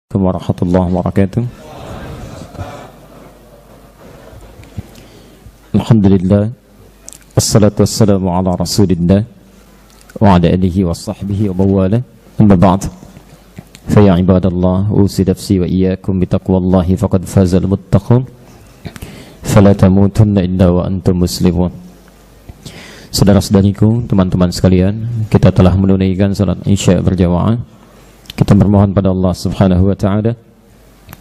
Warahmatullahi wabarakatuh. Alhamdulillah, wassalatu wassalamu ala rasulillah wa ala alihi wa sahbihi wa bawala. Amma ba'd, fa ya ibadallah, usi nafsi wa iyyakum bitaqwallahi faqad fazal muttaqun, fala tamutunna illa wa antum muslimun. Saudara-saudariku, teman-teman sekalian, kita telah menunaikan salat Isya berjamaah. Kita bermohon pada Allah Subhanahu wa ta'ala,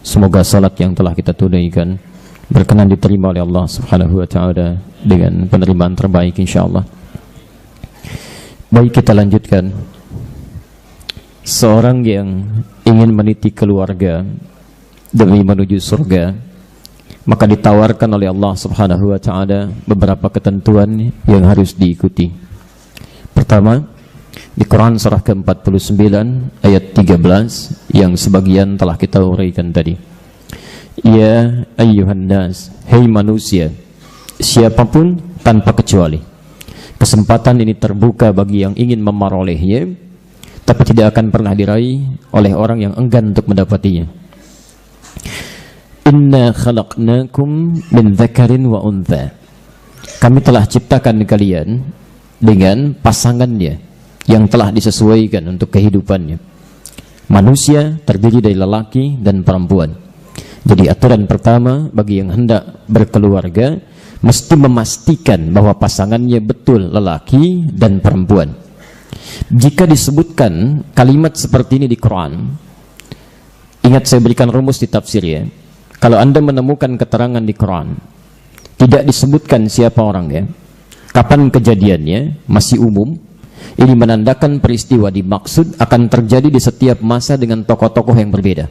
semoga salat yang telah kita tunaikan berkenan diterima oleh Allah Subhanahu wa ta'ala dengan penerimaan terbaik insyaallah. Baik, kita lanjutkan. Seorang yang ingin meniti keluarga demi menuju surga, maka ditawarkan oleh Allah Subhanahu wa ta'ala beberapa ketentuan yang harus diikuti. Pertama, di Quran surah ke-49 ayat 13 yang sebagian telah kita uraikan tadi. Ya ayyuhan nas, hei manusia, siapapun tanpa kecuali. Kesempatan ini terbuka bagi yang ingin memperolehnya, tapi tidak akan pernah diraih oleh orang yang enggan untuk mendapatinya. Inna khalaqnakum min dzakarin wa untha. Kami telah ciptakan kalian dengan pasangannya yang telah disesuaikan untuk kehidupannya. Manusia terdiri dari lelaki dan perempuan. Jadi aturan pertama bagi yang hendak berkeluarga, mesti memastikan bahwa pasangannya betul lelaki dan perempuan. Jika disebutkan kalimat seperti ini di Quran, ingat saya berikan rumus di tafsir ya. Kalau Anda menemukan keterangan di Quran, tidak disebutkan siapa orangnya, kapan kejadiannya, masih umum, ini menandakan peristiwa dimaksud akan terjadi di setiap masa dengan tokoh-tokoh yang berbeda.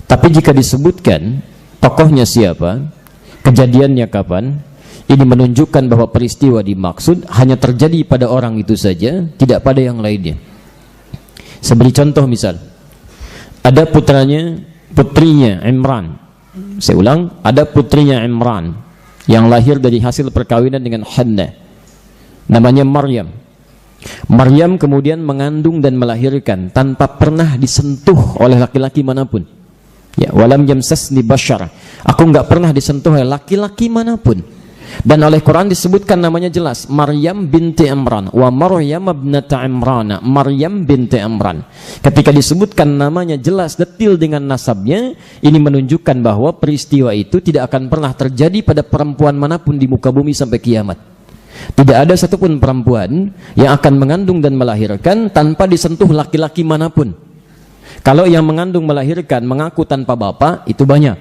Tapi jika disebutkan tokohnya siapa, kejadiannya kapan, ini menunjukkan bahwa peristiwa dimaksud hanya terjadi pada orang itu saja, tidak pada yang lainnya. Saya beri contoh misal, ada putrinya Imran. Saya ulang, ada putrinya Imran yang lahir dari hasil perkawinan dengan Hannah, namanya Maryam. Maryam kemudian mengandung dan melahirkan tanpa pernah disentuh oleh laki-laki manapun. Ya, walam yamsasni bashar. Aku enggak pernah disentuh oleh laki-laki manapun. Dan oleh Quran disebutkan namanya jelas, Maryam binti Imran wa Maryam ibnata Imran. Maryam binti Imran. Ketika disebutkan namanya jelas detil dengan nasabnya, ini menunjukkan bahwa peristiwa itu tidak akan pernah terjadi pada perempuan manapun di muka bumi sampai kiamat. Tidak ada satupun perempuan yang akan mengandung dan melahirkan tanpa disentuh laki-laki manapun. Kalau yang mengandung melahirkan mengaku tanpa bapak, itu banyak.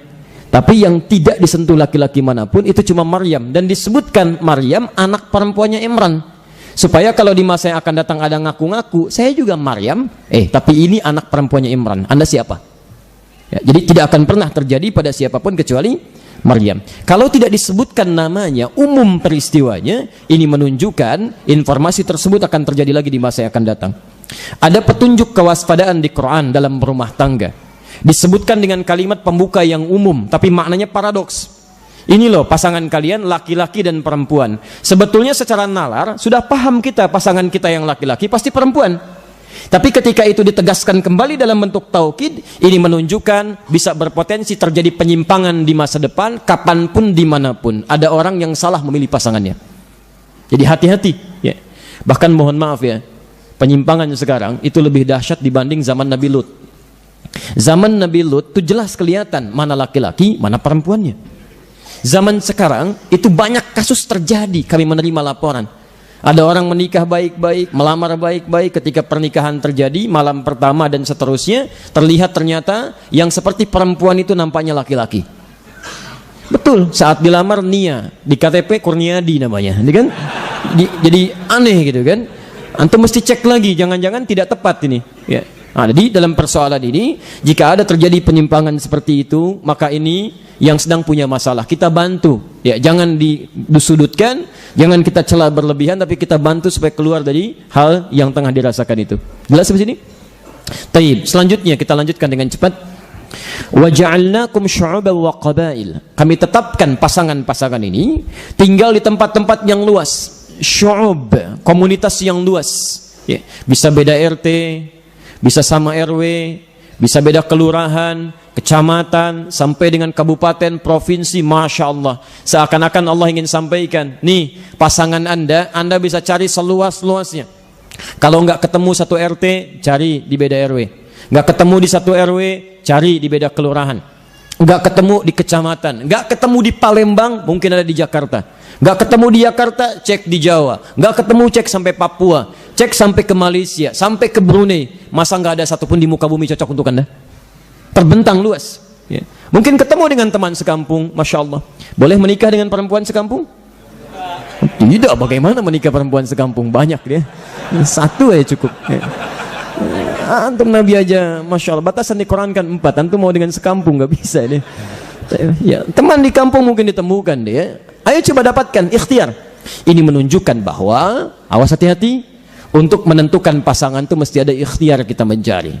Tapi yang tidak disentuh laki-laki manapun, itu cuma Maryam. Dan disebutkan Maryam anak perempuannya Imran, supaya kalau di masa yang akan datang ada ngaku-ngaku, saya juga Maryam, tapi ini anak perempuannya Imran, Anda siapa? Ya, jadi tidak akan pernah terjadi pada siapapun kecuali Maryam. Kalau tidak disebutkan namanya, umum peristiwanya, ini menunjukkan informasi tersebut akan terjadi lagi di masa yang akan datang. Ada petunjuk kewaspadaan di Quran dalam rumah tangga. Disebutkan dengan kalimat pembuka yang umum, tapi maknanya paradoks. Ini loh pasangan kalian laki-laki dan perempuan. Sebetulnya secara nalar sudah paham kita pasangan kita yang laki-laki pasti perempuan. Tapi ketika itu ditegaskan kembali dalam bentuk taukid, ini menunjukkan bisa berpotensi terjadi penyimpangan di masa depan, kapanpun, dimanapun. Ada orang yang salah memilih pasangannya. Jadi hati-hati. Ya. Bahkan mohon maaf ya, penyimpangan sekarang itu lebih dahsyat dibanding zaman Nabi Lut. Zaman Nabi Lut itu jelas kelihatan mana laki-laki, mana perempuannya. Zaman sekarang itu banyak kasus terjadi, kami menerima laporan. Ada orang menikah baik-baik, melamar baik-baik, ketika pernikahan terjadi, malam pertama dan seterusnya, terlihat ternyata yang seperti perempuan itu nampaknya laki-laki. Betul, saat dilamar Nia, di KTP Kurniadi namanya, kan? Jadi aneh gitu kan? Antum mesti cek lagi, jangan-jangan tidak tepat ini. Ya. Nah, jadi dalam persoalan ini, jika ada terjadi penyimpangan seperti itu, maka ini yang sedang punya masalah, kita bantu. Ya, jangan disudutkan, jangan kita celah berlebihan, tapi kita bantu supaya keluar dari hal yang tengah dirasakan itu. Jelas sampai sini? Taib. Selanjutnya kita lanjutkan dengan cepat. Wa ja'alnakum syu'uban wa qabail. Kami tetapkan pasangan-pasangan ini tinggal di tempat-tempat yang luas. Syu'ub, komunitas yang luas. Ya, bisa beda RT, bisa sama RW, Bisa beda kelurahan, kecamatan, sampai dengan kabupaten, provinsi. Masya Allah, seakan-akan Allah ingin sampaikan, nih pasangan Anda bisa cari seluas-luasnya. Kalau nggak ketemu satu RT, cari di beda RW. Nggak ketemu di satu RW, cari di beda kelurahan. Nggak ketemu di kecamatan, nggak ketemu di Palembang, mungkin ada di Jakarta. Nggak ketemu di Jakarta, cek di Jawa. Nggak ketemu, cek sampai Papua, cek sampai ke Malaysia, sampai ke Brunei. Masa nggak ada satupun di muka bumi cocok untuk Anda? Terbentang luas ya. Mungkin ketemu dengan teman sekampung, Masya Allah. Boleh menikah dengan perempuan sekampung? Tidak, bagaimana menikah perempuan sekampung? Banyak dia, satu aja cukup ya. Antum Nabi aja, Masya Allah, batasan di Quran kan 4. Antum mau dengan sekampung, nggak bisa deh ya. Teman di kampung mungkin ditemukan dia. Ayo coba dapatkan, ikhtiar. Ini menunjukkan bahwa, awas hati-hati, untuk menentukan pasangan itu mesti ada ikhtiar kita mencari.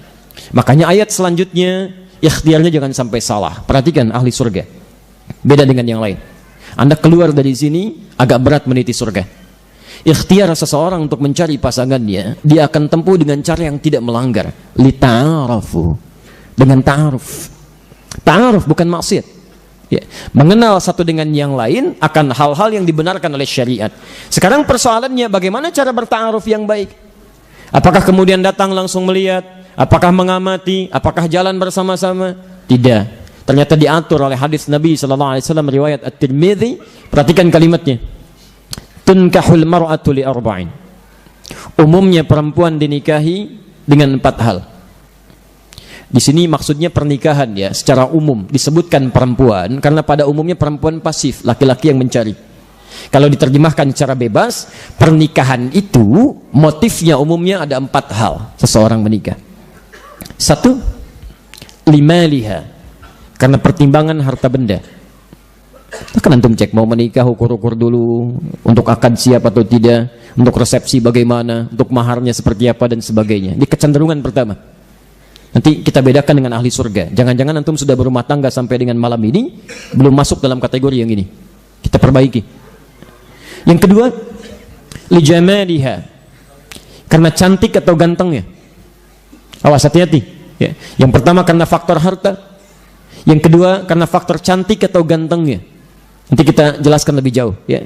Makanya ayat selanjutnya, ikhtiarnya jangan sampai salah. Perhatikan ahli surga, beda dengan yang lain. Anda keluar dari sini agak berat meniti surga. Ikhtiar seseorang untuk mencari pasangannya, dia akan tempuh dengan cara yang tidak melanggar. Lita'arafu, dengan ta'aruf. Ta'aruf bukan maksiat ya. Mengenal satu dengan yang lain akan hal-hal yang dibenarkan oleh syariat. Sekarang persoalannya, bagaimana cara berta'aruf yang baik? Apakah kemudian datang langsung melihat? Apakah mengamati? Apakah jalan bersama-sama? Tidak. Ternyata diatur oleh hadis Nabi SAW riwayat At-Tirmidzi. Perhatikan kalimatnya. Tunkahul mar'atu li arba'in. Umumnya perempuan dinikahi dengan 4 hal. Di sini maksudnya pernikahan ya, secara umum disebutkan perempuan karena pada umumnya perempuan pasif, laki-laki yang mencari. Kalau diterjemahkan secara bebas, pernikahan itu motifnya umumnya ada 4 hal seseorang menikah. 1, limaliha, karena pertimbangan harta benda. Kan antum cek mau menikah, ukur-ukur dulu untuk akad siap atau tidak, untuk resepsi bagaimana, untuk maharnya seperti apa dan sebagainya. Ini kecenderungan pertama. Nanti kita bedakan dengan ahli surga. Jangan-jangan antum sudah berumah tangga sampai dengan malam ini belum masuk dalam kategori yang ini. Kita perbaiki. Yang kedua, lijamaliha, karena cantik atau gantengnya. Awas, hati-hati ya. Yang pertama karena faktor harta, yang kedua karena faktor cantik atau gantengnya. Nanti kita jelaskan lebih jauh ya.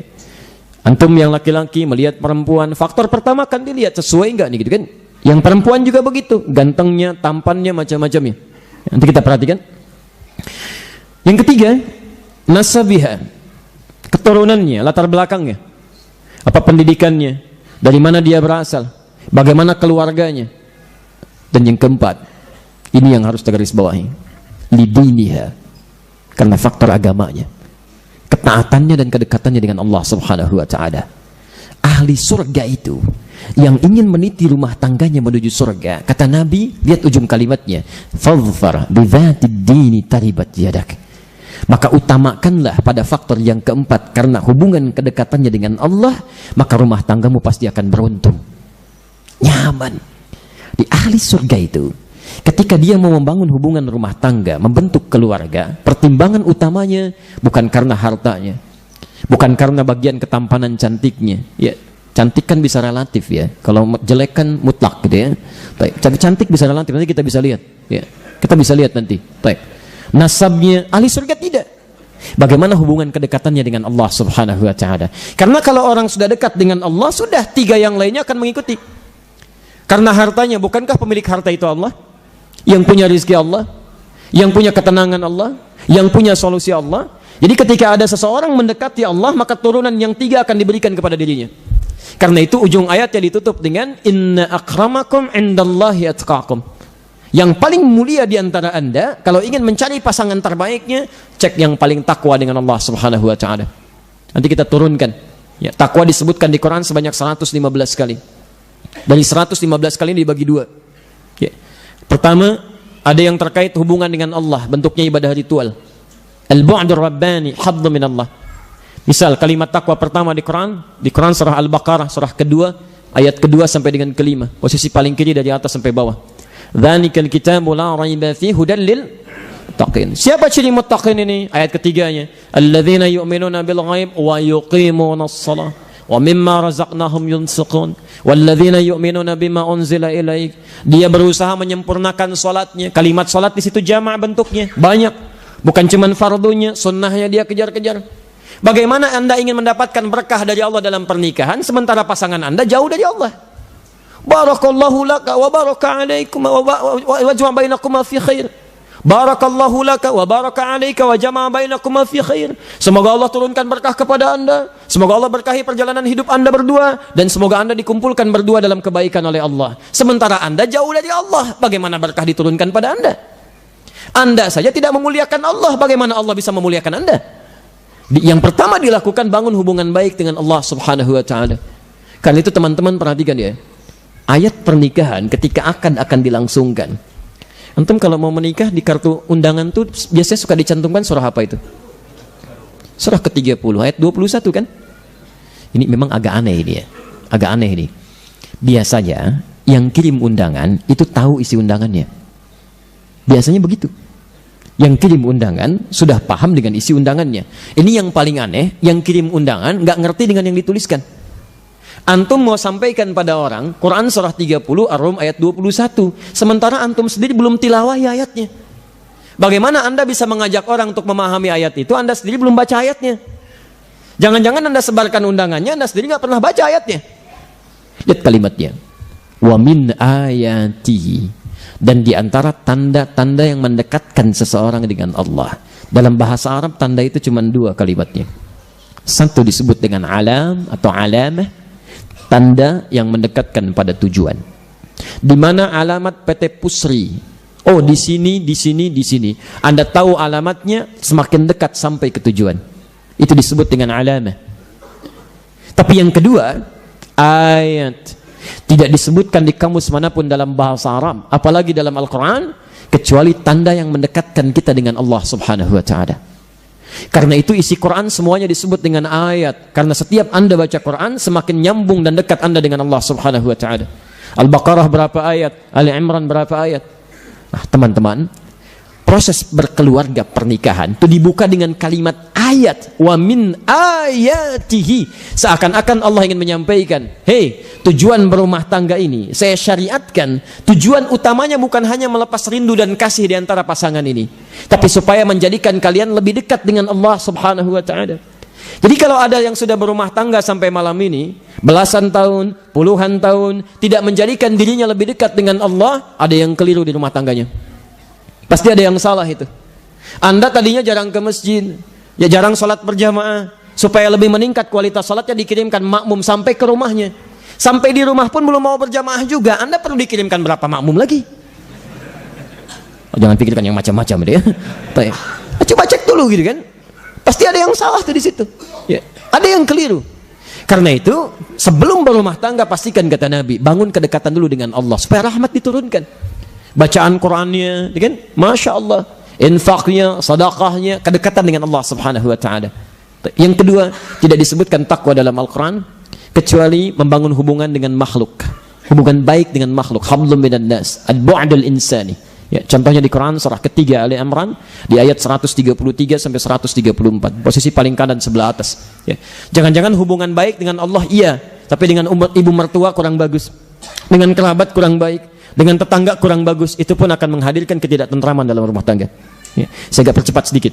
Antum yang laki-laki melihat perempuan, faktor pertama kan dilihat sesuai enggak nih gitu kan. Yang perempuan juga begitu, gantengnya, tampannya, macam-macamnya. Nanti kita perhatikan. Yang ketiga, nasabiha, keturunannya, latar belakangnya, apa pendidikannya, dari mana dia berasal, bagaimana keluarganya. Dan yang keempat, ini yang harus digarisbawahi, lidiniha, karena faktor agamanya, ketaatannya dan kedekatannya dengan Allah Subhanahu wa ta'ala. Ahli surga itu yang ingin meniti rumah tangganya menuju surga, kata Nabi, lihat ujung kalimatnya, fadhfar bidzatid dini taribat yadak. Maka utamakanlah pada faktor yang keempat, karena hubungan kedekatannya dengan Allah, maka rumah tanggamu pasti akan beruntung, nyaman. Di ahli surga itu, ketika dia mau membangun hubungan rumah tangga, membentuk keluarga, pertimbangan utamanya bukan karena hartanya, bukan karena bagian ketampanan cantiknya ya. Cantik kan bisa relatif ya, kalau jelek kan mutlak gitu ya. Tapi cantik bisa relatif, nanti kita bisa lihat ya. Kita bisa lihat nanti. Nasabnya, ahli surga tidak. Bagaimana hubungan kedekatannya dengan Allah Subhanahu wa ta'ala. Karena kalau orang sudah dekat dengan Allah, sudah 3 yang lainnya akan mengikuti. Karena hartanya, bukankah pemilik harta itu Allah? Yang punya rizki Allah, yang punya ketenangan Allah, yang punya solusi Allah. Jadi ketika ada seseorang mendekati Allah, maka turunan yang 3 akan diberikan kepada dirinya. Karena itu ujung ayatnya ditutup dengan inna akramakum indallahi atqakum. Yang paling mulia di antara Anda, kalau ingin mencari pasangan terbaiknya, cek yang paling takwa dengan Allah Subhanahu wa ta'ala. Nanti kita turunkan ya, takwa disebutkan di Quran sebanyak 115 kali. Dari 115 kali ini dibagi 2 ya. Pertama, ada yang terkait hubungan dengan Allah, bentuknya ibadah ritual. Al-bu'dur rabbani, haddu min Allah. Misal kalimat takwa pertama di Quran surah Al-Baqarah, surah kedua, ayat kedua sampai dengan kelima, posisi paling kiri dari atas sampai bawah. Dzalikal kitabu la raiba fihi hudan lil muttaqin. Siapa ciri muttaqin ini? Ayat ketiganya, alladzina yu'minuna bil ghaib wa yuqimunas shalah wa mimma razaqnahum yunfiqun walladzina yu'minuna bima unzila ilaik. Dia berusaha menyempurnakan salatnya. Kalimat salat di situ jamak bentuknya, banyak. Bukan cuma fardunya, sunnahnya dia kejar-kejar. Bagaimana Anda ingin mendapatkan berkah dari Allah dalam pernikahan sementara pasangan Anda jauh dari Allah? Barakallahu laka wa baraka alaikum wa jama'a bainakuma fi khair. Barakallahu laka wa baraka alaika wa jama'a bainakuma fi khair. Semoga Allah turunkan berkah kepada Anda. Semoga Allah berkahi perjalanan hidup Anda berdua dan semoga Anda dikumpulkan berdua dalam kebaikan oleh Allah. Sementara Anda jauh dari Allah, bagaimana berkah diturunkan pada Anda? Anda saja tidak memuliakan Allah, bagaimana Allah bisa memuliakan Anda? Yang pertama dilakukan, bangun hubungan baik dengan Allah Subhanahu wa taala. Karena itu teman-teman perhatikan ya. Ayat pernikahan ketika akan dilangsungkan. Antum kalau mau menikah di kartu undangan tuh biasanya suka dicantumkan surah apa itu? Surah ke-30 ayat 21 kan? Ini memang agak aneh ini ya. Agak aneh ini. Biasanya yang kirim undangan itu tahu isi undangannya. Biasanya begitu. Yang kirim undangan sudah paham dengan isi undangannya. Ini yang paling aneh, yang kirim undangan nggak ngerti dengan yang dituliskan. Antum mau sampaikan pada orang Quran surah 30 Ar-Rum ayat 21, sementara antum sendiri belum tilawah ayatnya. Bagaimana Anda bisa mengajak orang untuk memahami ayat itu, Anda sendiri belum baca ayatnya? Jangan-jangan Anda sebarkan undangannya, Anda sendiri nggak pernah baca ayatnya. Lihat kalimatnya, wa min ayatihi, dan diantara tanda-tanda yang mendekatkan seseorang dengan Allah. Dalam bahasa Arab tanda itu cuma dua kalimatnya. Satu disebut dengan alam atau alamah, tanda yang mendekatkan pada tujuan. Di mana alamat PT Pusri? Oh, di sini, di sini, di sini. Anda tahu alamatnya, semakin dekat sampai ke tujuan. Itu disebut dengan alamah. Tapi yang kedua, ayat. Tidak disebutkan di kamus manapun dalam bahasa Arab, apalagi dalam Al-Quran, kecuali tanda yang mendekatkan kita dengan Allah Subhanahu wa ta'ala. Karena itu isi Quran semuanya disebut dengan ayat. Karena setiap Anda baca Quran, semakin nyambung dan dekat Anda dengan Allah Subhanahu wa ta'ala. Al-Baqarah berapa ayat? Ali Imran berapa ayat? Nah, teman-teman, proses berkeluarga pernikahan itu dibuka dengan kalimat ayat. Wa min ayatihi. Seakan-akan Allah ingin menyampaikan, hei, tujuan berumah tangga ini saya syariatkan. Tujuan utamanya bukan hanya melepas rindu dan kasih di antara pasangan ini, tapi supaya menjadikan kalian lebih dekat dengan Allah Subhanahu wa ta'ala. Jadi kalau ada yang sudah berumah tangga sampai malam ini, belasan tahun, puluhan tahun, tidak menjadikan dirinya lebih dekat dengan Allah, ada yang keliru di rumah tangganya. Pasti ada yang salah itu. Anda tadinya jarang ke masjid, ya jarang sholat berjamaah, supaya lebih meningkat kualitas sholatnya dikirimkan makmum sampai ke rumahnya. Sampai di rumah pun belum mau berjamaah juga, Anda perlu dikirimkan berapa makmum lagi? Oh, jangan pikirkan yang macam-macam deh ya. Coba cek dulu gitu kan. Pasti ada yang salah tuh di situ. Ya, ada yang keliru. Karena itu, sebelum berumah tangga pastikan kata Nabi, bangun kedekatan dulu dengan Allah supaya rahmat diturunkan. Bacaan Qurannya, kan? Masya Allah. Infaknya, sedekahnya, kedekatan dengan Allah Subhanahu wa ta'ala. Yang kedua, tidak disebutkan takwa dalam Al-Quran kecuali membangun hubungan dengan makhluk, hubungan baik dengan makhluk. Hablum minan nas, al-bu'dul insani. Ya, contohnya di Quran surah ketiga Ali Imran di ayat 133 sampai 134, posisi paling kanan sebelah atas. Ya. Jangan-jangan hubungan baik dengan Allah iya, tapi dengan ibu mertua kurang bagus, dengan kerabat kurang baik, dengan tetangga kurang bagus, itu pun akan menghadirkan ketidaktentraman dalam rumah tangga. Ya. Saya agak percepat sedikit.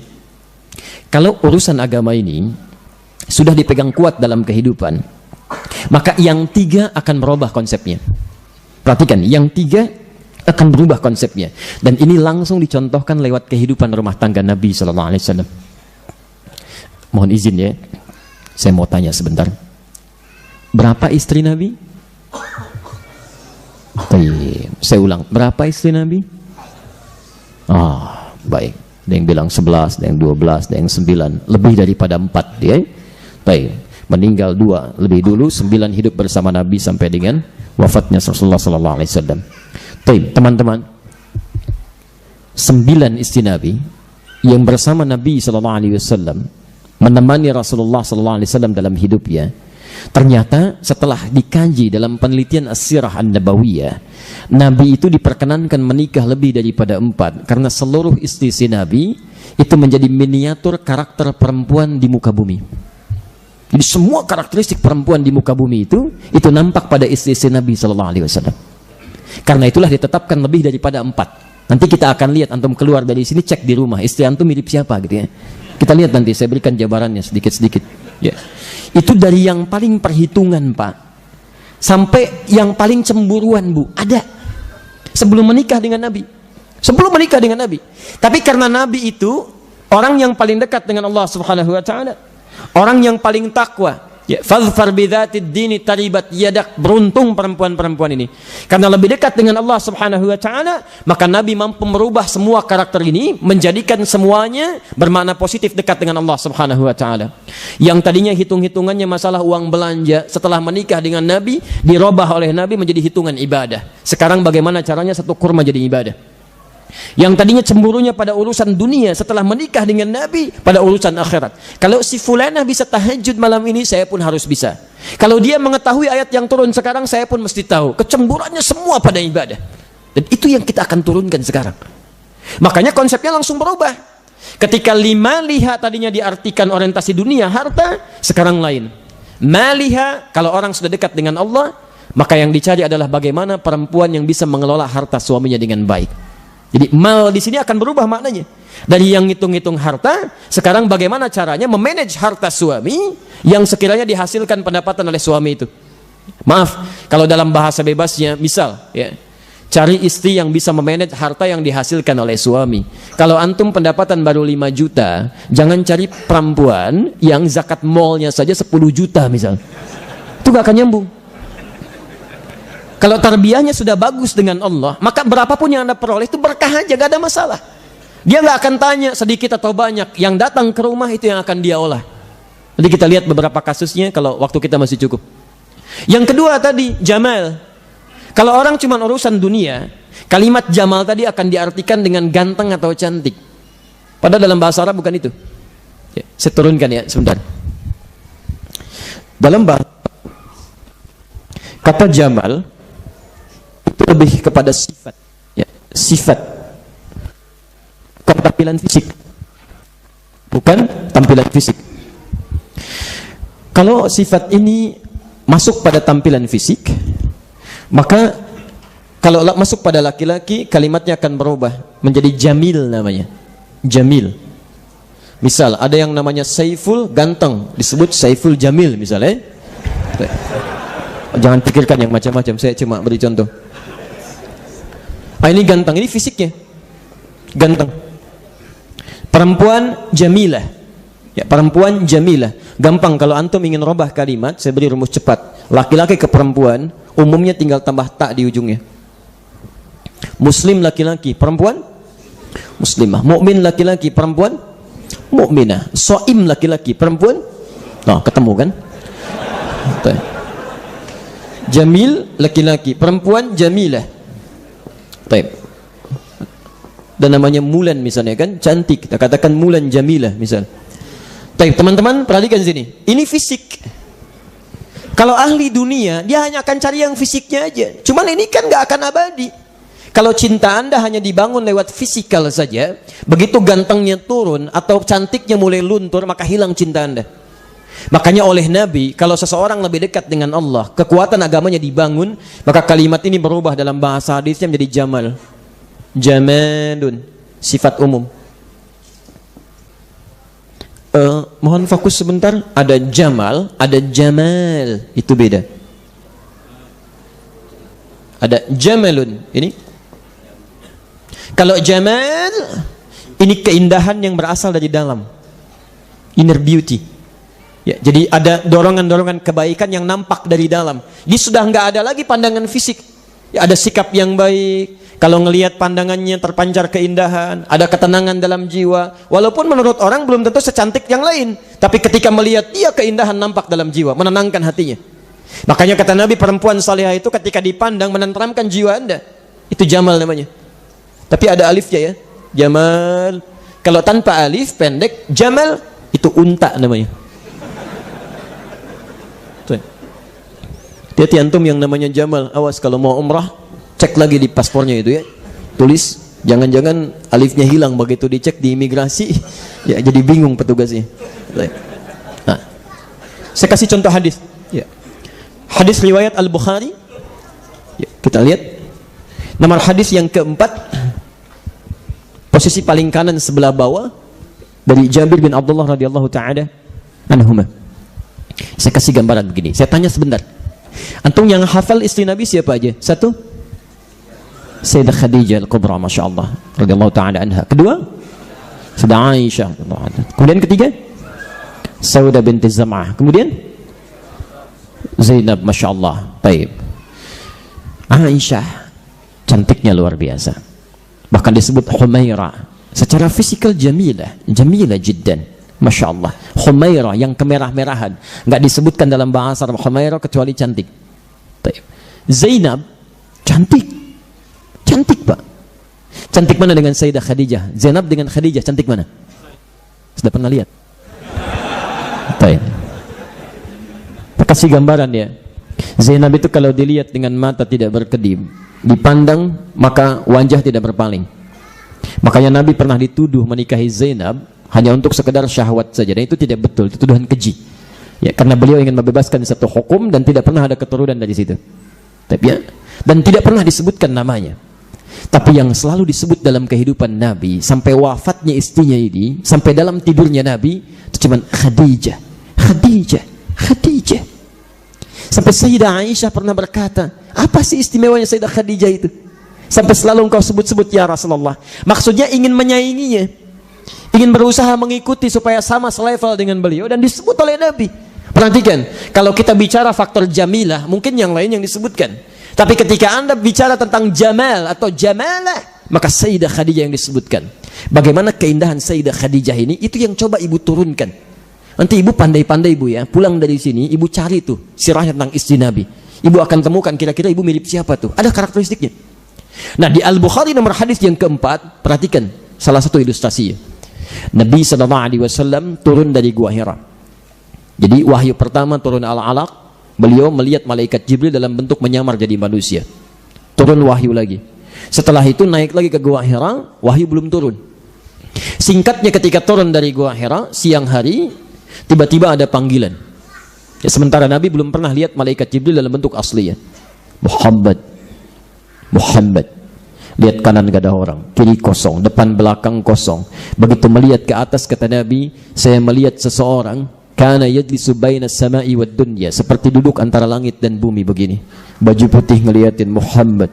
Kalau urusan agama ini sudah dipegang kuat dalam kehidupan, maka yang tiga akan merubah konsepnya. Perhatikan, yang tiga akan berubah konsepnya, dan ini langsung dicontohkan lewat kehidupan rumah tangga Nabi Sallallahu Alaihi Wasallam. Mohon izin ya, saya mau tanya sebentar. Berapa istri Nabi? Saya ulang, berapa istri Nabi? Baik. Ada yang bilang 11, ada yang 12, ada yang 9, lebih daripada 4 dia. Baik. Meninggal 2 lebih dulu, 9 hidup bersama Nabi sampai dengan wafatnya Rasulullah Sallallahu Alaihi Wasallam. Teman-teman, 9 istri Nabi yang bersama Nabi Sallallahu Alaihi Wasallam, menemani Rasulullah Sallallahu Alaihi Wasallam dalam hidupnya, ternyata setelah dikaji dalam penelitian As-Sirah An-Nabawiyah, Nabi itu diperkenankan menikah lebih daripada 4 karena seluruh istri si Nabi itu menjadi miniatur karakter perempuan di muka bumi. Jadi semua karakteristik perempuan di muka bumi itu nampak pada istri-istri Nabi Shallallahu Alaihi Wasallam. Karena itulah ditetapkan lebih daripada 4. Nanti kita akan lihat, antum keluar dari sini cek di rumah istri antum mirip siapa gitu ya. Kita lihat nanti, saya berikan jabarannya sedikit-sedikit. Ya. Itu dari yang paling perhitungan Pak, sampai yang paling cemburuan Bu, ada. Sebelum menikah dengan Nabi. Tapi karena Nabi itu orang yang paling dekat dengan Allah Subhanahu wa taala, orang yang paling takwa. Ya, fadhfar bidzatid dini taribat yadak, beruntung perempuan-perempuan ini. Karena lebih dekat dengan Allah Subhanahu wa taala, maka Nabi mampu merubah semua karakter ini, menjadikan semuanya bermakna positif dekat dengan Allah Subhanahu wa taala. Yang tadinya hitung-hitungannya masalah uang belanja, setelah menikah dengan Nabi dirubah oleh Nabi menjadi hitungan ibadah. Sekarang bagaimana caranya satu kurma jadi ibadah? Yang tadinya cemburunya pada urusan dunia, setelah menikah dengan Nabi pada urusan akhirat. Kalau si fulana bisa tahajud malam ini, saya pun harus bisa. Kalau dia mengetahui ayat yang turun sekarang, saya pun mesti tahu. Kecemburuannya semua pada ibadah. Dan itu yang kita akan turunkan sekarang. Makanya konsepnya langsung berubah. Ketika 5 liha tadinya diartikan orientasi dunia, harta, sekarang lain. Maliha, kalau orang sudah dekat dengan Allah, maka yang dicari adalah bagaimana perempuan yang bisa mengelola harta suaminya dengan baik. Jadi mal di sini akan berubah maknanya. Dari yang ngitung-ngitung harta, sekarang bagaimana caranya memanage harta suami yang sekiranya dihasilkan pendapatan oleh suami itu. Maaf, kalau dalam bahasa bebasnya, misal ya, cari istri yang bisa memanage harta yang dihasilkan oleh suami. Kalau antum pendapatan baru 5 juta, jangan cari perempuan yang zakat malnya saja 10 juta misal. Itu gak akan nyambung. Kalau tarbiyahnya sudah bagus dengan Allah, maka berapapun yang Anda peroleh itu berkah aja, gak ada masalah. Dia gak akan tanya sedikit atau banyak, yang datang ke rumah itu yang akan dia olah. Jadi kita lihat beberapa kasusnya kalau waktu kita masih cukup. Yang kedua tadi, jamal. Kalau orang cuma urusan dunia, kalimat jamal tadi akan diartikan dengan ganteng atau cantik. Padahal dalam bahasa Arab bukan itu. Ya, saya turunkan ya sebentar. Dalam bahasa kata jamal itu lebih kepada sifat, ya, sifat, tampilan fisik, bukan tampilan fisik. Kalau sifat ini masuk pada tampilan fisik, maka kalau masuk pada laki-laki, kalimatnya akan berubah menjadi jamil namanya. Jamil. Misal ada yang namanya Saiful ganteng, disebut Saiful Jamil misalnya. Jangan pikirkan yang macam-macam, saya cuma beri contoh. Ini ganteng, ini fisiknya ganteng. Perempuan jamilah, ya, perempuan jamilah. Gampang kalau antum ingin robah kalimat, saya beri rumus cepat. Laki-laki ke perempuan umumnya tinggal tambah tak di ujungnya. Muslim laki-laki, perempuan muslimah. Mukmin laki-laki, perempuan mukminah. Shaim laki-laki, perempuan, nah ketemu kan? Jamil laki-laki, perempuan jamilah. Taib. Dan namanya Mulan misalnya kan, cantik, kita katakan Mulan Jamilah misal. Taib, teman-teman perhatikan sini. Ini fisik. Kalau ahli dunia, dia hanya akan cari yang fisiknya aja. Cuman ini kan gak akan abadi. Kalau cinta Anda hanya dibangun lewat fisikal saja, begitu gantengnya turun atau cantiknya mulai luntur, maka hilang cinta Anda. Makanya oleh Nabi, kalau seseorang lebih dekat dengan Allah, kekuatan agamanya dibangun, maka kalimat ini berubah dalam bahasa hadisnya menjadi jamal. Jamalun, sifat umum. Mohon fokus sebentar. Ada jamal, ada jamal, itu beda. Ada jamalun, ini. Kalau jamal, ini keindahan yang berasal dari dalam, inner beauty. Ya, jadi ada dorongan-dorongan kebaikan yang nampak dari dalam. Dia sudah nggak ada lagi pandangan fisik. Ya, ada sikap yang baik. Kalau ngelihat pandangannya terpancar keindahan, ada ketenangan dalam jiwa. Walaupun menurut orang belum tentu secantik yang lain, tapi ketika melihat dia keindahan nampak dalam jiwa, menenangkan hatinya. Makanya kata Nabi, perempuan salihah itu ketika dipandang menenteramkan jiwa Anda. Itu jamal namanya. Tapi ada alifnya ya. Jamal. Kalau tanpa alif pendek, jamal itu unta namanya. Hati-hati antum yang namanya jamal, awas kalau mau umrah cek lagi di paspornya itu ya, tulis, jangan-jangan alifnya hilang begitu dicek di imigrasi, ya jadi bingung petugasnya. Nah, Saya kasih contoh hadis. Ya. Hadis riwayat Al-Bukhari. Ya, kita lihat. Nomor hadis yang keempat, posisi paling kanan sebelah bawah, dari Jabir bin Abdullah radhiyallahu taala anhuma. Saya kasih gambaran begini. Saya tanya sebentar. Antum yang hafal istri Nabi siapa aja? Satu, Sayyidah Khadijah Al-Kubra, Masya Allah radhiyallahu taala anha. Kedua, Sayyidah Aisyah. Kemudian ketiga, Saudah binti Zam'ah. Kemudian Zainab, Masya Allah. Baik. Aisyah cantiknya luar biasa, bahkan disebut Humaira. Secara fisikal jamilah jiddan, Masya Allah. Humaira yang kemerah-merahan, nggak disebutkan dalam bahasa Arab Humaira kecuali cantik. Zainab cantik Pak. Cantik mana dengan Sayyidah Khadijah? Zainab dengan Khadijah cantik mana? Sudah pernah lihat? Kasih gambaran ya. Zainab itu kalau dilihat dengan mata tidak berkedip, dipandang maka wajah tidak berpaling. Makanya Nabi pernah dituduh menikahi Zainab hanya untuk sekedar syahwat saja, dan itu tidak betul, itu tuduhan keji. Ya, karena beliau ingin membebaskan satu hukum dan tidak pernah ada keturunan dari situ. Tapi ya, dan tidak pernah disebutkan namanya. Tapi yang selalu disebut dalam kehidupan Nabi sampai wafatnya istrinya ini, sampai dalam tidurnya Nabi, itu cuma Khadijah. Sampai Sayyidah Aisyah pernah berkata, apa sih istimewanya Sayyidah Khadijah itu? Sampai selalu engkau sebut-sebut ya Rasulullah. Maksudnya ingin menyainginya, ingin berusaha mengikuti supaya sama selevel dengan beliau, dan disebut oleh Nabi. Perhatikan, kalau kita bicara faktor jamilah, mungkin yang lain yang disebutkan. Tapi ketika Anda bicara tentang jamal atau jamalah, maka Sayyidah Khadijah yang disebutkan. Bagaimana keindahan Sayyidah Khadijah ini, itu yang coba ibu turunkan. Nanti ibu pandai-pandai ibu ya, pulang dari sini ibu cari tuh sirahnya tentang istri Nabi. Ibu akan temukan kira-kira ibu mirip siapa tuh, ada karakteristiknya. Nah, di Al-Bukhari nomor hadis yang keempat, perhatikan salah satu ilustrasinya. Nabi SAW turun dari Gua Hira. Jadi wahyu pertama turun Al-Alaq, beliau melihat malaikat Jibril dalam bentuk menyamar jadi manusia. Turun wahyu lagi. Setelah itu naik lagi ke Gua Hira, wahyu belum turun. Singkatnya ketika turun dari Gua Hira siang hari, tiba-tiba ada panggilan. Ya, sementara Nabi belum pernah lihat malaikat Jibril dalam bentuk asli ya. Muhammad. Lihat kanan gak ada orang, kiri kosong, depan belakang kosong. Begitu melihat ke atas kata Nabi, saya melihat seseorang kana yajlisu baina samai wad dunya, seperti duduk antara langit dan bumi begini. Baju putih ngeliatin Muhammad.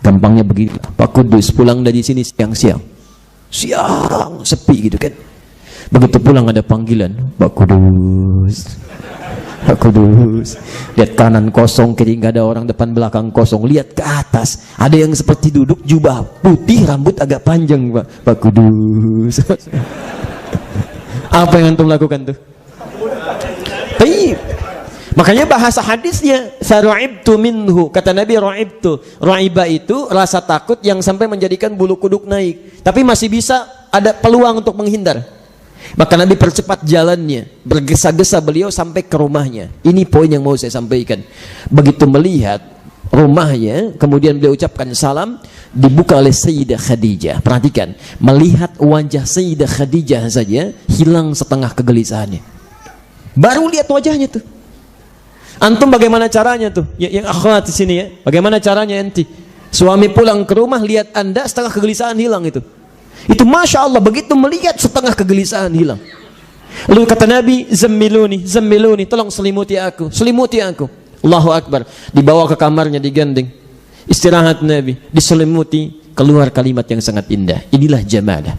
Gampangnya begini, Pak Kudus pulang dari sini siang sepi gitu kan. Begitu pulang ada panggilan, Pak Kudus. Lihat kanan kosong, kiri nggak ada orang, depan belakang kosong. Lihat ke atas, ada yang seperti duduk, jubah putih, rambut agak panjang, Pak Kudus. Apa yang antum lakukan tuh? Baik. Makanya bahasa hadisnya saru'ibtu minhu, kata Nabi ra'ibtu. Ra'iba itu rasa takut yang sampai menjadikan bulu kuduk naik, tapi masih bisa ada peluang untuk menghindar. Maka Nabi percepat jalannya, bergesa-gesa beliau sampai ke rumahnya. Ini poin yang mau saya sampaikan. Begitu melihat rumahnya, kemudian beliau ucapkan salam, dibuka oleh Sayyidah Khadijah. Perhatikan, melihat wajah Sayyidah Khadijah saja hilang setengah kegelisahannya. Baru lihat wajahnya tuh. Antum bagaimana caranya tuh? Yang akhwat di sini ya. Bagaimana caranya enti? Suami pulang ke rumah lihat Anda setengah kegelisahan hilang itu. Itu Masya Allah, begitu melihat setengah kegelisahan hilang. Lalu kata Nabi, zammiluni, tolong selimuti aku. Allahu Akbar. Dibawa ke kamarnya, digandeng. Istirahat Nabi, diselimuti, keluar kalimat yang sangat indah. Inilah jamalah.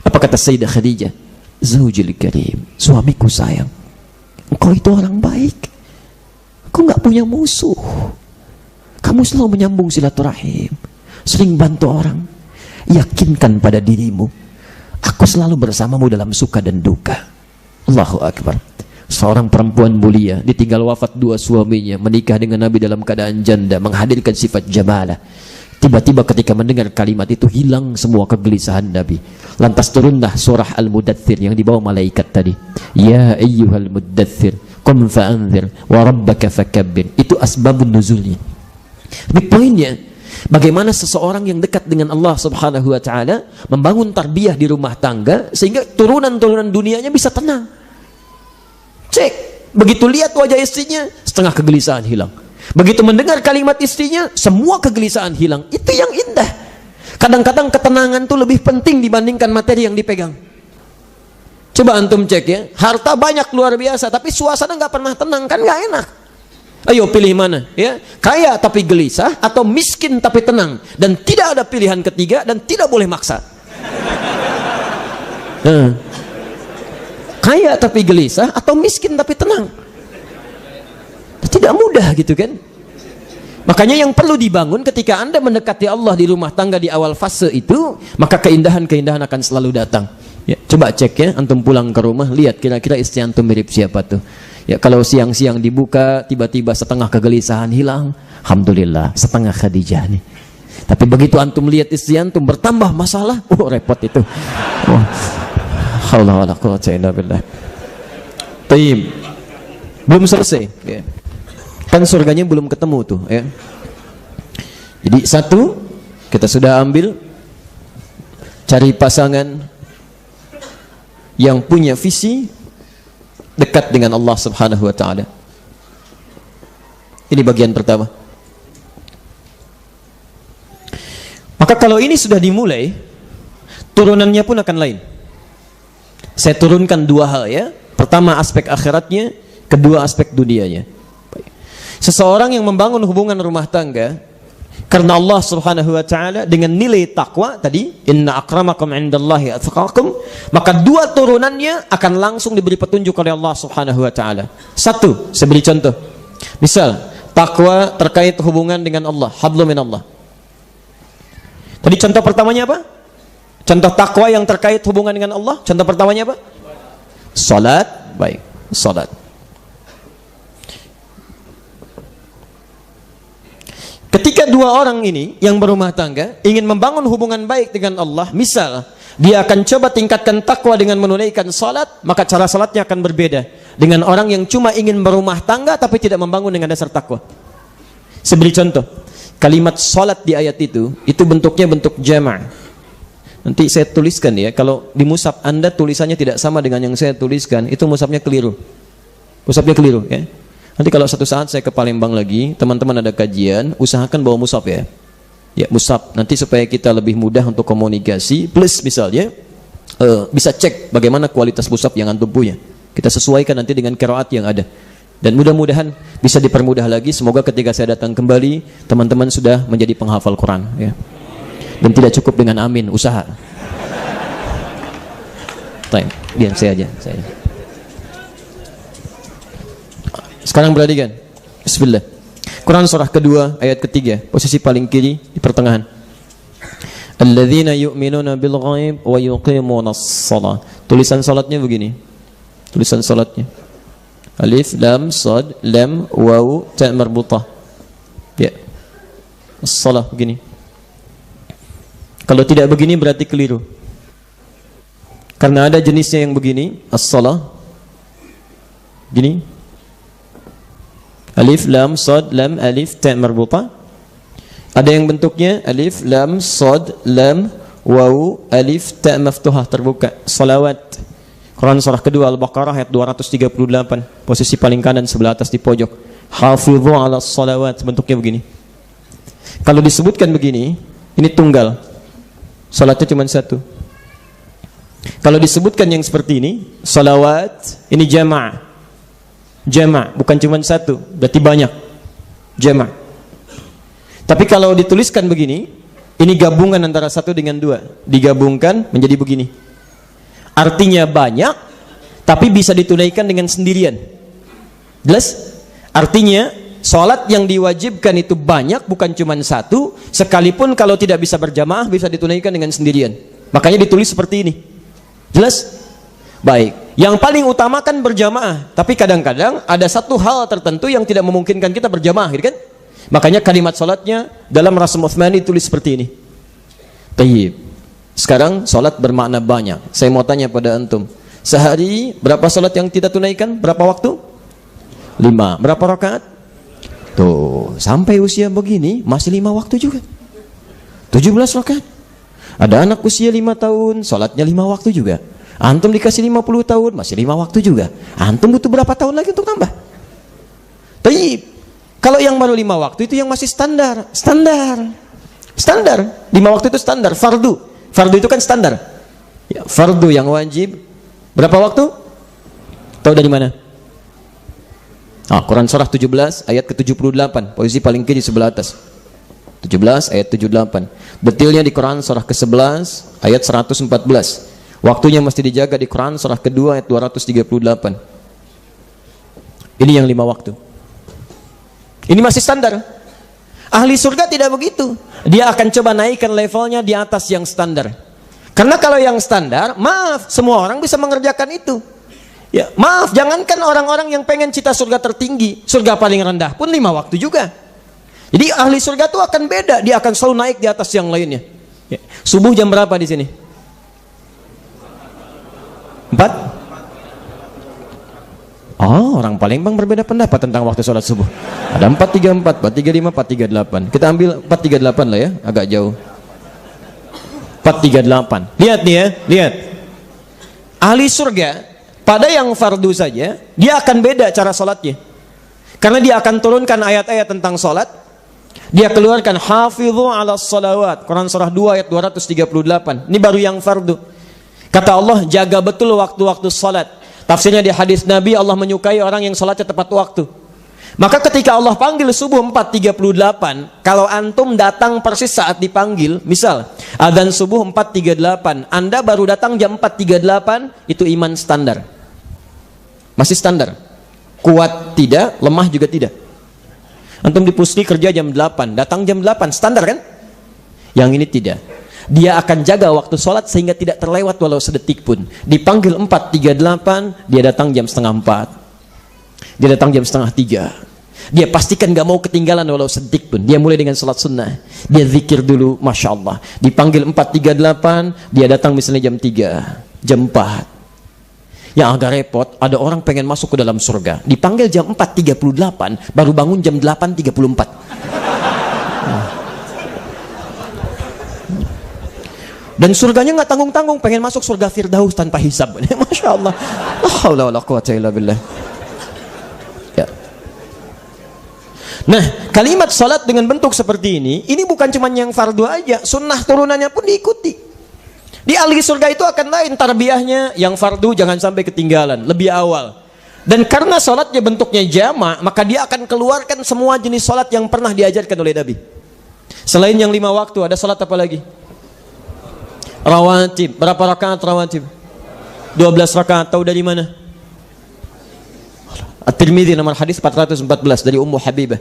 Apa kata Sayyidah Khadijah? Zaujil karim, suamiku sayang, engkau itu orang baik. Kau nggak punya musuh. Kamu selalu menyambung silaturahim, sering bantu orang. Yakinkan pada dirimu, aku selalu bersamamu dalam suka dan duka. Allahu Akbar. Seorang perempuan mulia ditinggal wafat dua suaminya, menikah dengan Nabi dalam keadaan janda, menghadirkan sifat jamalah. Tiba-tiba ketika mendengar kalimat itu hilang semua kegelisahan Nabi. Lantas turunlah surah Al-Mudaththir yang dibawa malaikat tadi. Ya ayyuhal mudaththir qum fa'anzir wa rabbaka fakabbir. Itu asbabun nuzulnya. Tapi poinnya, bagaimana seseorang yang dekat dengan Allah Subhanahu wa taala membangun tarbiyah di rumah tangga sehingga turunan-turunan dunianya bisa tenang. Cek. Begitu lihat wajah istrinya, setengah kegelisahan hilang. Begitu mendengar kalimat istrinya, semua kegelisahan hilang. Itu yang indah. Kadang-kadang ketenangan itu lebih penting dibandingkan materi yang dipegang. Coba antum cek ya, harta banyak luar biasa, tapi suasana nggak pernah tenang, kan nggak enak. Ayo pilih mana ya, kaya tapi gelisah atau miskin tapi tenang, dan tidak ada pilihan ketiga dan tidak boleh maksa. Kaya tapi gelisah atau miskin tapi tenang, tidak mudah gitu kan. Makanya yang perlu dibangun ketika Anda mendekati Allah di rumah tangga di awal fase itu, maka keindahan-keindahan akan selalu datang ya. Coba cek ya, antum pulang ke rumah, lihat kira-kira istri antum mirip siapa tuh ya. Kalau siang-siang dibuka, tiba-tiba setengah kegelisahan hilang, alhamdulillah setengah Khadijah nih. Tapi begitu antum lihat istri antum bertambah masalah, repot itu. Haula wala quwwata illa billah. Tayyib. Belum selesai ya. Kan surganya belum ketemu tuh ya. Jadi satu, kita sudah ambil, cari pasangan yang punya visi dekat dengan Allah Subhanahu wa taala. Ini bagian pertama. Maka kalau ini sudah dimulai, turunannya pun akan lain. Saya turunkan dua hal ya. Pertama aspek akhiratnya, kedua aspek dunianya. Seseorang yang membangun hubungan rumah tangga karena Allah Subhanahu wa taala dengan nilai takwa tadi, inna akramakum indallahi atqakum, maka dua turunannya akan langsung diberi petunjuk oleh Allah Subhanahu wa taala. Satu, saya beri contoh. Misal, takwa terkait hubungan dengan Allah, hablum minallah. Tadi contoh pertamanya apa? Contoh takwa yang terkait hubungan dengan Allah, contoh pertamanya apa? Salat, baik, salat. Ketika dua orang ini yang berumah tangga ingin membangun hubungan baik dengan Allah, misal dia akan coba tingkatkan takwa dengan menunaikan salat, maka cara salatnya akan berbeda dengan orang yang cuma ingin berumah tangga tapi tidak membangun dengan dasar takwa. Saya beri contoh. Kalimat salat di ayat itu bentuknya bentuk jama'. Nanti saya tuliskan ya, kalau di mushaf Anda tulisannya tidak sama dengan yang saya tuliskan, itu mushafnya keliru. Mushafnya keliru ya. Nanti kalau satu saat saya ke Palembang lagi, teman-teman ada kajian, usahakan bawa mushaf ya. Ya, mushaf. Nanti supaya kita lebih mudah untuk komunikasi, plus misalnya bisa cek bagaimana kualitas mushaf yang antum punya. Kita sesuaikan nanti dengan qiraat yang ada. Dan mudah-mudahan bisa dipermudah lagi. Semoga ketika saya datang kembali, teman-teman sudah menjadi penghafal Quran ya. Dan tidak cukup dengan amin, usaha. Biar saya aja. Sekarang perhatikan. Bismillah. Quran surah kedua ayat ketiga, posisi paling kiri di pertengahan. Alladzina yu'minuna bil ghaib wa yuqimunas shalah. Tulisan salatnya begini. Tulisan salatnya. Alif lam sad lam waw ta marbutah. Ya. As-shalah begini. Kalau tidak begini berarti keliru. Karena ada jenisnya yang begini, as-shalah. Gini. Alif lam sad lam alif ta marbutah. Ada yang bentuknya alif lam sad lam waw alif ta maftuhah terbuka. Salawat. Quran surah kedua Al-Baqarah ayat 238, posisi paling kanan sebelah atas di pojok. Hafidhu 'alas salawat, bentuknya begini. Kalau disebutkan begini, ini tunggal. Salatnya cuma satu. Kalau disebutkan yang seperti ini, salawat, ini jama'. Jama', bukan cuma satu, berarti banyak. Jama'. Tapi kalau dituliskan begini, ini gabungan antara satu dengan dua, digabungkan menjadi begini. Artinya banyak, tapi bisa ditunaikan dengan sendirian. Jelas? Artinya sholat yang diwajibkan itu banyak, bukan cuma satu. Sekalipun kalau tidak bisa berjamaah, bisa ditunaikan dengan sendirian. Makanya ditulis seperti ini. Jelas? Baik. Yang paling utamakan berjamaah, tapi kadang-kadang ada satu hal tertentu yang tidak memungkinkan kita berjamaah, gitu kan? Makanya kalimat salatnya dalam Rasm Utsmani tulis seperti ini. Tayyib. Sekarang salat bermakna banyak. Saya mau tanya pada antum, sehari berapa salat yang kita tunaikan? Berapa waktu? 5. Berapa rakaat? Tuh, sampai usia begini masih 5 waktu juga. 17 rakaat. Ada anak usia 5 tahun, salatnya 5 waktu juga. Antum dikasih 50 tahun, masih 5 waktu juga. Antum butuh berapa tahun lagi untuk tambah? Tapi kalau yang baru 5 waktu itu yang masih standar. 5 waktu itu standar. Fardu itu kan standar. Ya, fardu yang wajib berapa waktu? Tahu dari mana? Quran surah 17 ayat ke-78, posisi paling kiri sebelah atas. 17 ayat 78. Detailnya di Quran surah ke-11 ayat 114. Waktunya mesti dijaga di Quran surah kedua ayat 238. Ini yang 5 waktu. Ini masih standar. Ahli surga tidak begitu. Dia akan coba naikkan levelnya di atas yang standar. Karena kalau yang standar, maaf, semua orang bisa mengerjakan itu. Ya, maaf, jangankan orang-orang yang pengen cita surga tertinggi, surga paling rendah pun 5 waktu juga. Jadi ahli surga itu akan beda, dia akan selalu naik di atas yang lainnya. Ya. Subuh jam berapa di sini? 4? Orang Palembang berbeda pendapat tentang waktu sholat subuh. Ada 4.34, 4.35, 4.38. Kita ambil 4.38 lah ya, agak jauh. 4.38. Lihat nih ya, lihat. Ahli surga pada yang fardu saja, dia akan beda cara sholatnya. Karena dia akan turunkan ayat-ayat tentang sholat. Dia keluarkan hafidhu ala salawat, Quran surah 2 ayat 238. Ini baru yang fardu. Kata Allah, jaga betul waktu-waktu sholat. Tafsirnya di hadis Nabi, Allah menyukai orang yang sholatnya tepat waktu. Maka ketika Allah panggil subuh 4.38, kalau antum datang persis saat dipanggil, misal adzan subuh 4.38, Anda baru datang jam 4.38, itu iman standar. Masih standar. Kuat tidak, lemah juga tidak. Antum di Pusri kerja jam 8, datang jam 8, standar kan? Yang ini tidak. Dia akan jaga waktu sholat sehingga tidak terlewat walau sedetik pun. Dipanggil 4.38, dia datang jam setengah 4. Dia datang jam setengah 3. Dia pastikan gak mau ketinggalan walau sedetik pun. Dia mulai dengan sholat sunnah. Dia zikir dulu, Masya Allah. Dipanggil 4.38, dia datang misalnya jam 3, jam 4. Yang agak repot, ada orang pengen masuk ke dalam surga, dipanggil jam 4.38, baru bangun jam 8.34. Dan surganya nggak tanggung-tanggung, pengen masuk surga Firdaus tanpa hisab. Masya Allah. La haula wala quwwata illa billah. Ya. Nah, kalimat salat dengan bentuk seperti ini bukan cuma yang fardu aja, sunnah turunannya pun diikuti. Di ahli surga itu akan lain tarbiyahnya, yang fardu jangan sampai ketinggalan, lebih awal. Dan karena sholatnya bentuknya jama', maka dia akan keluarkan semua jenis sholat yang pernah diajarkan oleh Nabi. Selain yang 5 waktu, ada sholat apa lagi? Rawatib. Berapa rakaat rawatib? 12 rakaat. Tahu dari mana? At-Tirmidzi nomor hadis 414 dari Ummu Habibah.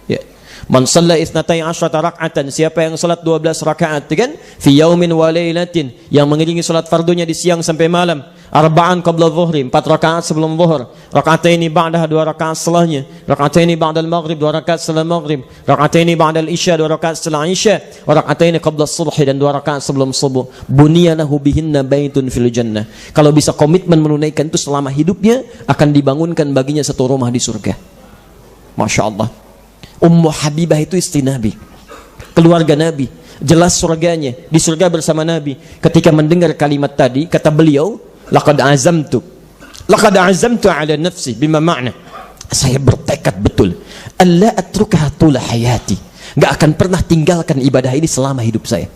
Ya. Man shalla 12 raka'atan, siapa yang salat 12 rakaat kan, fi yaumin wa lailatin, yang mengiringi salat fardunya di siang sampai malam, arba'an qabla dhuhri, 4 rakaat sebelum zuhur, raka'ataini ba'daha, 2 rakaat setelahnya, raka'ataini ba'dal maghrib, 2 rakaat setelah maghrib, raka'ataini ba'dal isya, 2 rakaat setelah isya, wa raka'ataini qabla subhi, dan 2 rakaat sebelum subuh. Buniyanahu bihinna baitun fil jannah. Kalau bisa komitmen menunaikan itu selama hidupnya, akan dibangunkan baginya satu rumah di surga. Masya Allah. Ummu Habibah itu istri Nabi, keluarga Nabi, jelas surganya, di surga bersama Nabi. Ketika mendengar kalimat tadi, kata beliau, laqad azamtu ala nafsi, bima makna, saya bertekad betul, alla atrukaha tula hayati, gak akan pernah tinggalkan ibadah ini selama hidup saya.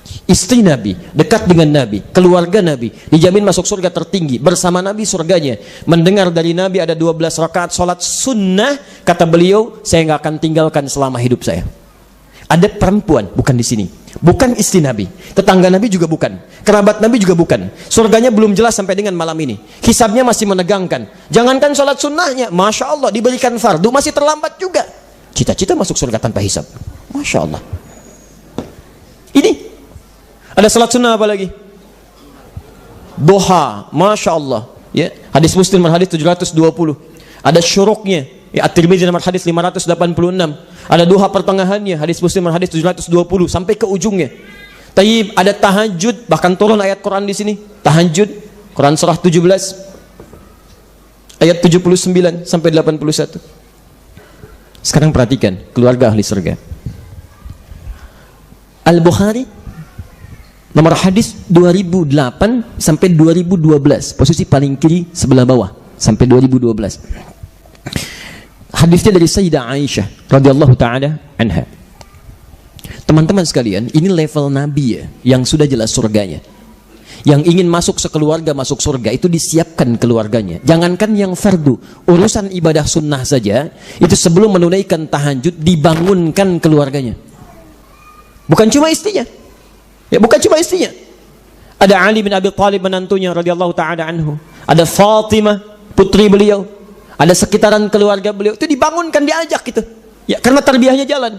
Istri Nabi, dekat dengan Nabi, keluarga Nabi, dijamin masuk surga tertinggi, bersama Nabi surganya. Mendengar dari Nabi ada 12 rakaat sholat sunnah, kata beliau, saya nggak akan tinggalkan selama hidup saya. Ada perempuan, bukan di sini, bukan istri Nabi, tetangga Nabi juga bukan, kerabat Nabi juga bukan, surganya belum jelas sampai dengan malam ini, hisabnya masih menegangkan. Jangankan sholat sunnahnya, Masya Allah, diberikan fardu masih terlambat juga. Cita-cita masuk surga tanpa hisab. Masya Allah. Ini ada salat sunnah apa lagi? Duha, Masya Allah. Ya, hadis Muslim nomor hadis 720. Ada syuruknya. Ya, At-Tirmidzi nomor hadis 586. Ada duha pertengahannya, hadis Muslim nomor hadis 720 sampai ke ujungnya. Tayyib, ada tahajud, bahkan turun ayat Quran di sini. Tahajud, Quran surah 17 ayat 79 sampai 81. Sekarang perhatikan keluarga ahli surga. Al-Bukhari Nomor hadis 2008 sampai 2012, posisi paling kiri sebelah bawah sampai 2012. Hadisnya dari Sayyidah Aisyah radhiyallahu taala anha. Teman-teman sekalian, ini level Nabi ya, yang sudah jelas surganya. Yang ingin masuk sekeluarga masuk surga itu disiapkan keluarganya. Jangankan yang fardu, urusan ibadah sunnah saja itu sebelum menunaikan tahajud dibangunkan keluarganya. Bukan cuma istrinya. Ya, bukan cuma istrinya. Ada Ali bin Abi Thalib menantunya radhiyallahu taala anhu. Ada Fatimah putri beliau. Ada sekitaran keluarga beliau itu dibangunkan, diajak gitu. Ya, karena tarbiyahnya jalan.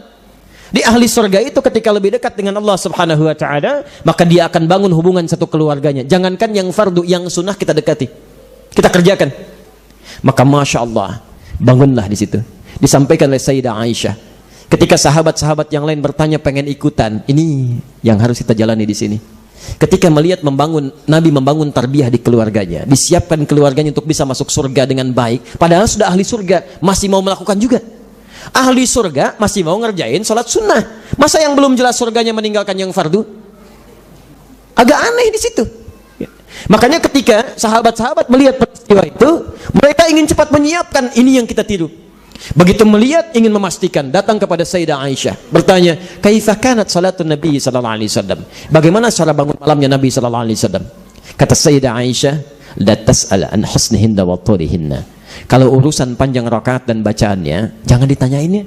Di ahli surga itu ketika lebih dekat dengan Allah Subhanahu wa taala, maka dia akan bangun hubungan satu keluarganya. Jangankan yang fardu, yang sunnah kita dekati. Kita kerjakan. Maka Masya Allah, bangunlah di situ. Disampaikan oleh Sayyidah Aisyah. Ketika sahabat-sahabat yang lain bertanya pengen ikutan, ini yang harus kita jalani di sini. Ketika melihat Nabi membangun tarbiyah di keluarganya, disiapkan keluarganya untuk bisa masuk surga dengan baik, padahal sudah ahli surga, masih mau melakukan juga. Ahli surga masih mau ngerjain sholat sunnah. Masa yang belum jelas surganya meninggalkan yang fardu? Agak aneh di situ. Makanya ketika sahabat-sahabat melihat peristiwa itu, mereka ingin cepat menyiapkan. Ini yang kita tiru. Begitu melihat, ingin memastikan, datang kepada Sayyidah Aisyah, bertanya, "Kaifa kanat salatun Nabi sallallahu alaihi wasallam?" Bagaimana cara bangun malamnya Nabi sallallahu alaihi wasallam? Kata Sayyidah Aisyah, "La tas'al an husnihinna wa tulihinna." Kalau urusan panjang rakaat dan bacaannya, jangan ditanyainnya.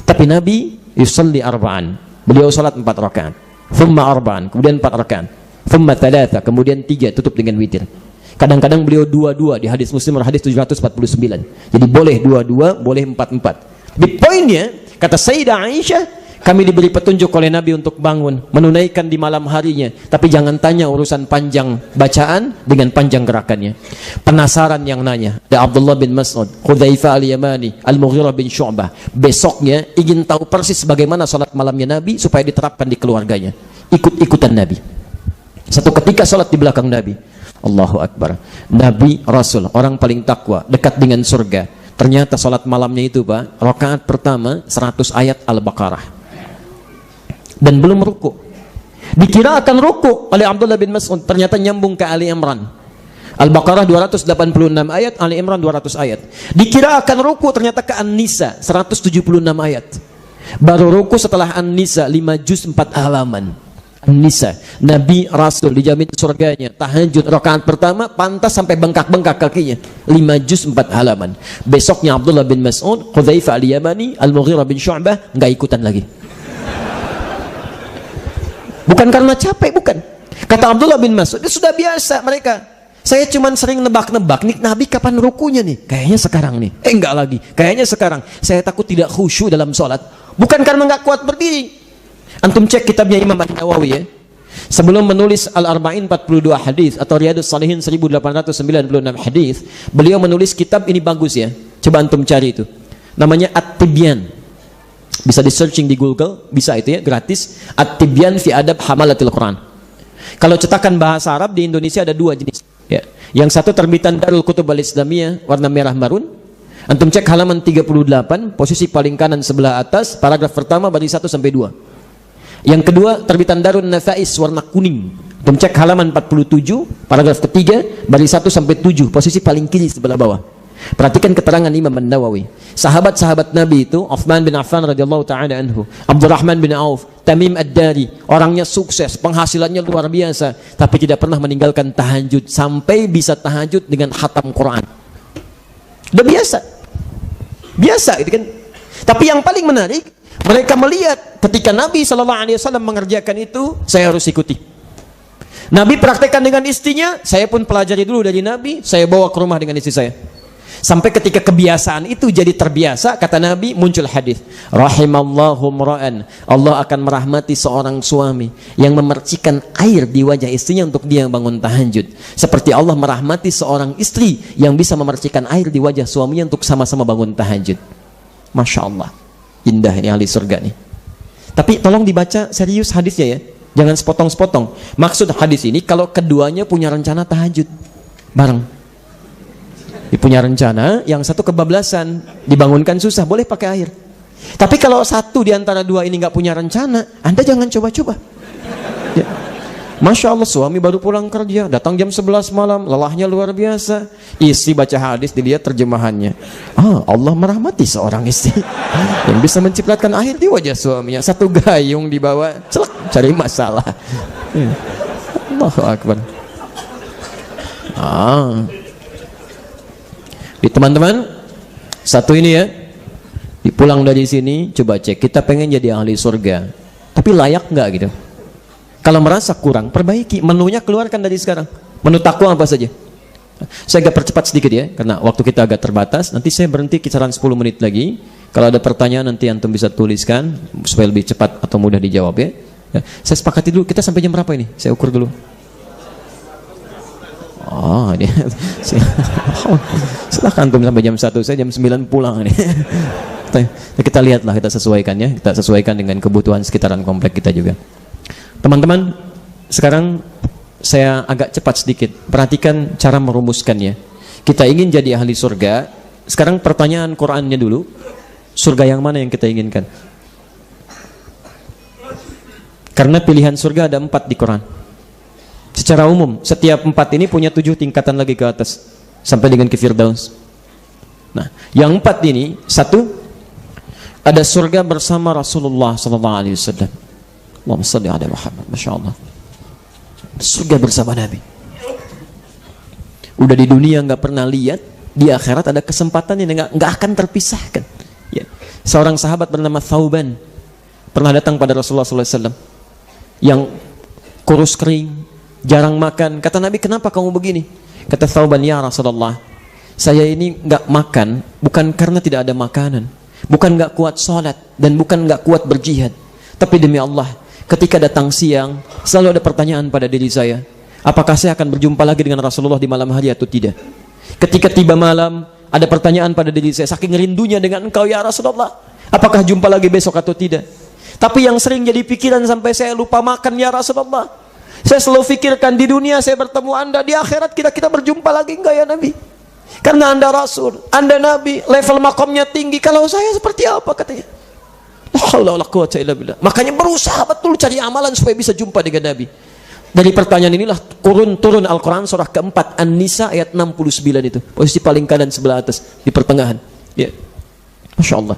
Tapi Nabi yusalli arba'an. Beliau salat 4 rakaat. Thumma arba'an, kemudian 4 rakaat. Thumma thalatha, kemudian 3, tutup dengan witir. Kadang-kadang beliau 2-2 di hadis Muslim hadis 749. Jadi boleh 2-2, boleh 4-4. Di poinnya, kata Sayyidah Aisyah, kami diberi petunjuk oleh Nabi untuk bangun, menunaikan di malam harinya. Tapi jangan tanya urusan panjang bacaan dengan panjang gerakannya. Penasaran yang nanya. Ada Abdullah bin Mas'ud, Hudzaifah al-Yamani, Al-Mughirah bin Syu'bah. Besoknya ingin tahu persis bagaimana salat malamnya Nabi supaya diterapkan di keluarganya. Ikut-ikutan Nabi. Satu ketika salat di belakang Nabi. Allahu Akbar. Nabi Rasul, orang paling takwa, dekat dengan surga. Ternyata salat malamnya itu, Pak, rakaat pertama 100 ayat Al-Baqarah. Dan belum ruku. Dikira akan ruku oleh Abdullah bin Mas'ud, ternyata nyambung ke Ali Imran. Al-Baqarah 286 ayat, Ali Imran 200 ayat. Dikira akan ruku, ternyata ke An-Nisa 176 ayat. Baru ruku setelah An-Nisa 5 juz 4 halaman. An-Nisa, Nabi Rasul dijamin surganya. Tahajud rakaat pertama pantas sampai bengkak-bengkak kakinya. 5 juz 4 halaman. Besoknya Abdullah bin Mas'ud, Hudzaifah al-Yamani, Al-Mughirah bin Syu'bah enggak ikutan lagi. Bukan karena capek, bukan. Kata Abdullah bin Mas'ud, itu sudah biasa mereka. Saya cuma sering nebak-nebak, nih Nabi kapan rukunya nih? Kayaknya sekarang nih. Enggak lagi. Kayaknya sekarang. Saya takut tidak khusyuk dalam sholat. Bukan karena enggak kuat berdiri. Antum cek kitabnya Imam An-Nawawi ya. Sebelum menulis Al-Arba'in 42 hadis atau Riyadhus Shalihin 1896 hadis, beliau menulis kitab ini bagus ya. Coba antum cari itu. Namanya At-Tibyan. Bisa di searching di Google, bisa itu ya, gratis. At-Tibyan fi Adab Hamalatil Quran. Kalau cetakan bahasa Arab di Indonesia ada 2 jenis ya. Yang satu terbitan Darul Kutub Al-Islamiyah warna merah marun. Antum cek halaman 38, posisi paling kanan sebelah atas, paragraf pertama baris 1 sampai 2. Yang kedua terbitan Darun Nafais warna kuning. Antum cek halaman 47, paragraf ketiga, baris 1 sampai 7, posisi paling kiri sebelah bawah. Perhatikan keterangan Imam An-Nawawi. Sahabat-sahabat Nabi itu, Uthman bin Affan radhiyallahu taala anhu, Abdurrahman bin Auf, Tamim Ad-Dari, orangnya sukses, penghasilannya luar biasa, tapi tidak pernah meninggalkan tahajud sampai bisa tahajud dengan khatam Quran. Udah biasa. Biasa gitu kan. Tapi yang paling menarik, mereka melihat ketika Nabi SAW mengerjakan itu, saya harus ikuti. Nabi praktekkan dengan istrinya, saya pun pelajari dulu dari Nabi, saya bawa ke rumah dengan istri saya. Sampai ketika kebiasaan itu jadi terbiasa, kata Nabi, muncul hadis, rahimallahu mra'an, Allah akan merahmati seorang suami yang memercikan air di wajah istrinya untuk dia bangun tahajud. Seperti Allah merahmati seorang istri yang bisa memercikan air di wajah suaminya untuk sama-sama bangun tahajud. Masya Allah, indah ini ahli surga nih. Tapi tolong dibaca serius hadisnya ya, jangan sepotong-sepotong. Maksud hadis ini kalau keduanya punya rencana tahajud bareng. Punya rencana, yang satu kebablasan, dibangunkan susah, boleh pakai air. Tapi kalau satu di antara dua ini nggak punya rencana, Anda jangan coba-coba. Ya. Masya Allah, suami baru pulang kerja, datang jam 11 malam, lelahnya luar biasa. Istri baca hadis, dilihat terjemahannya. Allah merahmati seorang istri yang bisa mencipratkan air di wajah suaminya. Satu gayung dibawa, celak, cari masalah. Allahu Akbar. Di teman-teman, satu ini ya, pulang dari sini, coba cek, kita pengen jadi ahli surga, tapi layak nggak gitu? Kalau merasa kurang, perbaiki. Menunya keluarkan dari sekarang. Menu takwa apa saja? Saya agak percepat sedikit ya, karena waktu kita agak terbatas. Nanti saya berhenti kisaran 10 menit lagi. Kalau ada pertanyaan nanti antum bisa tuliskan supaya lebih cepat atau mudah dijawab ya. Saya sepakati dulu, kita sampai jam berapa ini? Saya ukur dulu. Dia silahkan antum sampai jam 1, saya jam 9 pulang ini. Kita lihatlah, kita sesuaikan ya. Kita sesuaikan dengan kebutuhan sekitaran komplek kita juga. Teman-teman, sekarang saya agak cepat sedikit. Perhatikan cara merumuskannya. Kita ingin jadi ahli surga. Sekarang pertanyaan Qur'annya dulu. Surga yang mana yang kita inginkan? Karena pilihan surga ada 4 di Quran. Secara umum, setiap 4 ini punya 7 tingkatan lagi ke atas. Sampai dengan ke Firdaus. Nah, yang 4 ini, 1, ada surga bersama Rasulullah SAW. Allahumma salli ala Muhammad. Masya Allah. Surga bersama Nabi. Udah di dunia nggak pernah lihat, di akhirat ada kesempatan yang nggak akan terpisahkan. Ya. Seorang sahabat bernama Thauban pernah datang pada Rasulullah SAW yang kurus kering, jarang makan. Kata Nabi, kenapa kamu begini? Kata Thauban, ya Rasulullah, saya ini nggak makan bukan karena tidak ada makanan, bukan nggak kuat sholat, dan bukan nggak kuat berjihad, tapi demi Allah, ketika datang siang, selalu ada pertanyaan pada diri saya, apakah saya akan berjumpa lagi dengan Rasulullah di malam hari atau tidak? Ketika tiba malam, ada pertanyaan pada diri saya, saking rindunya dengan engkau ya Rasulullah, apakah jumpa lagi besok atau tidak? Tapi yang sering jadi pikiran sampai saya lupa makan ya Rasulullah, saya selalu pikirkan, di dunia saya bertemu Anda, di akhirat kita berjumpa lagi enggak ya Nabi? Karena Anda Rasul, Anda Nabi, level makamnya tinggi, kalau saya seperti apa katanya? Makanya berusaha betul cari amalan supaya bisa jumpa dengan Nabi. Dari pertanyaan inilah turun Al-Quran surah keempat An-Nisa ayat 69 itu, posisi paling kanan sebelah atas di pertengahan ya. Masya Allah.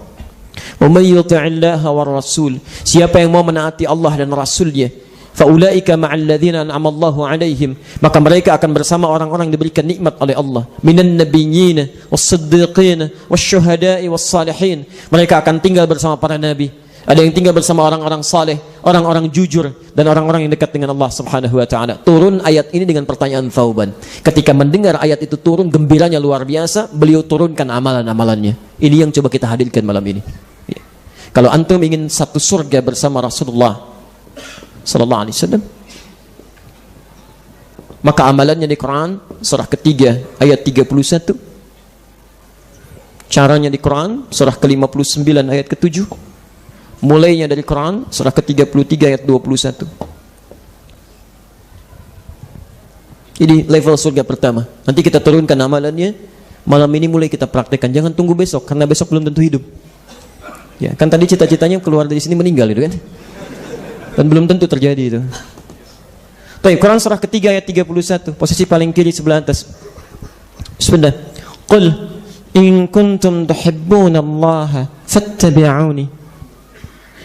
Wa may yuti'illaha war rasul, siapa yang mau menaati Allah dan Rasulnya, faulaika ma'al ladzina an'ama Allahu 'alaihim, maka mereka akan bersama orang-orang yang diberikan nikmat oleh Allah, minan nabiyyin was-siddiqin wasyuhada'i was-salihin. Mereka akan tinggal bersama para nabi, ada yang tinggal bersama orang-orang saleh, orang-orang jujur, dan orang-orang yang dekat dengan Allah Subhanahu wa taala. Turun ayat ini dengan pertanyaan Thauban. Ketika mendengar ayat itu turun, gembiranya luar biasa, beliau turunkan amalan-amalannya. Ini yang coba kita hadirkan malam ini ya. Kalau antum ingin satu surga bersama Rasulullah Sallallahu Alaihi Wasallam, maka amalannya di Quran surah ketiga ayat 31, caranya di Quran surah ke-59 ayat ke-7, mulainya dari Quran surah ke-33 ayat 21. Ini level surga pertama. Nanti kita turunkan amalannya malam ini, mulai kita praktekkan. Jangan tunggu besok, karena besok belum tentu hidup ya. Kan tadi cita-citanya keluar dari sini meninggal itu kan, dan belum tentu terjadi itu. Baik, Quran surah ketiga ayat 31, posisi paling kiri sebelah atas. Bismillah. Qul in kuntum tuhibbunallaha fattabi'uni.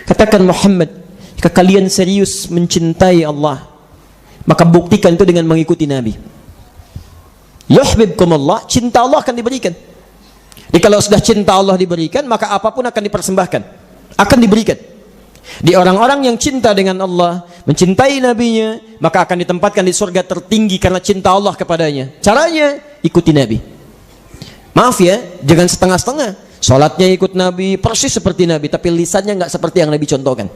Katakan Muhammad, jika kalian serius mencintai Allah, maka buktikan itu dengan mengikuti Nabi. Yuhibbukumullah, cinta Allah akan diberikan. Jadi kalau sudah cinta Allah diberikan, maka apapun akan dipersembahkan, akan diberikan. Di orang-orang yang cinta dengan Allah, mencintai Nabi-Nya, maka akan ditempatkan di surga tertinggi karena cinta Allah kepadanya. Caranya, ikuti Nabi. Maaf ya, jangan setengah-setengah. Sholatnya ikut Nabi, persis seperti Nabi, tapi lisannya nggak seperti yang Nabi contohkan.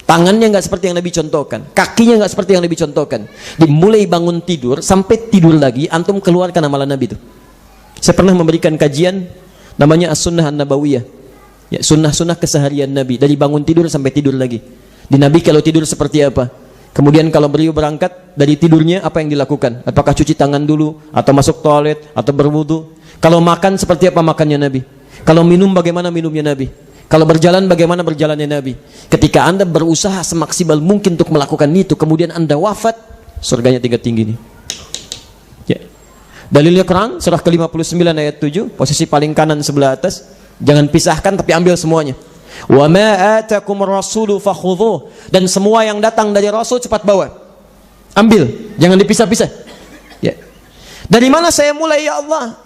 Tangannya nggak seperti yang Nabi contohkan. Kakinya nggak seperti yang Nabi contohkan. Dimulai bangun tidur, sampai tidur lagi, antum keluarkan amalan Nabi itu. Saya pernah memberikan kajian, namanya As-Sunnah An-Nabawiyah. Ya, sunnah-sunnah keseharian Nabi, dari bangun tidur sampai tidur lagi. Di Nabi kalau tidur seperti apa? Kemudian kalau beliau berangkat dari tidurnya, apa yang dilakukan? Apakah cuci tangan dulu, atau masuk toilet, atau berwudu? Kalau makan seperti apa makannya Nabi? Kalau minum bagaimana minumnya Nabi? Kalau berjalan, bagaimana berjalannya Nabi? Ketika Anda berusaha semaksimal mungkin untuk melakukan itu, kemudian Anda wafat, surganya tingkat tinggi nih. Ya. Dalilnya Quran, surah ke-59 ayat 7, posisi paling kanan sebelah atas. Jangan pisahkan, tapi ambil semuanya. Wa ma atakumur rasulu fakhudhuh. Dan semua yang datang dari Rasul cepat bawa. Ambil, jangan dipisah-pisah. Ya. Dari mana saya mulai ya Allah?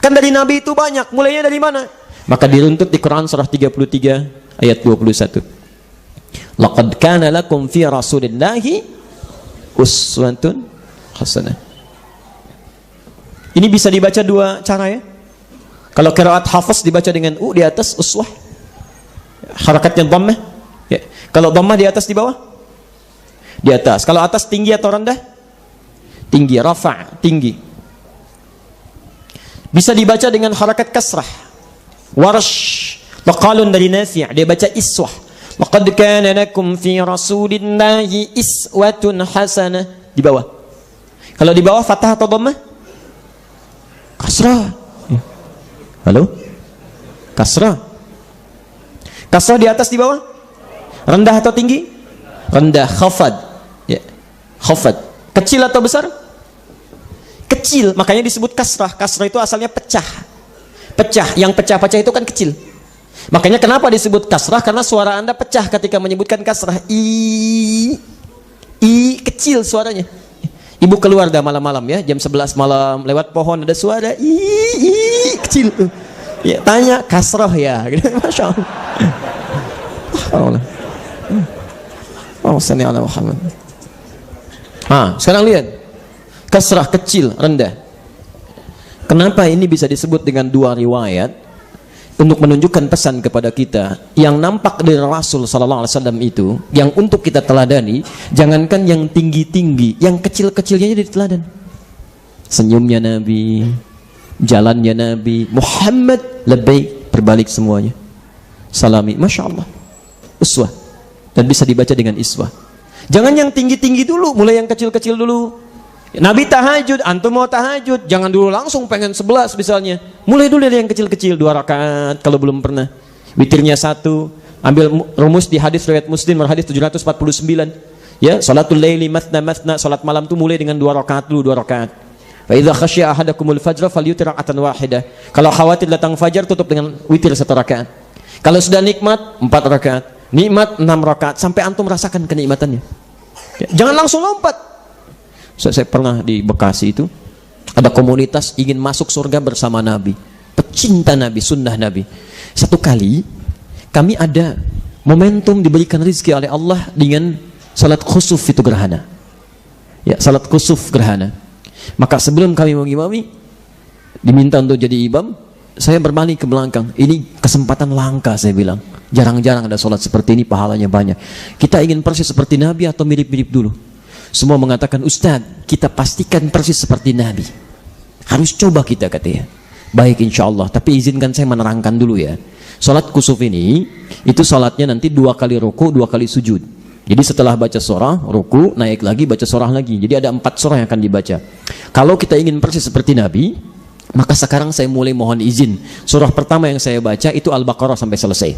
Kan dari Nabi itu banyak, mulainya dari mana? Maka diruntut di Quran surah 33 ayat 21. Laqad kana lakum fi Rasulillahi uswatun hasanah. Ini bisa dibaca dua cara ya. Kalau qiraat hafaz dibaca dengan di atas uswah. Harakatnya dhammah. Ya. Kalau dhammah di atas di bawah? Di atas. Kalau atas tinggi atau rendah? Tinggi, rafa', tinggi. Bisa dibaca dengan harakat kasrah. Warsh, laqalun dari Nafi', dia baca iswah. Laqad kana lakum fi Rasulillahi iswatun hasanah. Di bawah. Kalau di bawah fathah atau dhammah? Kasrah. Halo? Kasrah. Kasrah di atas di bawah? Rendah atau tinggi? Rendah, khafad. Ya. Khafad. Kecil atau besar? Kecil, makanya disebut kasrah. Kasrah itu asalnya pecah. Pecah, yang pecah-pecah itu kan kecil. Makanya kenapa disebut kasrah? Karena suara Anda pecah ketika menyebutkan kasrah. I kecil suaranya. Ibu keluar dah malam-malam ya, jam 11 malam, lewat pohon ada suara I kecil tuh. Ya, tanya kasrah ya. Masya Allah. Oh, salli ala Muhammad. Sekarang lihat. Kasrah kecil, rendah. Kenapa ini bisa disebut dengan dua riwayat? Untuk menunjukkan pesan kepada kita yang nampak dari Rasul sallallahu alaihi wasallam itu, yang untuk kita teladani, jangankan yang tinggi-tinggi, yang kecil-kecilnya jadi teladan. Senyumnya Nabi, jalannya Nabi, Muhammad labbaik, berbalik semuanya. Salami, Masya Allah. Uswah. Dan bisa dibaca dengan iswah. Jangan yang tinggi-tinggi dulu, mulai yang kecil-kecil dulu. Nabi tahajud, antum mau tahajud, jangan dulu langsung pengen 11 misalnya. Mulai dulu dari yang kecil-kecil, 2 rakaat kalau belum pernah. Witirnya 1, ambil rumus di hadis riwayat Muslim, hadis 749. Ya, salatul laili mathna mathna, salat malam itu mulai dengan 2 rakaat dulu, 2 rakaat. Fa idza khasyiya ahadakumul fajr falyutir raka'atan wahidah. Kalau khawatir datang fajar, tutup dengan witir 1 rakaat. Kalau sudah nikmat, 4 rakaat. Nikmat 6 rakaat sampai antum merasakan kenikmatannya. Ya, jangan langsung lompat. Saya pernah di Bekasi itu ada komunitas ingin masuk surga bersama Nabi, pecinta Nabi, sunnah Nabi. Satu kali kami ada momentum diberikan rezeki oleh Allah dengan salat khusuf itu gerhana. Ya, salat khusuf gerhana. Maka sebelum kami mengimami, diminta untuk jadi imam, saya berbalik ke belakang. Ini kesempatan langka, saya bilang. Jarang-jarang ada salat seperti ini, pahalanya banyak. Kita ingin persis seperti Nabi atau mirip-mirip dulu? Semua mengatakan, Ustadz, kita pastikan persis seperti Nabi. Harus coba kita, katanya. Baik, insya Allah. Tapi izinkan saya menerangkan dulu ya. Salat kusuf ini, itu salatnya nanti 2 kali ruku, 2 kali sujud. Jadi setelah baca surah, ruku, naik lagi, baca surah lagi. Jadi ada 4 surah yang akan dibaca. Kalau kita ingin persis seperti Nabi, maka sekarang saya mulai mohon izin. Surah pertama yang saya baca itu Al-Baqarah sampai selesai.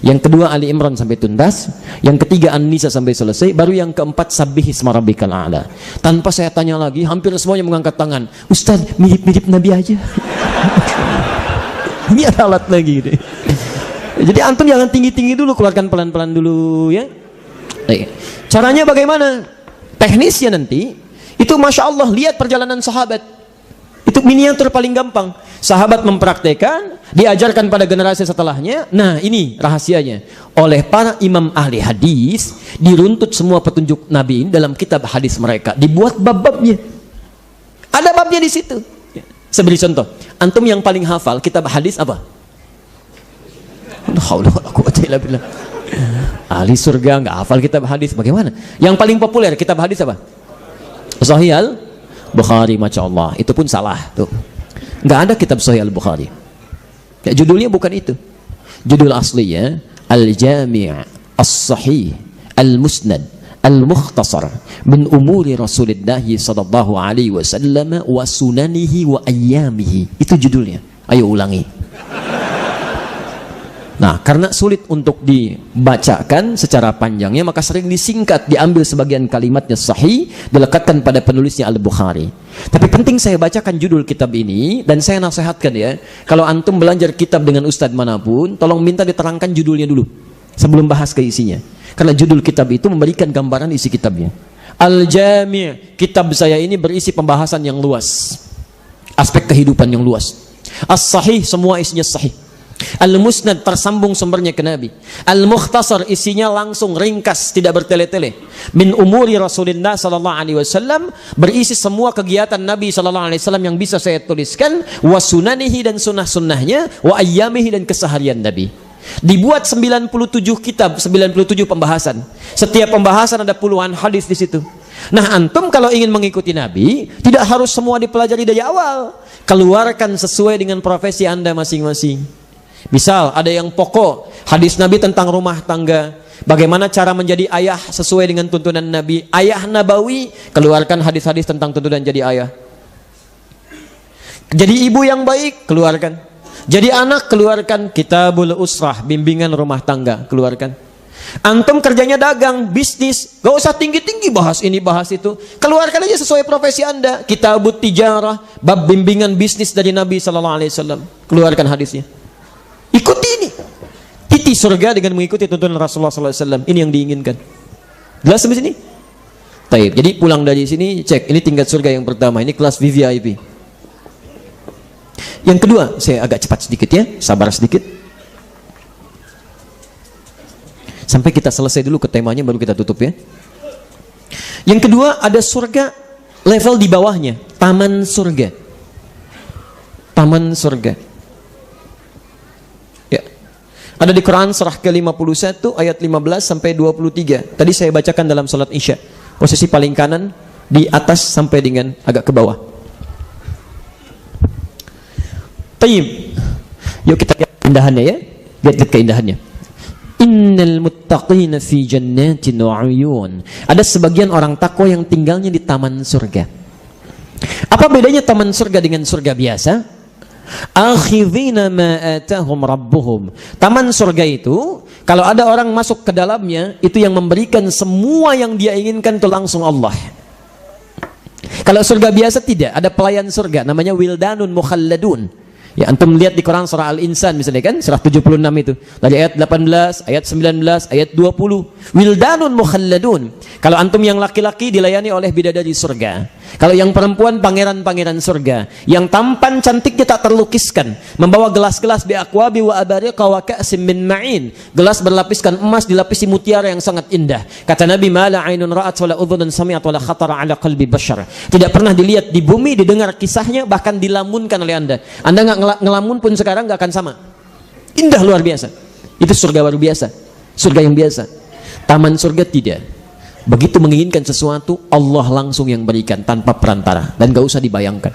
Yang kedua Ali Imran sampai tuntas, yang ketiga An-Nisa sampai selesai, baru yang keempat Sabbih isma rabbikal a'la. Tanpa saya tanya lagi, hampir semuanya mengangkat tangan. Ustaz, mirip-mirip Nabi aja. Ini ada alat lagi gitu. Jadi antum jangan tinggi-tinggi dulu, keluarkan pelan-pelan dulu ya. Caranya bagaimana? Teknisnya nanti itu Masya Allah, lihat perjalanan sahabat. Itu miniatur paling gampang. Sahabat mempraktekkan, diajarkan pada generasi setelahnya. Nah, ini rahasianya. Oleh para imam ahli hadis, diruntut semua petunjuk Nabi ini dalam kitab hadis mereka. Dibuat bab-babnya. Ada babnya di situ. Saya beri contoh. Antum yang paling hafal kitab hadis apa? Ahli surga nggak hafal kitab hadis, bagaimana? Yang paling populer kitab hadis apa? Sahih Al-Bukhari, Masya Allah. Itu pun salah tuh. Nggak ada kitab Sahih Al-Bukhari. Ya, judulnya bukan itu. Judul aslinya Al-Jami' As-Sahih Al-Musnad Al-Mukhtasar min umuri Rasulullah sallallahu alaihi wasallam wa sunanihi wa ayyamihi. Itu judulnya. Ayo ulangi. Nah, karena sulit untuk dibacakan secara panjangnya, maka sering disingkat, diambil sebagian kalimatnya sahih, dilekatkan pada penulisnya Al-Bukhari. Tapi penting saya bacakan judul kitab ini, dan saya nasihatkan ya, kalau antum belajar kitab dengan ustadz manapun, tolong minta diterangkan judulnya dulu, sebelum bahas ke isinya. Karena judul kitab itu memberikan gambaran isi kitabnya. Al-Jami', kitab saya ini berisi pembahasan yang luas, aspek kehidupan yang luas. As-Sahih, semua isinya sahih. Al-Musnad, tersambung sumbernya ke Nabi. Al-Mukhtasar, isinya langsung ringkas, tidak bertele-tele. Min umuri Rasulullah sallallahu alaihi wasallam, berisi semua kegiatan Nabi sallallahu alaihi wasallam yang bisa saya tuliskan, wa sunanihi, dan sunnah-sunnahnya, wa ayyamihi, dan keseharian Nabi. Dibuat 97 kitab, 97 pembahasan. Setiap pembahasan ada puluhan hadis di situ. Nah, antum kalau ingin mengikuti Nabi, tidak harus semua dipelajari dari awal. Keluarkan sesuai dengan profesi Anda masing-masing. Misal ada yang pokok, hadis Nabi tentang rumah tangga, bagaimana cara menjadi ayah sesuai dengan tuntunan Nabi, ayah nabawi, keluarkan hadis-hadis tentang tuntunan jadi ayah. Jadi ibu yang baik, keluarkan. Jadi anak, keluarkan Kitabul Usrah, bimbingan rumah tangga, keluarkan. Antum kerjanya dagang, bisnis, gak usah tinggi-tinggi bahas ini bahas itu, keluarkan aja sesuai profesi Anda. Kitabut Tijarah, bab bimbingan bisnis dari Nabi sallallahu alaihi wasallam, keluarkan hadisnya. Ikuti ini, titi surga dengan mengikuti tuntunan Rasulullah sallallahu alaihi wasallam. Ini yang diinginkan. Jelas sampai sini? Taib. Jadi pulang dari sini cek, ini tingkat surga yang pertama, ini kelas VVIP. Yang kedua, saya agak cepat sedikit ya, sabar sedikit. Sampai kita selesai dulu ke temanya, baru kita tutup ya. Yang kedua, ada surga level di bawahnya, taman surga. Taman surga. Ya. Ada di Quran surah ke-51 ayat 15 sampai 23. Tadi saya bacakan dalam salat Isya. Posisi paling kanan di atas sampai dengan agak ke bawah. Tayyib. Yuk kita lihat keindahannya ya. Lihat keindahannya. Innal muttaqina fi jannatin wa 'uyun. Ada sebagian orang takwa yang tinggalnya di taman surga. Apa bedanya taman surga dengan surga biasa? Akhidhina ma atahum rabbuhum. Taman surga itu, kalau ada orang masuk ke dalamnya, itu yang memberikan semua yang dia inginkan itu langsung Allah. Kalau surga biasa tidak, ada pelayan surga namanya wildanun mukhalladun. Ya, antum lihat di Quran surah Al-Insan misalnya kan, surah 76 itu. Dari ayat 18, ayat 19, ayat 20. Wildanun mukhalladun. Kalau antum yang laki-laki dilayani oleh bidadari surga. Kalau yang perempuan pangeran-pangeran surga. Yang tampan cantiknya tak terlukiskan. Membawa gelas-gelas biaqwabi wa abariqa wa ka'sim min ma'in. Gelas berlapiskan emas dilapisi mutiara yang sangat indah. Kata Nabi, ma la 'ainun ra'at wa la udhunun sami'at wa la khatara 'ala qalbi bashar. Tidak pernah dilihat di bumi, didengar kisahnya, bahkan dilamunkan oleh Anda. Anda enggak ngelamun pun sekarang nggak akan sama. Indah luar biasa. Itu surga baru biasa, surga yang biasa. Taman surga tidak. Begitu menginginkan sesuatu, Allah langsung yang berikan tanpa perantara, dan gak usah dibayangkan.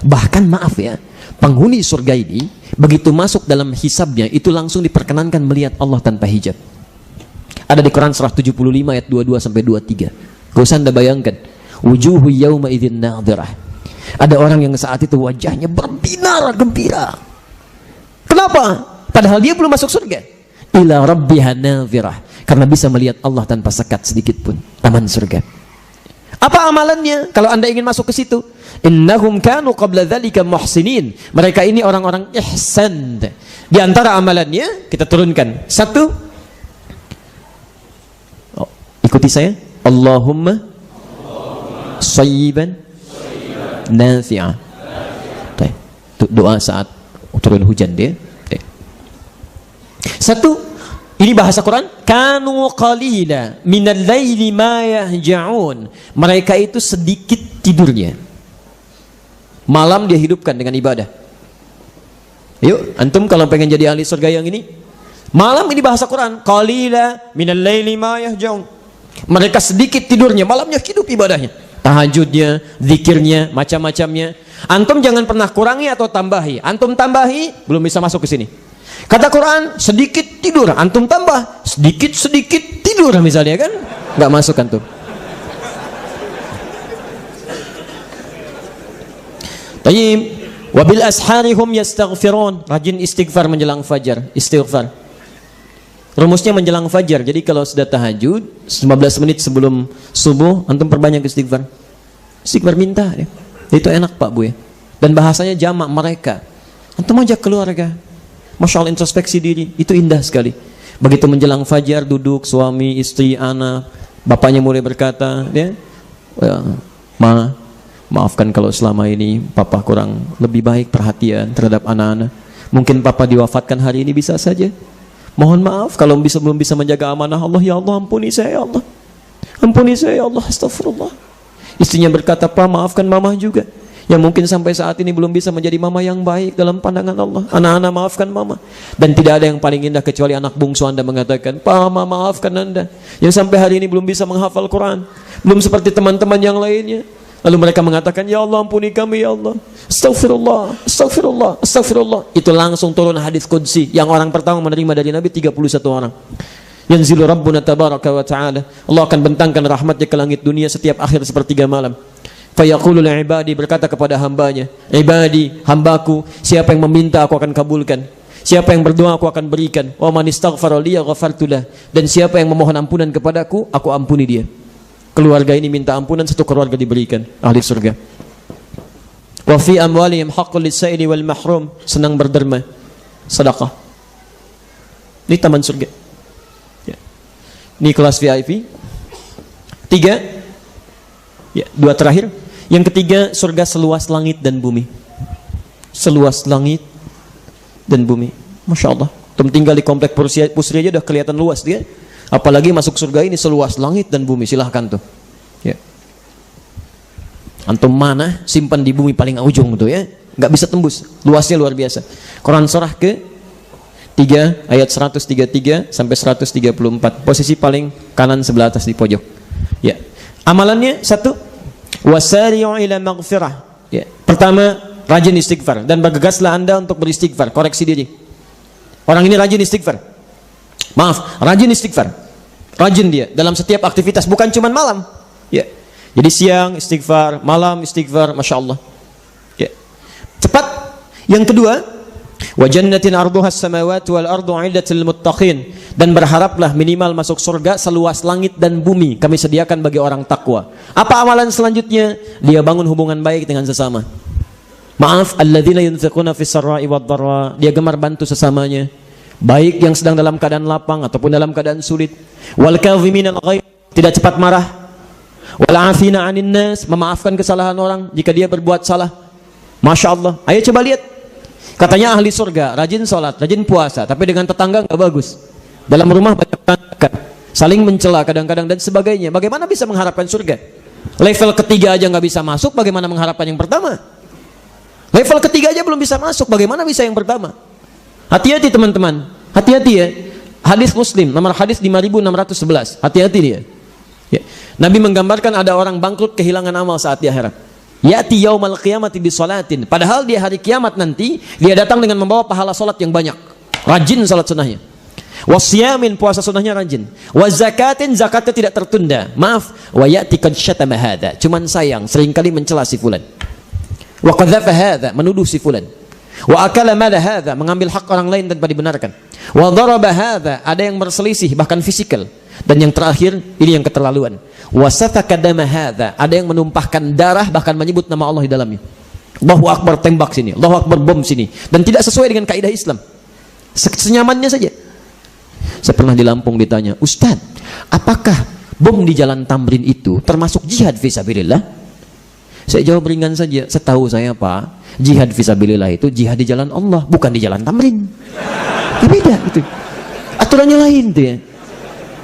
Bahkan maaf ya, penghuni surga ini begitu masuk dalam hisabnya, itu langsung diperkenankan melihat Allah tanpa hijab. Ada di Quran surah 75 ayat 22 sampai 23. Gak usah Anda bayangkan. Wujuhu yawma idzin nadhirah. Ada orang yang saat itu wajahnya berbinar gembira. Kenapa? Padahal dia belum masuk surga. Ila rabbiha nadhirah. Karena bisa melihat Allah tanpa sekat sedikit pun. Taman surga. Apa amalannya kalau Anda ingin masuk ke situ? Innahum kanu qabla dzalika muhsinin. Mereka ini orang-orang ihsan. Di antara amalannya kita turunkan. Satu. Oh, ikuti saya. Allahumma sayyiban nafi'ah. Doa saat turun hujan dia. Satu, ini bahasa Quran, kanu qalila minal laili ma yahja'un. Mereka itu sedikit tidurnya. Malam dia hidupkan dengan ibadah. Yuk, antum kalau pengen jadi ahli surga yang ini, malam ini bahasa Quran, qalila minal laili ma yahja'un. Mereka sedikit tidurnya, malamnya hidup ibadahnya. Tahajudnya, zikirnya, macam-macamnya. Antum jangan pernah kurangi atau tambahi. Antum tambahi, belum bisa masuk ke sini. Kata Quran, sedikit tidur. Antum tambah, sedikit-sedikit tidur misalnya kan? Nggak masuk antum. Tayyib. Wabil asharihum yastaghfirun. Rajin istighfar menjelang fajar. Istighfar. Rumusnya menjelang fajar. Jadi kalau sudah tahajud 15 menit sebelum subuh antum perbanyak istighfar. Istighfar minta ya. Itu enak Pak Bu ya. Dan bahasanya jamak mereka. Antum ajak keluarga. Masya Allah, introspeksi diri. Itu indah sekali. Begitu menjelang fajar duduk suami, istri, anak, bapaknya mulai berkata, ya, maafkan kalau selama ini papa kurang lebih baik perhatian terhadap anak-anak. Mungkin papa diwafatkan hari ini bisa saja. Mohon maaf kalau belum bisa menjaga amanah Allah. Ya Allah, ampuni saya ya Allah. Ampuni saya ya Allah, astagfirullah. Istrinya berkata, Pak, maafkan mama juga, yang mungkin sampai saat ini belum bisa menjadi mama yang baik dalam pandangan Allah. Anak-anak, maafkan mama. Dan tidak ada yang paling indah kecuali anak bungsu Anda mengatakan, Pak, mama, maafkan Anda, yang sampai hari ini belum bisa menghafal Quran, belum seperti teman-teman yang lainnya. Lalu mereka mengatakan, ya Allah, ampuni kami ya Allah. Astagfirullah, astagfirullah, astagfirullah. Itu langsung turun hadis qudsi yang orang pertama menerima dari Nabi 31 orang. Yanzilu Rabbuna tabaraka wa ta'ala. Allah akan bentangkan rahmatnya ke langit dunia setiap akhir sepertiga malam. Fayaqulu li ibadi, berkata kepada hambanya, ibadi, hambaku, siapa yang meminta aku akan kabulkan, siapa yang berdoa aku akan berikan, wa man istaghfara li ghafartu lah, dan siapa yang memohon ampunan kepadaku, aku ampuni dia. Keluarga ini minta ampunan, satu keluarga diberikan ahli surga. Wa fi amwalihim haqqul lis-sa'ili wal mahrum, senang berderma, sedekah. Ini taman surga. Ya. Ini kelas VIP. 3, ya, 2 terakhir. Yang ketiga, surga seluas langit dan bumi. Seluas langit dan bumi. Masya Allah. Tum tinggal di komplek Pusri aja udah kelihatan luas dia. Apalagi masuk surga ini seluas langit dan bumi. Silahkan tuh. Ya. Antum mana simpan di bumi paling ujung tuh ya. Nggak bisa tembus. Luasnya luar biasa. Quran surah ke 3 ayat 133 sampai 134. Posisi paling kanan sebelah atas di pojok. Ya. Amalannya 1, wasari'u ila maghfirah. Ya. Pertama, rajin istighfar dan bergegaslah Anda untuk beristighfar, koreksi diri. Orang ini rajin istighfar. Maaf, rajin istighfar. Rajin dia dalam setiap aktivitas, bukan cuma malam. Ya. Jadi siang istighfar, malam istighfar, Masya Allah. Ya. Cepat. Yang kedua, wa jannatin arduhas samawati wal ardu 'iddatil muttaqin, dan berharaplah minimal masuk surga seluas langit dan bumi kami sediakan bagi orang takwa. Apa amalan selanjutnya? Dia bangun hubungan baik dengan sesama. Maaf, alladzina yunfiquna fis sarra'i wad dharra, dia gemar bantu sesamanya, baik yang sedang dalam keadaan lapang ataupun dalam keadaan sulit. Wal kadhiminal ghaidh, tidak cepat marah. Wal 'afina 'anil nas, memaafkan kesalahan orang jika dia berbuat salah. Masya Allah. Ayo coba lihat. Katanya ahli surga, rajin sholat, rajin puasa, tapi dengan tetangga nggak bagus. Dalam rumah banyak tangga, saling mencela kadang-kadang dan sebagainya. Bagaimana bisa mengharapkan surga? Level ketiga aja nggak bisa masuk, bagaimana mengharapkan yang pertama? Level ketiga aja belum bisa masuk, bagaimana bisa yang pertama? Hati-hati teman-teman, hati-hati ya. Hadis Muslim, nomor hadis 5611. Hati-hati dia. Ya. Nabi menggambarkan ada orang bangkrut kehilangan amal saat di akhirat. Ya'ti yaumal qiyamati bisolatin. Padahal dia hari kiamat nanti dia datang dengan membawa pahala salat yang banyak. Rajin salat sunnahnya. Wasyamin, puasa sunnahnya rajin. Wazakatin, zakatnya tidak tertunda. Maaf, wa ya'ti qad syatama hadza. Cuman sayang seringkali mencela si fulan. Wa qadzafa hadza, menuduh si fulan. Wa akala mala hadza, mengambil hak orang lain tanpa dibenarkan. Wa daraba hadza, ada yang berselisih bahkan fisikal. Dan yang terakhir, ini yang keterlaluan. Wa safaka dama hadza, ada yang menumpahkan darah bahkan menyebut nama Allah di dalamnya. Allahu Akbar, tembak sini, Allahu Akbar, bom sini, dan tidak sesuai dengan kaidah Islam. Senyamannya saja. Saya pernah di Lampung ditanya, Ustaz, apakah bom di Jalan Tamrin itu termasuk jihad fisabilillah? Saya jawab ringan saja, setahu saya Pak, jihad fisabilillah itu jihad di jalan Allah, bukan di Jalan Tamrin. Ya beda itu. Aturannya lain tuh ya.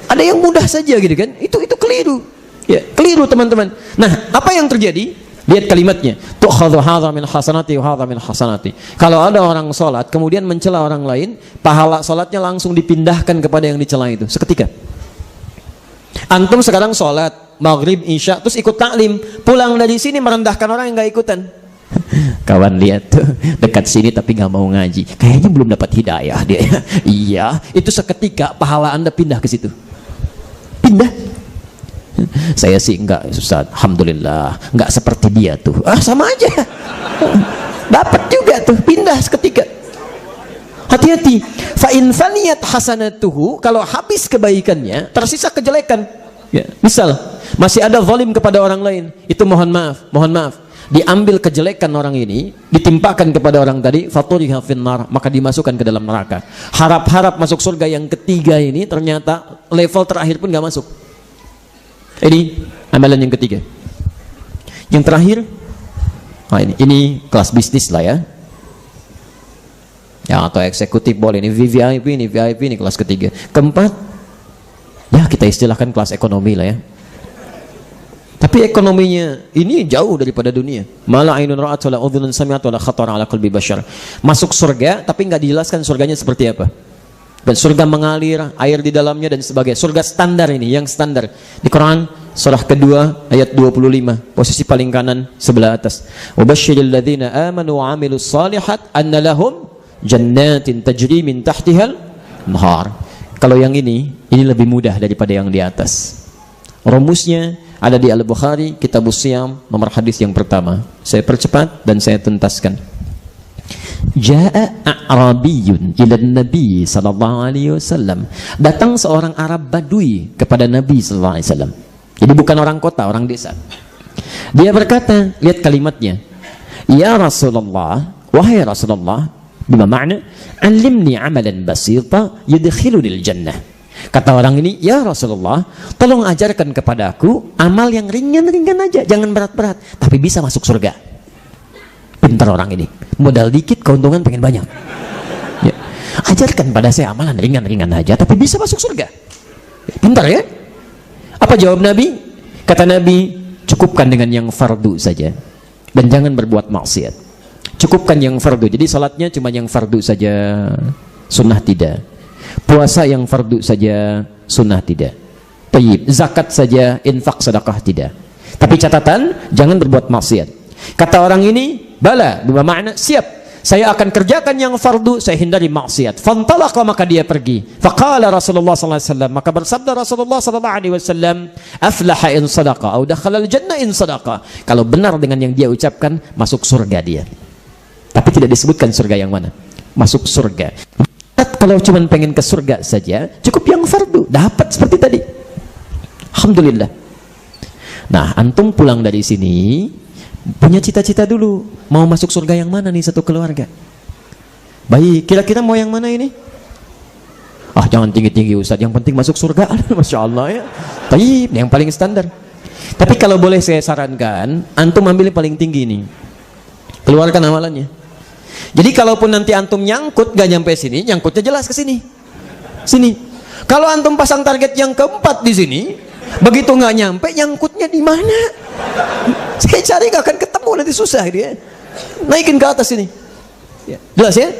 Ada yang mudah saja gitu kan? Itu keliru. Ya, keliru teman-teman. Nah, apa yang terjadi? Lihat kalimatnya. Tu'khadhu hadza min hasanati wa hadza min hasanati. Kalau ada orang salat kemudian mencela orang lain, pahala salatnya langsung dipindahkan kepada yang dicela itu seketika. Antum sekarang salat maghrib, isya, terus ikut taklim, pulang dari sini merendahkan orang yang nggak ikutan. Kawan lihat tuh, dekat sini tapi nggak mau ngaji, kayaknya belum dapat hidayah dia. Iya, itu seketika pahala Anda pindah ke situ. Pindah. Saya sih enggak, Ustaz, alhamdulillah enggak seperti dia tuh. Sama aja. Dapat juga tuh, pindah seketika. Hati-hati. Fa in faniyat hasanatuhu, kalau habis kebaikannya, tersisa kejelekan. Ya, misal masih ada zalim kepada orang lain, itu mohon maaf, diambil kejelekan orang ini, ditimpakan kepada orang tadi, faturiha finnar, maka dimasukkan ke dalam neraka. Harap-harap masuk surga yang ketiga ini, ternyata level terakhir pun nggak masuk. Ini amalan yang ketiga. Yang terakhir, ini kelas bisnis lah ya. Ya, atau eksekutif boleh, ini VIP, ini kelas ketiga. Keempat, ya kita istilahkan kelas ekonomi lah ya. Tapi ekonominya ini jauh daripada dunia. Mala ainun ra'at wala udhunun sami'at wala khatara ala qalbi bashar. Masuk surga tapi nggak dijelaskan surganya seperti apa. Dan surga mengalir, air di dalamnya dan sebagainya. Surga standar ini, yang standar. Di Quran surah kedua ayat 25, posisi paling kanan sebelah atas. Wa basyiril ladzina amanu wa 'amilus shalihat anna lahum jannatin tajri min tahtihal anhar. Kalau yang ini lebih mudah daripada yang di atas. Rumusnya ada di Al-Bukhari, Kitabus Siyam, nomor hadis yang pertama. Saya percepat dan saya tuntaskan. Ja'a a'rabiyun ila Nabi sallallahu alaihi wasallam. Datang seorang Arab Badui kepada Nabi sallallahu alaihi wasallam. Jadi bukan orang kota, orang desa. Dia berkata, lihat kalimatnya. Ya Rasulullah, wahai Rasulullah, bima makna? Alimni amalan basita yudkhilunil jannah. Kata orang ini, ya Rasulullah, tolong ajarkan kepadaku amal yang ringan-ringan aja, jangan berat-berat, tapi bisa masuk surga. Pintar orang ini, modal dikit, keuntungan pengen banyak. Ya. Ajarkan pada saya amalan ringan-ringan aja, tapi bisa masuk surga. Pintar ya? Apa jawab Nabi? Kata Nabi, cukupkan dengan yang fardu saja, dan jangan berbuat maksiat. Cukupkan yang fardu, jadi salatnya cuma yang fardu saja, sunnah tidak. Puasa yang fardu saja, sunnah tidak. Tayyib, zakat saja, infak sedekah tidak. Tapi catatan, jangan berbuat maksiat. Kata orang ini, bala, bermakna siap. Saya akan kerjakan yang fardu, saya hindari maksiat. Fantalaqa, maka dia pergi. Faqala Rasulullah sallallahu alaihi wasallam, maka bersabda Rasulullah sallallahu alaihi wasallam, aflaha in sadaqa au dakhala al-jannah in sadaqa. Kalau benar dengan yang dia ucapkan, masuk surga dia. Tapi tidak disebutkan surga yang mana. Masuk surga. Kalau cuma pengen ke surga saja, cukup yang fardu, dapat seperti tadi. Alhamdulillah. Nah, antum pulang dari sini punya cita-cita dulu, mau masuk surga yang mana nih satu keluarga? Baik, kira-kira mau yang mana ini? Ah, jangan tinggi-tinggi Ustaz, yang penting masuk surga. Masya Allah ya. Tayyib, yang paling standar. Tapi kalau boleh saya sarankan, antum ambil yang paling tinggi nih. Keluarkan amalannya. Jadi kalaupun nanti antum nyangkut gak nyampe sini, nyangkutnya jelas ke sini. Sini. Kalau antum pasang target yang keempat di sini, begitu nggak nyampe, nyangkutnya di mana? Saya cari gak akan ketemu, nanti susah dia. Naikin ke atas sini. Ya. Jelas ya?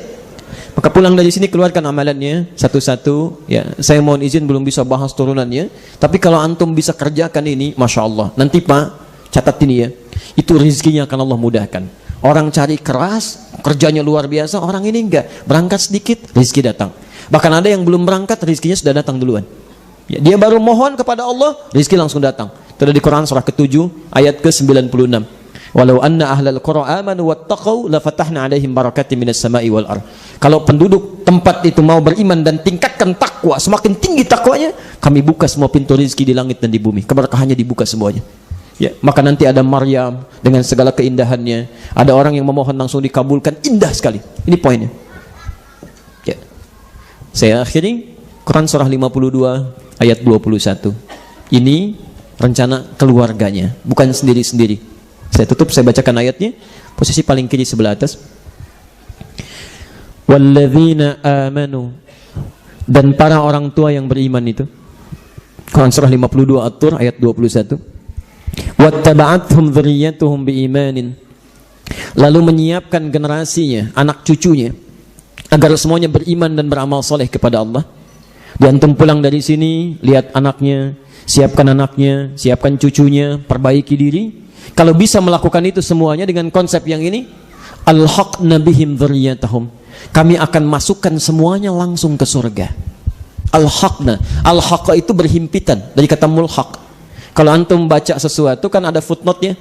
Maka pulang dari sini keluarkan amalannya satu-satu. Ya, saya mohon izin belum bisa bahas turunannya. Tapi kalau antum bisa kerjakan ini, masya Allah. Nanti Pak, catat ini ya. Itu rezekinya akan Allah mudahkan. Orang cari keras, kerjanya luar biasa, orang ini enggak. Berangkat sedikit, rezeki datang. Bahkan ada yang belum berangkat, rezekinya sudah datang duluan. Ya, dia baru mohon kepada Allah, rezeki langsung datang. Itu ada di Quran surah ke-7 ayat ke-96. Walau anna ahlal qura amanu wattaqau la fatahna 'alaihim barakatin minas sama'i wal ardh. Kalau penduduk tempat itu mau beriman dan tingkatkan takwa, semakin tinggi takwanya, kami buka semua pintu rezeki di langit dan di bumi. Keberkahannya dibuka semuanya. Ya, maka nanti ada Maryam dengan segala keindahannya. Ada orang yang memohon langsung dikabulkan, indah sekali. Ini poinnya. Ya. Saya akhiri Quran surah 52 ayat 21. Ini rencana keluarganya, bukan sendiri-sendiri. Saya tutup, saya bacakan ayatnya. Posisi paling kiri sebelah atas. Walladzina amanu, dan para orang tua yang beriman itu. Quran surah 52 At-Tur ayat 21. Wattaba'athum dzurriyyatuhum biimanin, lalu menyiapkan generasinya, anak cucunya, agar semuanya beriman dan beramal soleh kepada Allah. Dan antum pulang dari sini, lihat anaknya, siapkan cucunya, perbaiki diri. Kalau bisa melakukan itu semuanya dengan konsep yang ini, alhaqna bihim dzurriyyatahum, kami akan masukkan semuanya langsung ke surga. Alhaqna, alhaqa itu berhimpitan dari kata mulhaq. Kalau antum baca sesuatu kan ada footnote-nya.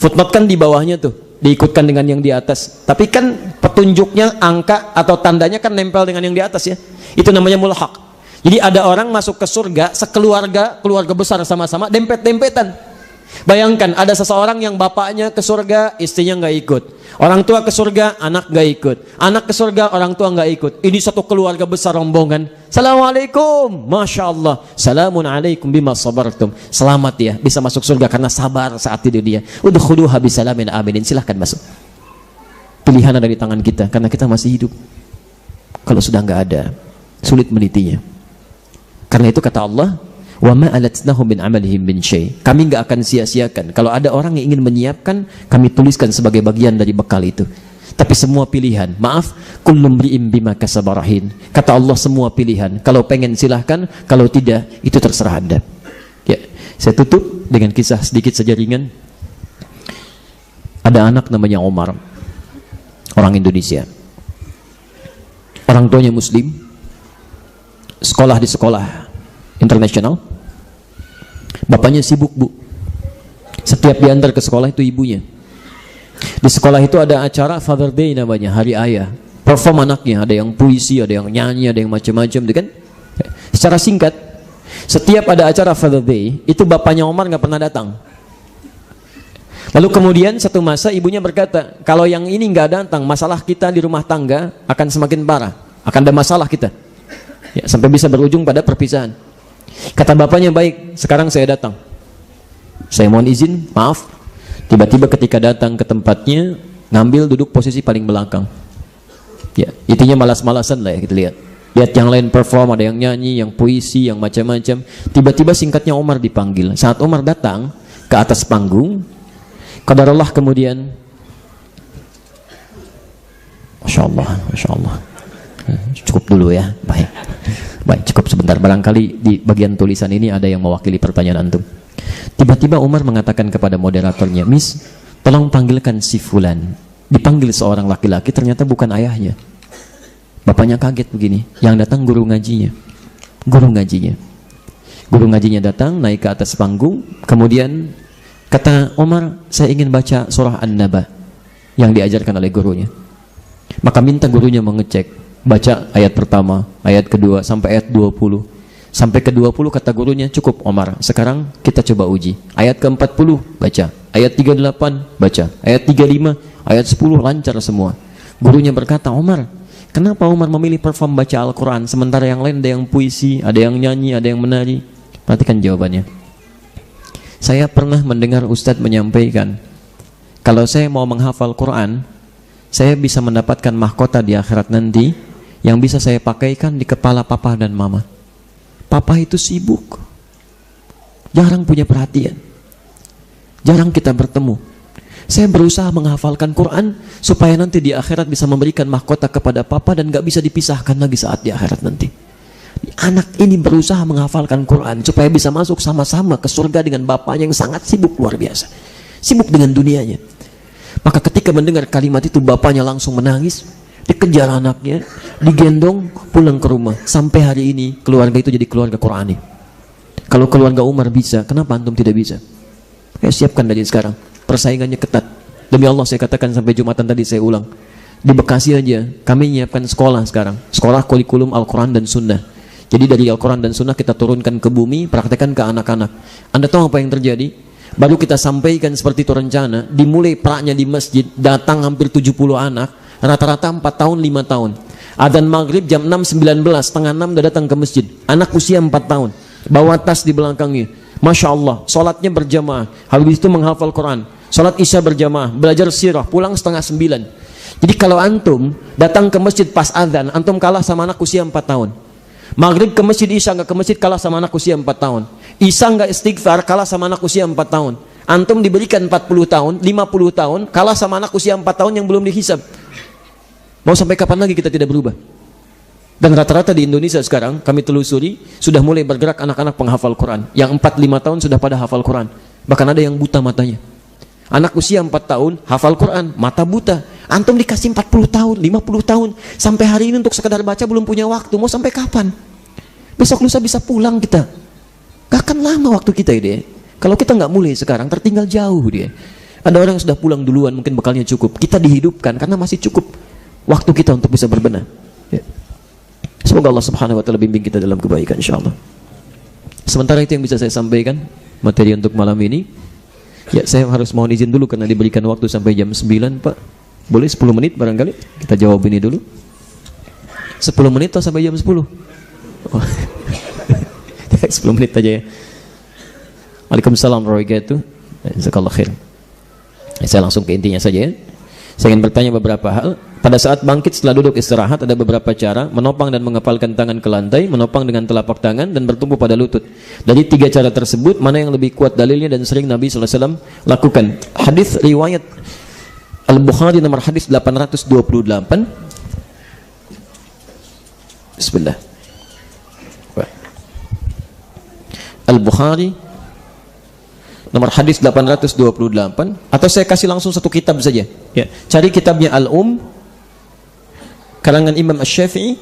Footnote kan di bawahnya tuh. diikutkan dengan yang di atas. Tapi kan petunjuknya, angka atau tandanya kan nempel dengan yang di atas ya. Itu namanya mulhaq. Jadi ada orang masuk ke surga sekeluarga, keluarga besar sama-sama, dempet-dempetan. Bayangkan ada seseorang yang bapaknya ke surga, istrinya nggak ikut. Orang tua ke surga, anak nggak ikut. Anak ke surga, orang tua nggak ikut. Ini satu keluarga besar rombongan. Assalamualaikum, masya Allah. Salamun alaikum bima sabartum. Selamat ya, bisa masuk surga karena sabar saat di dunia. Udkhuluha bisalamin aminin. Silahkan masuk. Pilihan ada di tangan kita karena kita masih hidup. Kalau sudah nggak ada, sulit menitinya. Karena itu kata Allah, wa ma alatnahu min amalihim min syai. Kami enggak akan sia-siakan. Kalau ada orang yang ingin menyiapkan, kami tuliskan sebagai bagian dari bekal itu. Tapi semua pilihan, maaf, kullu mri'in bima kasaba rahin. Kata Allah semua pilihan. Kalau pengen silahkan, kalau tidak itu terserah Anda. Ya, saya tutup dengan kisah sedikit saja ringan. Ada anak namanya Omar, orang Indonesia. Orang tuanya Muslim, sekolah di sekolah internasional. Bapaknya sibuk bu, setiap diantar ke sekolah itu ibunya. Di sekolah itu ada acara Father Day namanya, hari ayah. Perform anaknya, ada yang puisi, ada yang nyanyi, ada yang macam-macam, kan? Secara singkat, setiap ada acara Father Day itu bapaknya Omar nggak pernah datang. Lalu kemudian satu masa ibunya berkata, kalau yang ini nggak datang, masalah kita di rumah tangga akan semakin parah, akan ada masalah kita. Ya, sampai bisa berujung pada perpisahan. Kata bapaknya, baik, sekarang saya datang. Saya mohon izin, maaf. Tiba-tiba ketika datang ke tempatnya, ngambil duduk posisi paling belakang. Ya, intinya malas-malasan lah ya, kita lihat. Lihat yang lain perform, ada yang nyanyi, yang puisi, yang macam-macam. Tiba-tiba singkatnya Omar dipanggil. Saat Omar datang ke atas panggung, qadarullah kemudian, Masya Allah, Masya Allah. Cukup dulu ya, baik. Baik, cukup sebentar. Barangkali di bagian tulisan ini ada yang mewakili pertanyaan antum. Tiba-tiba Umar mengatakan kepada moderatornya, Miss, tolong panggilkan si Fulan. Dipanggil seorang laki-laki, ternyata bukan ayahnya. Bapaknya kaget begini, yang datang guru ngajinya. Guru ngajinya. Guru ngajinya datang, naik ke atas panggung, kemudian kata Umar, saya ingin baca surah An-Naba yang diajarkan oleh gurunya. Maka minta gurunya mengecek, baca ayat pertama, ayat kedua, sampai ayat 20. Sampai ke 20 kata gurunya, cukup Omar, sekarang kita coba uji. Ayat ke-40 baca, ayat 38 baca, ayat 35, ayat 10 lancar semua. Gurunya berkata, Omar, kenapa Omar memilih perform baca Al-Quran, sementara yang lain ada yang puisi, ada yang nyanyi, ada yang menari? Perhatikan jawabannya. Saya pernah mendengar Ustadz menyampaikan, kalau saya mau menghafal Quran, saya bisa mendapatkan mahkota di akhirat nanti yang bisa saya pakaikan di kepala papa dan mama. Papa itu sibuk, jarang punya perhatian, jarang kita bertemu. Saya berusaha menghafalkan Quran supaya nanti di akhirat bisa memberikan mahkota kepada papa dan gak bisa dipisahkan lagi saat di akhirat nanti. Anak ini berusaha menghafalkan Quran supaya bisa masuk sama-sama ke surga dengan bapaknya yang sangat sibuk luar biasa, sibuk dengan dunianya. Maka ketika mendengar kalimat itu, bapaknya langsung menangis. Dikejar anaknya, digendong pulang ke rumah. Sampai hari ini keluarga itu jadi keluarga Qurani. Kalau keluarga Umar bisa, kenapa antum tidak bisa? Siapkan dari sekarang. Persaingannya ketat. Demi Allah saya katakan, sampai Jumatan tadi saya ulang, di Bekasi aja kami menyiapkan sekolah sekarang, sekolah kurikulum Al-Quran dan Sunnah. Jadi dari Al-Quran dan Sunnah kita turunkan ke bumi, praktekkan ke anak-anak. Anda tahu apa yang terjadi? Baru kita sampaikan seperti itu rencana, dimulai praknya di masjid, datang hampir 70 anak, rata-rata 4 tahun 5 tahun. Adzan maghrib jam 6.19, setengah 6 udah datang ke masjid. Anak usia 4 tahun, bawa tas di belakangnya. Masya Allah, sholatnya berjamaah, habis itu menghafal Quran. Sholat isya berjamaah, belajar sirah, pulang setengah 9. Jadi kalau antum datang ke masjid pas adzan, antum kalah sama anak usia 4 tahun. Maghrib ke masjid, isya nggak ke masjid, kalah sama anak usia 4 tahun. Isya nggak istighfar, kalah sama anak usia 4 tahun. Antum diberikan 40 tahun, 50 tahun, kalah sama anak usia 4 tahun yang belum dihisab. Mau sampai kapan lagi kita tidak berubah? Dan rata-rata di Indonesia sekarang, kami telusuri, sudah mulai bergerak anak-anak penghafal Quran. Yang 4-5 tahun sudah pada hafal Quran. Bahkan ada yang buta matanya. Anak usia 4 tahun, hafal Quran, mata buta. Antum dikasih 40 tahun, 50 tahun. Sampai hari ini untuk sekedar baca belum punya waktu. Mau sampai kapan? Besok lusa bisa pulang kita. Gak akan lama waktu kita ini. Kalau kita nggak mulai sekarang, tertinggal jauh dia. Ada orang yang sudah pulang duluan, mungkin bekalnya cukup. Kita dihidupkan karena masih cukup waktu kita untuk bisa berbenah. Ya. Semoga Allah Subhanahu wa taala bimbing kita dalam kebaikan insyaallah. Sementara itu yang bisa saya sampaikan materi untuk malam ini. Ya, saya harus mohon izin dulu karena diberikan waktu sampai jam 9, Pak. Boleh 10 menit barangkali kita jawab ini dulu. 10 menit atau sampai jam 10? Oh. 10 menit aja ya. Waalaikumsalam warahmatullahi wabarakatuh. Jazakallahu khair. Saya langsung ke intinya saja ya. Saya ingin bertanya beberapa hal. Pada saat bangkit setelah duduk istirahat ada beberapa cara: menopang dan mengepalkan tangan ke lantai, menopang dengan telapak tangan, dan bertumpu pada lutut. Dari 3 cara tersebut, mana yang lebih kuat dalilnya dan sering Nabi SAW lakukan? Hadis riwayat Al-Bukhari nomor hadis 828. Bismillah. Al-Bukhari nomor hadis 828, atau saya kasih langsung satu kitab saja ya. Cari kitabnya karangan Imam Asy-Syafi'i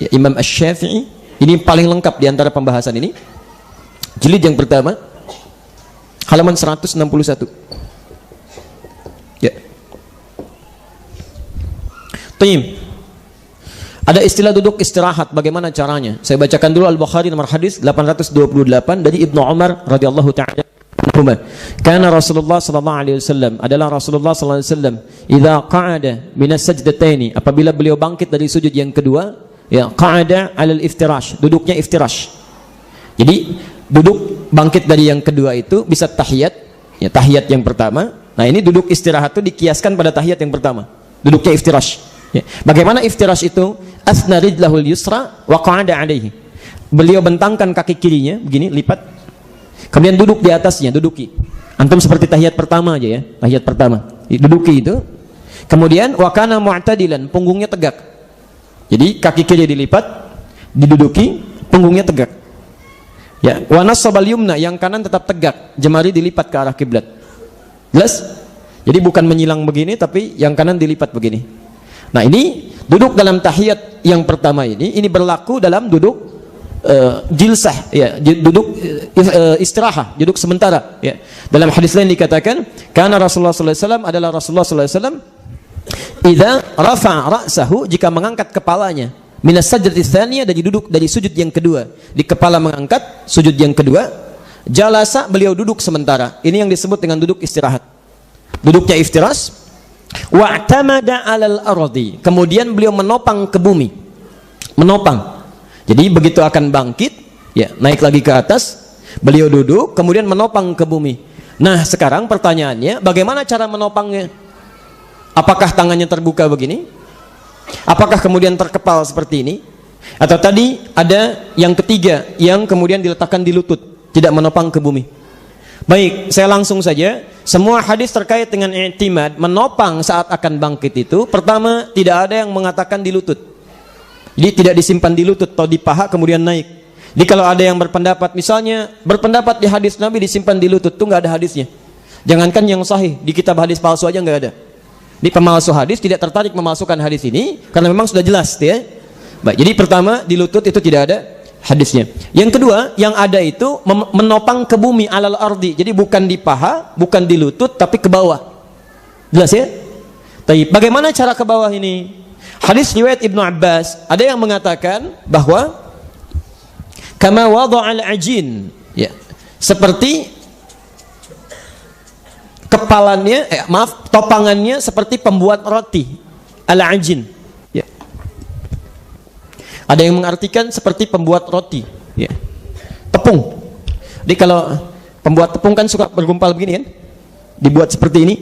ya, Imam Asy-Syafi'i ini paling lengkap di antara pembahasan ini. Jilid yang pertama halaman 161 ya. Tayyib. Ada istilah duduk istirahat, bagaimana caranya? Saya bacakan dulu Al-Bukhari nomor hadis 828 dari Ibnu Umar radhiyallahu ta'ala. Karena Rasulullah sallallahu alaihi wasallam adalah Rasulullah sallallahu alaihi wasallam idza qa'ada min as-sajdataini, apabila beliau bangkit dari sujud yang kedua, ya qa'ada 'alal iftirash, duduknya iftirash. Jadi duduk bangkit dari yang kedua itu bisa tahiyat, ya tahiyat yang pertama. Nah, ini duduk istirahat itu dikiaskan pada tahiyat yang pertama. Duduknya iftirash. Ya. Bagaimana iftirash itu? Asna rijlahul yusra wa qa'ada 'alaihi. Beliau bentangkan kaki kirinya begini, lipat. Kemudian duduk di atasnya, duduki. Antum seperti tahiyat pertama aja ya, tahiyat pertama. Duduki itu. Kemudian wa kana mu'tadilan, punggungnya tegak. Jadi kaki kiri dilipat, diduduki, punggungnya tegak. Ya, wa nasabal yumna, yang kanan tetap tegak, jemari dilipat ke arah kiblat. Jelas? Jadi bukan menyilang begini, tapi yang kanan dilipat begini. Nah, ini duduk dalam tahiyat yang pertama ini berlaku dalam duduk jilsah ya, duduk istirahat, duduk sementara ya. Dalam hadis lain dikatakan, karena Rasulullah sallallahu alaihi wasallam adalah Rasulullah sallallahu alaihi wasallam idza rafa'a ra'sahu, jika mengangkat kepalanya, minas sajdati tsaniyah, dari duduk dari sujud yang kedua, di kepala mengangkat sujud yang kedua, jalasa, beliau duduk sementara. Ini yang disebut dengan duduk istirahat. Duduknya iftirash. Wa'tamada 'alal ardi, kemudian beliau menopang ke bumi. Menopang. Jadi begitu akan bangkit, ya naik lagi ke atas, beliau duduk, kemudian menopang ke bumi. Nah, sekarang pertanyaannya, bagaimana cara menopangnya? Apakah tangannya terbuka begini? Apakah kemudian terkepal seperti ini? Atau tadi ada yang ketiga, yang kemudian diletakkan di lutut, tidak menopang ke bumi? Baik, saya langsung saja. Semua hadis terkait dengan i'timad, menopang saat akan bangkit itu, pertama, tidak ada yang mengatakan di lutut. Jadi tidak disimpan di lutut atau di paha kemudian naik. Jadi kalau ada yang berpendapat, misalnya berpendapat di hadis Nabi disimpan di lutut, itu nggak ada hadisnya. Jangankan yang sahih, di kitab hadis palsu aja nggak ada. Di pemalsu hadis tidak tertarik memalsukan hadis ini karena memang sudah jelas, ya. Baik, jadi pertama di lutut itu tidak ada hadisnya. Yang kedua, yang ada itu menopang ke bumi, alal ardi. Jadi bukan di paha, bukan di lutut, tapi ke bawah. Jelas ya? Tapi bagaimana cara ke bawah ini? Hadis riwayat Ibnu Abbas, ada yang mengatakan bahwa kama wada'al ajin, ya, seperti kepalannya, topangannya seperti pembuat roti, al-ajin, ya. Ada yang mengartikan seperti pembuat roti, ya. Tepung. Jadi kalau pembuat tepung kan suka bergumpal begini kan, dibuat seperti ini.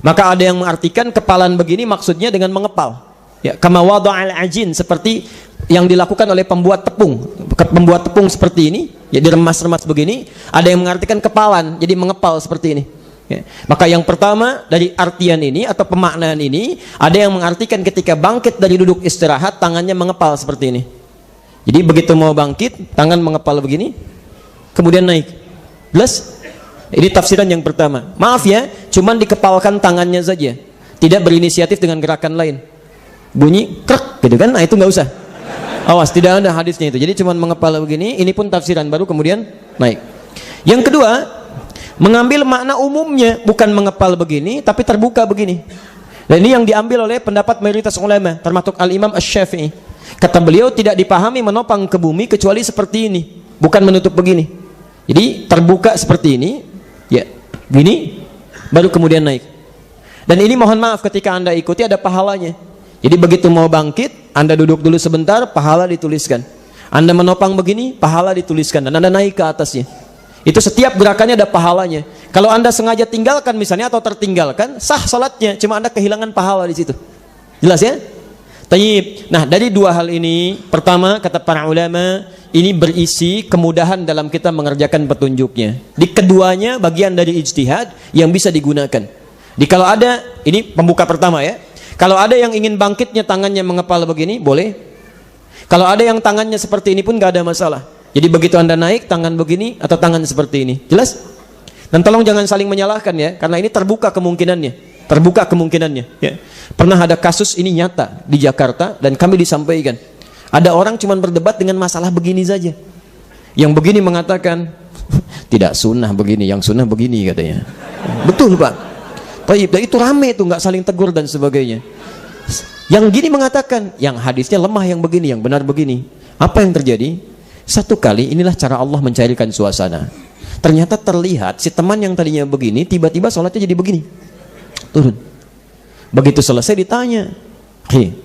Maka ada yang mengartikan kepalan begini maksudnya dengan mengepal. Ya, kama wada'al ajin, seperti yang dilakukan oleh pembuat tepung. Pembuat tepung seperti ini, ya diremas-remas begini. Ada yang mengartikan kepalan, jadi mengepal seperti ini. Ya. Maka yang pertama dari artian ini atau pemaknaan ini, ada yang mengartikan ketika bangkit dari duduk istirahat, tangannya mengepal seperti ini. Jadi begitu mau bangkit, tangan mengepal begini, kemudian naik. Jelas? Ini tafsiran yang pertama. Maaf ya, cuman dikepalkan tangannya saja, tidak berinisiatif dengan gerakan lain. Bunyi krek gitu kan, nah itu nggak usah, awas, tidak ada hadisnya itu. Jadi cuma mengepala begini, ini pun tafsiran baru kemudian naik. Yang kedua, mengambil makna umumnya, bukan mengepal begini tapi terbuka begini. Dan ini yang diambil oleh pendapat mayoritas ulama, termasuk Al-Imam Asy-Syafi'i. Kata beliau, tidak dipahami menopang ke bumi kecuali seperti ini, bukan menutup begini. Jadi terbuka seperti ini, ya, gini, baru kemudian naik. Dan ini mohon maaf ketika Anda ikuti ada pahalanya. Jadi begitu mau bangkit, Anda duduk dulu sebentar, pahala dituliskan. Anda menopang begini, pahala dituliskan, dan Anda naik ke atasnya. Itu setiap gerakannya ada pahalanya. Kalau Anda sengaja tinggalkan misalnya atau tertinggalkan, sah salatnya, cuma Anda kehilangan pahala di situ. Jelas ya? Tayyib. Nah, dari dua hal ini, pertama kata para ulama, ini berisi kemudahan dalam kita mengerjakan petunjuknya. Di keduanya bagian dari ijtihad yang bisa digunakan. Di kalau ada, ini pembuka pertama ya. Kalau ada yang ingin bangkitnya tangannya mengepal begini, boleh. Kalau ada yang tangannya seperti ini pun gak ada masalah. Jadi begitu Anda naik, tangan begini atau tangan seperti ini. Jelas? Dan tolong jangan saling menyalahkan ya, karena ini terbuka kemungkinannya. Terbuka kemungkinannya ya. Pernah ada kasus ini nyata di Jakarta dan kami disampaikan. Ada orang cuma berdebat dengan masalah begini saja. Yang begini mengatakan tidak sunnah begini, yang sunnah begini katanya. Betul Pak. Taib, itu rame itu, nggak saling tegur dan sebagainya. Yang gini mengatakan yang hadisnya lemah, yang begini, yang benar begini. Apa yang terjadi? Satu kali inilah cara Allah mencairkan suasana. Ternyata terlihat si teman yang tadinya begini tiba-tiba sholatnya jadi begini. Turun. Begitu selesai ditanya,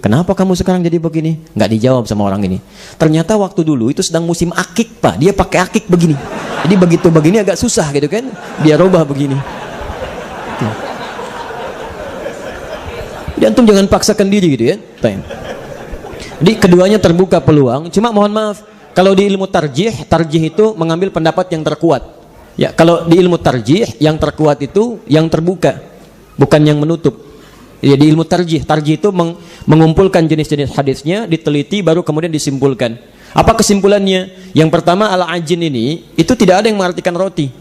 kenapa kamu sekarang jadi begini? Nggak dijawab sama orang ini. Ternyata waktu dulu itu sedang musim akik Pak, dia pakai akik begini. Jadi begitu begini agak susah gitu kan, dia robah begini. Jadi antum jangan paksakan diri gitu ya. Jadi keduanya terbuka peluang. Cuma mohon maaf, kalau di ilmu tarjih itu mengambil pendapat yang terkuat. Ya, kalau di ilmu tarjih yang terkuat itu yang terbuka, bukan yang menutup. Ya, di ilmu tarjih itu mengumpulkan jenis-jenis hadisnya, diteliti, baru kemudian disimpulkan. Apa kesimpulannya? Yang pertama, al-ajin ini itu tidak ada yang mengartikan roti.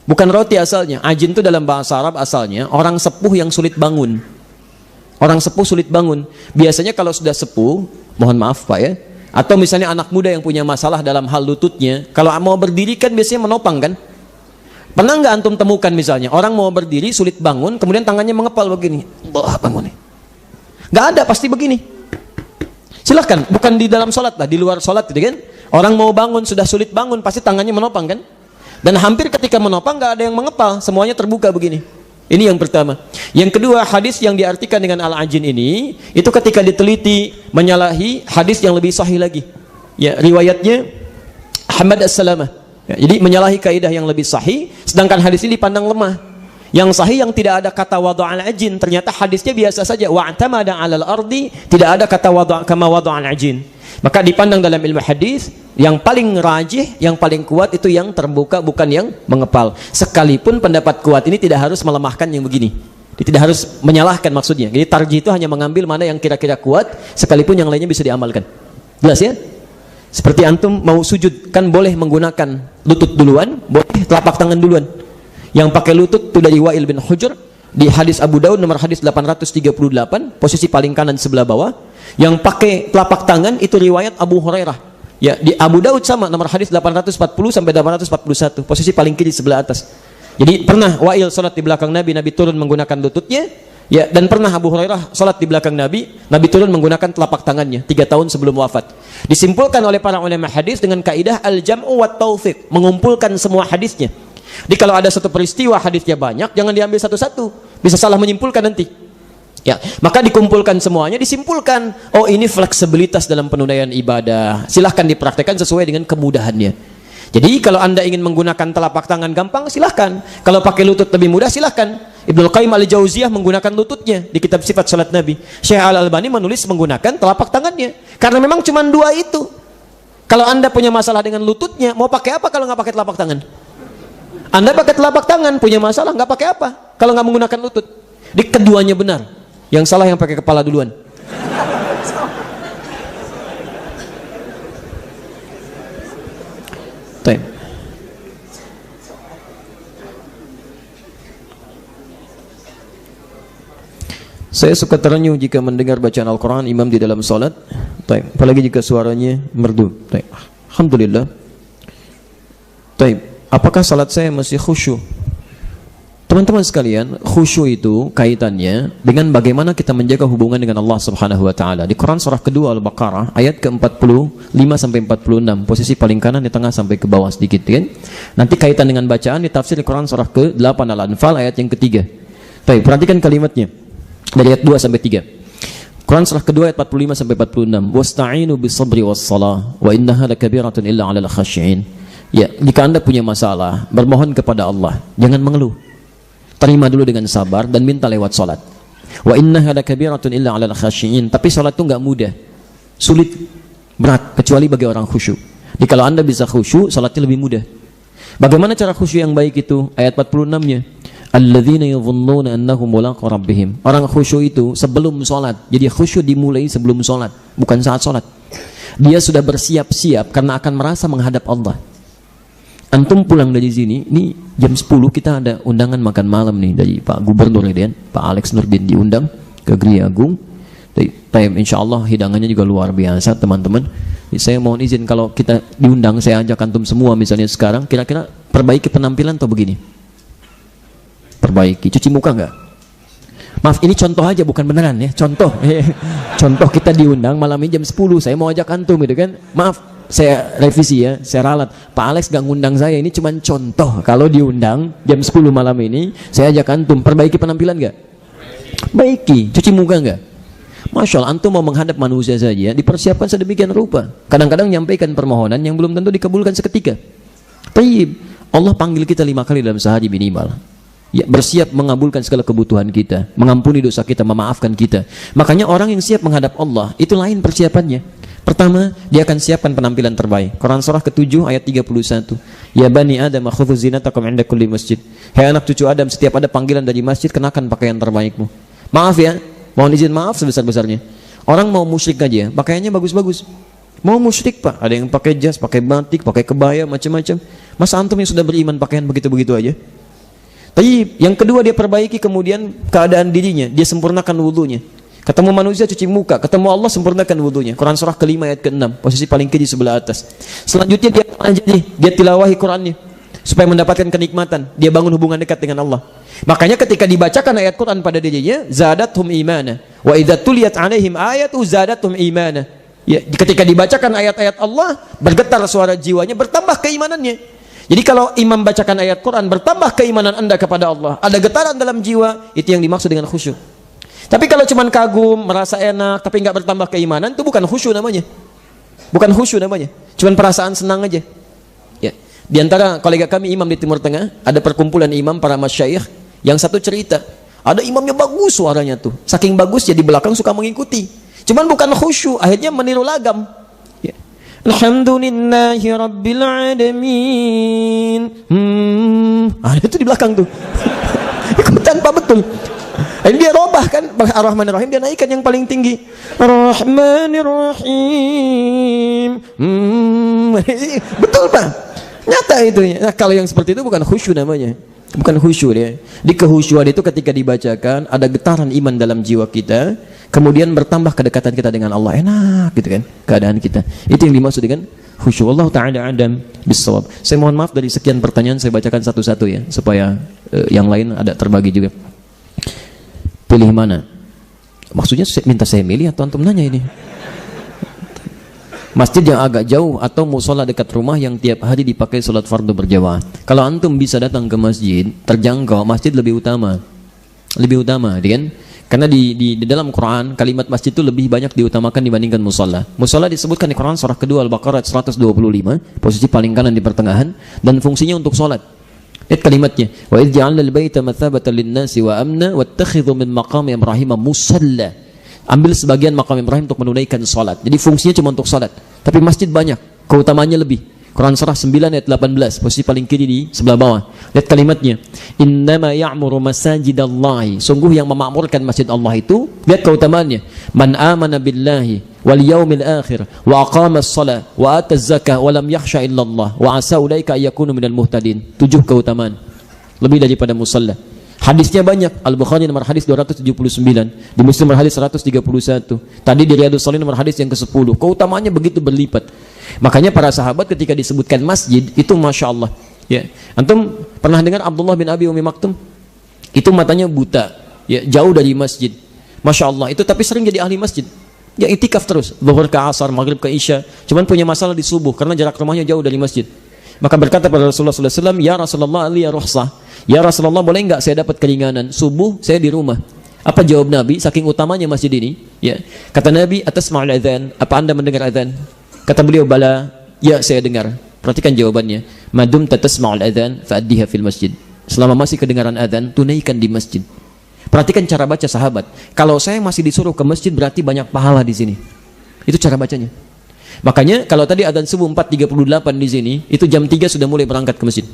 Bukan roti asalnya. Ajin itu dalam bahasa Arab asalnya orang sepuh yang sulit bangun. Orang sepuh sulit bangun. Biasanya kalau sudah sepuh, mohon maaf Pak ya, atau misalnya anak muda yang punya masalah dalam hal lututnya, kalau mau berdiri kan biasanya menopang kan. Pernah nggak antum temukan misalnya orang mau berdiri sulit bangun, kemudian tangannya mengepal begini, bangun nih? Nggak ada, pasti begini. Silahkan, bukan di dalam sholat lah, di luar sholat gitu kan. Orang mau bangun sudah sulit bangun, pasti tangannya menopang kan. Dan hampir ketika menopang nggak ada yang mengepal, semuanya terbuka begini. Ini yang pertama. Yang kedua, hadis yang diartikan dengan al-ajin ini, itu ketika diteliti menyalahi hadis yang lebih sahih lagi. Ya, riwayatnya Ahmad As-Salamah. Ya, jadi menyalahi kaidah yang lebih sahih, sedangkan hadis ini dipandang lemah. Yang sahih yang tidak ada kata wada'al ajin, ternyata hadisnya biasa saja, wa'tamada 'alal ardi, tidak ada kata kama wada'al ajin. Maka dipandang dalam ilmu hadis, yang paling rajih, yang paling kuat itu yang terbuka, bukan yang mengepal. Sekalipun pendapat kuat ini tidak harus melemahkan yang begini. Dia tidak harus menyalahkan maksudnya. Jadi tarjih itu hanya mengambil mana yang kira-kira kuat, sekalipun yang lainnya bisa diamalkan. Jelas ya? Seperti antum mau sujud, kan boleh menggunakan lutut duluan, boleh telapak tangan duluan. Yang pakai lutut itu dari Wa'il bin Hujr di hadis Abu Daud nomor hadis 838, posisi paling kanan sebelah bawah. Yang pakai telapak tangan itu riwayat Abu Hurairah. Ya, di Abu Daud sama nomor hadis 840 sampai 841, posisi paling kiri sebelah atas. Jadi pernah Wa'il salat di belakang Nabi, Nabi turun menggunakan lututnya. Ya, dan pernah Abu Hurairah salat di belakang Nabi, Nabi turun menggunakan telapak tangannya 3 tahun sebelum wafat. Disimpulkan oleh para ulama hadis dengan kaidah al-jam'u wat taufiq, mengumpulkan semua hadisnya. Jadi kalau ada satu peristiwa hadisnya banyak, jangan diambil satu-satu, bisa salah menyimpulkan nanti. Ya, maka dikumpulkan semuanya, disimpulkan, oh ini fleksibilitas dalam penunaian ibadah. Silahkan dipraktekkan sesuai dengan kemudahannya. Jadi kalau Anda ingin menggunakan telapak tangan gampang, silahkan. Kalau pakai lutut lebih mudah, silahkan. Ibnu Qayyim al-Jauziyah menggunakan lututnya di kitab Sifat Salat Nabi. Syekh Al-Albani menulis menggunakan telapak tangannya. Karena memang cuma 2 itu. Kalau Anda punya masalah dengan lututnya, mau pakai apa kalau nggak pakai telapak tangan? Anda pakai telapak tangan, punya masalah, nggak pakai apa kalau nggak menggunakan lutut? Di keduanya benar. Yang salah yang pakai kepala duluan. Baik. Saya suka terenyuh jika mendengar bacaan Al-Quran imam di dalam salat. Baik. Apalagi jika suaranya merdu. Baik. Alhamdulillah. Baik. Apakah salat saya masih khusyuk Teman-teman sekalian, khusyuk itu kaitannya dengan bagaimana kita menjaga hubungan dengan Allah Subhanahu wa taala. Di Quran surah kedua Al-Baqarah ayat ke-45 sampai 46, posisi paling kanan di tengah sampai ke bawah sedikit kan. Nanti kaitan dengan bacaan di tafsir di Quran surah ke-8 Al-Anfal ayat yang ketiga. Baik, perhatikan kalimatnya. Dari ayat 2 sampai 3. Quran surah kedua ayat 45 sampai 46. Wasta'inu bis-sabri was-shalah wa innaha lakabiratun illa 'alal khashi'in. Ya, jika Anda punya masalah, bermohon kepada Allah, jangan mengeluh. Terima dulu dengan sabar dan minta lewat salat. Wa innaha lakabiratun illa 'alal khashi'in. Tapi salat itu enggak mudah. Sulit, berat kecuali bagi orang khusyuk. Jadi kalau Anda bisa khusyuk, salatnya lebih mudah. Bagaimana cara khusyuk yang baik itu? Ayat 46-nya. Alladzina yadhunnuna annahum mulaqu rabbihim. Orang khusyuk itu sebelum salat. Jadi khusyuk dimulai sebelum salat, bukan saat salat. Dia sudah bersiap-siap karena akan merasa menghadap Allah. Antum pulang dari sini, ini jam 10 kita ada undangan makan malam nih dari Pak Gubernur ini, Pak Alex Nurdin diundang ke Gria Agung. Insya Allah hidangannya juga luar biasa teman-teman. Saya mohon izin kalau kita diundang, saya ajak antum semua misalnya sekarang, kira-kira perbaiki penampilan atau begini? Perbaiki, cuci muka enggak? Maaf, ini contoh aja bukan beneran ya, contoh. Contoh kita diundang malam ini jam 10, saya mau ajak antum gitu kan. Maaf, saya revisi ya, saya ralat. Pak Alex gak ngundang saya, ini cuma contoh. Kalau diundang jam 10 malam ini, saya ajak antum, perbaiki penampilan gak? Baiki, cuci muka gak? Masya Allah, antum mau menghadap manusia saja, dipersiapkan sedemikian rupa. Kadang-kadang nyampaikan permohonan yang belum tentu dikabulkan seketika. Tayyib, Allah panggil kita 5 kali dalam sehari minimal. Ya, bersiap mengabulkan segala kebutuhan kita, mengampuni dosa kita, memaafkan kita. Makanya orang yang siap menghadap Allah, itu lain persiapannya. Pertama, dia akan siapkan penampilan terbaik. Quran surah ke-7 ayat 31. Ya bani Adam khudhu zinatakum 'inda kulli masjid. Hai anak cucu Adam, setiap ada panggilan dari masjid, kenakan pakaian terbaikmu. Maaf ya, mohon izin maaf sebesar-besarnya. Orang mau musyrik aja, pakaiannya bagus-bagus. Mau musyrik Pak, ada yang pakai jas, pakai batik, pakai kebaya, macam-macam. Masa antum yang sudah beriman pakaian begitu-begitu aja? Tapi yang kedua dia perbaiki kemudian keadaan dirinya, dia sempurnakan wudunya. Ketemu manusia cuci muka, ketemu Allah sempurnakan wudunya. Quran surah ke-5 ayat ke-6, posisi paling kiri sebelah atas. Selanjutnya dia dia tilawahi Qurannya supaya mendapatkan kenikmatan. Dia bangun hubungan dekat dengan Allah. Makanya ketika dibacakan ayat Quran pada dirinya, zadathum imana. Wa idza tuliyat 'alaihim ayatu zadathum imana. Ya, ketika dibacakan ayat-ayat Allah, bergetar suara jiwanya, bertambah keimanannya. Jadi kalau imam bacakan ayat Quran, bertambah keimanan Anda kepada Allah, ada getaran dalam jiwa, itu yang dimaksud dengan khusyuk. Tapi kalau cuma kagum, merasa enak, tapi nggak bertambah keimanan, itu bukan khusyuk namanya. Bukan khusyuk namanya. Cuma perasaan senang aja. Ya. Di antara kolega kami imam di Timur Tengah, ada perkumpulan imam para masyayikh, yang satu cerita, ada imamnya bagus suaranya tuh. Saking bagus jadi belakang suka mengikuti. Cuman bukan khusyuk, akhirnya meniru lagam. Ya. Alhamdulillahi Rabbil Alamin. Ada itu di belakang tuh. Tanpa betul. Ini dia robah kan, Ar-Rahman Ar-Rahim, dia naikkan yang paling tinggi. Ar-Rahmanir Rahim. Betul Pak, nyata itu. Nah, kalau yang seperti itu bukan khusyuk namanya. Bukan khusyuk dia. Di kehusyuan itu ketika dibacakan, ada getaran iman dalam jiwa kita, kemudian bertambah kedekatan kita dengan Allah. Enak gitu kan, keadaan kita. Itu yang dimaksud dengan khusyuk. Allah Ta'ala adam bisawab. Saya mohon maaf dari sekian pertanyaan, saya bacakan satu-satu ya, supaya yang lain ada terbagi juga. Pilih mana? Maksudnya minta saya milih atau antum nanya ini? Masjid yang agak jauh atau musola dekat rumah yang tiap hari dipakai sholat fardu berjamaah. Kalau antum bisa datang ke masjid terjangkau, masjid lebih utama. Lebih utama, kan? Karena di dalam Quran kalimat masjid itu lebih banyak diutamakan dibandingkan musola. Musola disebutkan di Quran surah kedua Al-Baqarah 125, posisi paling kanan di pertengahan, dan fungsinya untuk sholat. Lihat kalimatnya, wa idh ja'alna al-baita mathabatan lin-nasi wa amna wattakhidhu min maqami Ibrahim musalla. Ambil sebagian maqam Ibrahim untuk menunaikan salat. Jadi fungsinya cuma untuk salat. Tapi masjid banyak, keutamaannya lebih. Quran surah 9 ayat 18, posisi paling kiri di sebelah bawah. Lihat kalimatnya, innama ya'muru masajidallahi. Sungguh yang memakmurkan masjid Allah itu, lihat keutamaannya, man amana billahi wal yaumil akhir wa aqama as-salah wa ata az-zakah wa lam yakhsha illallah wa asa ulaika ayyakunu minal muhtadin. 7 keutamaan lebih daripada musalla. Hadisnya banyak. Al-Bukhari nomor hadis 279, di Muslim nomor hadis 131, tadi di Riyadhus Shalihin nomor hadis yang ke-10. Keutamaannya begitu berlipat. Makanya para sahabat ketika disebutkan masjid itu masya Allah. Ya, antum pernah dengar Abdullah bin Abi Umi Maktum? Itu matanya buta, ya, jauh dari masjid. Masya Allah, itu tapi sering jadi ahli masjid. Ya itikaf terus, zuhur ke asar, maghrib ke isya. Cuman punya masalah di subuh karena jarak rumahnya jauh dari masjid. Maka berkata pada Rasulullah SAW, ya Rasulullah, ali ya ruhsah. Ya Rasulullah, boleh enggak saya dapat keringanan? Subuh saya di rumah. Apa jawab Nabi? Saking utamanya masjid ini, ya. Kata Nabi, atasma'ul adzan, apa Anda mendengar adzan? Kata beliau, bala, ya saya dengar. Perhatikan jawabannya. Madum tatasma'ul adzan fa'addiha fil masjid. Selama masih kedengaran adzan, tunaikan di masjid. Perhatikan cara baca sahabat. Kalau saya masih disuruh ke masjid berarti banyak pahala di sini. Itu cara bacanya. Makanya kalau tadi adzan subuh 4.38 di sini, itu jam 3 sudah mulai berangkat ke masjid.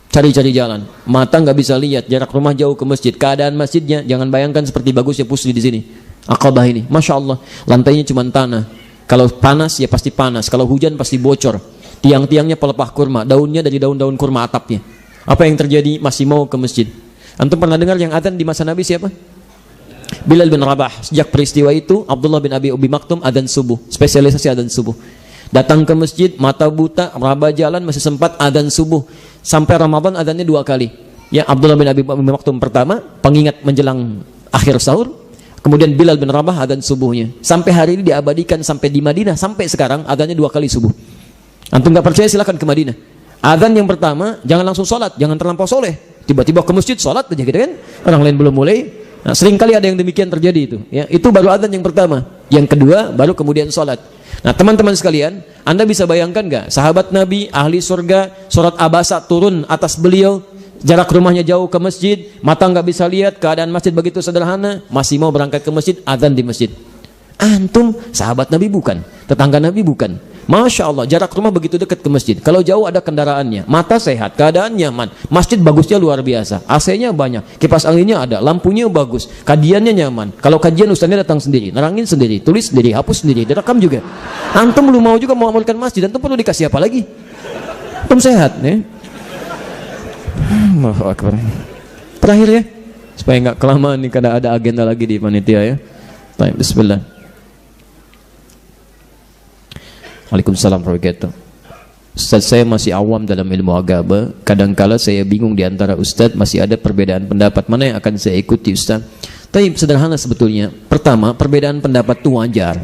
Cari-cari jalan. Mata nggak bisa lihat, jarak rumah jauh ke masjid. Keadaan masjidnya jangan bayangkan seperti bagusnya Pusri di sini. Aqabah ini, masya Allah, lantainya cuma tanah. Kalau panas ya pasti panas. Kalau hujan pasti bocor. Tiang-tiangnya pelepah kurma, daunnya dari daun-daun kurma atapnya. Apa yang terjadi? Masih mau ke masjid. Antum pernah dengar yang adzan di masa Nabi siapa? Bilal bin Rabah. Sejak peristiwa itu Abdullah bin Abi Maktum adzan subuh, spesialisasi adzan subuh. Datang ke masjid, mata buta, raba jalan masih sempat adzan subuh. Sampai Ramadan adzannya 2 kali. Ya, Abdullah bin Abi Maktum pertama, pengingat menjelang akhir sahur. Kemudian Bilal bin Rabah adzan subuhnya. Sampai hari ini diabadikan sampai di Madinah, sampai sekarang adzannya 2 kali subuh. Antum nggak percaya silakan ke Madinah. Adzan yang pertama, jangan langsung sholat, jangan terlampau soleh. Tiba-tiba ke masjid sholat aja gitu kan? Orang lain belum mulai. Nah, sering kali ada yang demikian terjadi itu. Ya, itu baru adzan yang pertama. Yang kedua, baru kemudian sholat. Nah, teman-teman sekalian, Anda bisa bayangkan nggak? Sahabat Nabi, ahli surga, surat Abasa turun atas beliau, jarak rumahnya jauh ke masjid, mata nggak bisa lihat, keadaan masjid begitu sederhana, masih mau berangkat ke masjid, adzan di masjid. Antum sahabat Nabi bukan, tetangga Nabi bukan. Masya Allah, jarak rumah begitu dekat ke masjid. Kalau jauh ada kendaraannya, mata sehat, keadaan nyaman, masjid bagusnya luar biasa, AC-nya banyak, kipas anginnya ada, lampunya bagus, kajiannya nyaman. Kalau kajian ustaznya datang sendiri, nerangin sendiri, tulis sendiri, hapus sendiri, direkam juga. Antum belum mau juga mengamalkan masjid, antum perlu dikasih apa lagi? Antum sehat, ya. Allahu Akbar. Terakhir ya, supaya nggak kelamaan nih karena ada agenda lagi di panitia ya. Baik, bismillah. Waalaikumsalam warahmatullahi wabarakatuh. Ustaz, saya masih awam dalam ilmu agama. Kadangkala saya bingung di antara Ustaz, masih ada perbedaan pendapat. Mana yang akan saya ikuti Ustaz? Tapi sederhana sebetulnya. Pertama, perbedaan pendapat itu wajar.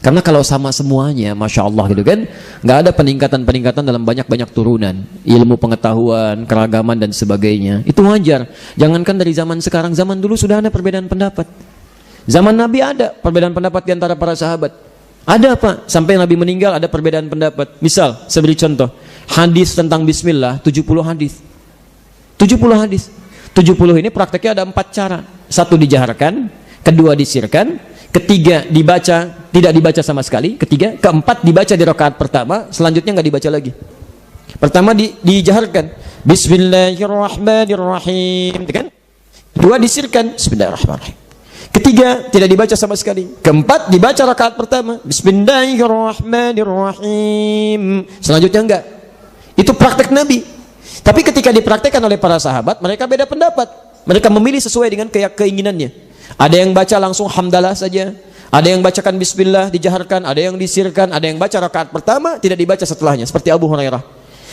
Karena kalau sama semuanya, Masya Allah gitu kan, nggak ada peningkatan-peningkatan dalam banyak-banyak turunan. Ilmu pengetahuan, keragaman dan sebagainya. Itu wajar. Jangankan dari zaman sekarang, zaman dulu sudah ada perbedaan pendapat. Zaman Nabi ada perbedaan pendapat di antara para sahabat. Ada apa? Sampai Nabi meninggal ada perbedaan pendapat. Misal, saya beri contoh. Hadis tentang bismillah, 70 hadis. 70 hadis. 70 ini prakteknya ada 4 cara. 1 dijaharkan, kedua disirkan, ketiga dibaca, tidak dibaca sama sekali, ketiga, keempat dibaca di rakaat pertama, selanjutnya nggak dibaca lagi. Pertama dijaharkan, Bismillahirrahmanirrahim, kan? Kedua disirkan, Bismillahirrahmanirrahim. Ketiga, tidak dibaca sama sekali. Keempat, dibaca rakaat pertama. Bismillahirrahmanirrahim. Selanjutnya enggak. Itu praktek Nabi. Tapi ketika dipraktekkan oleh para sahabat, mereka beda pendapat. Mereka memilih sesuai dengan keinginannya. Ada yang baca langsung hamdalah saja. Ada yang bacakan bismillah, dijaharkan. Ada yang disirkan. Ada yang baca rakaat pertama, tidak dibaca setelahnya. Seperti Abu Hurairah.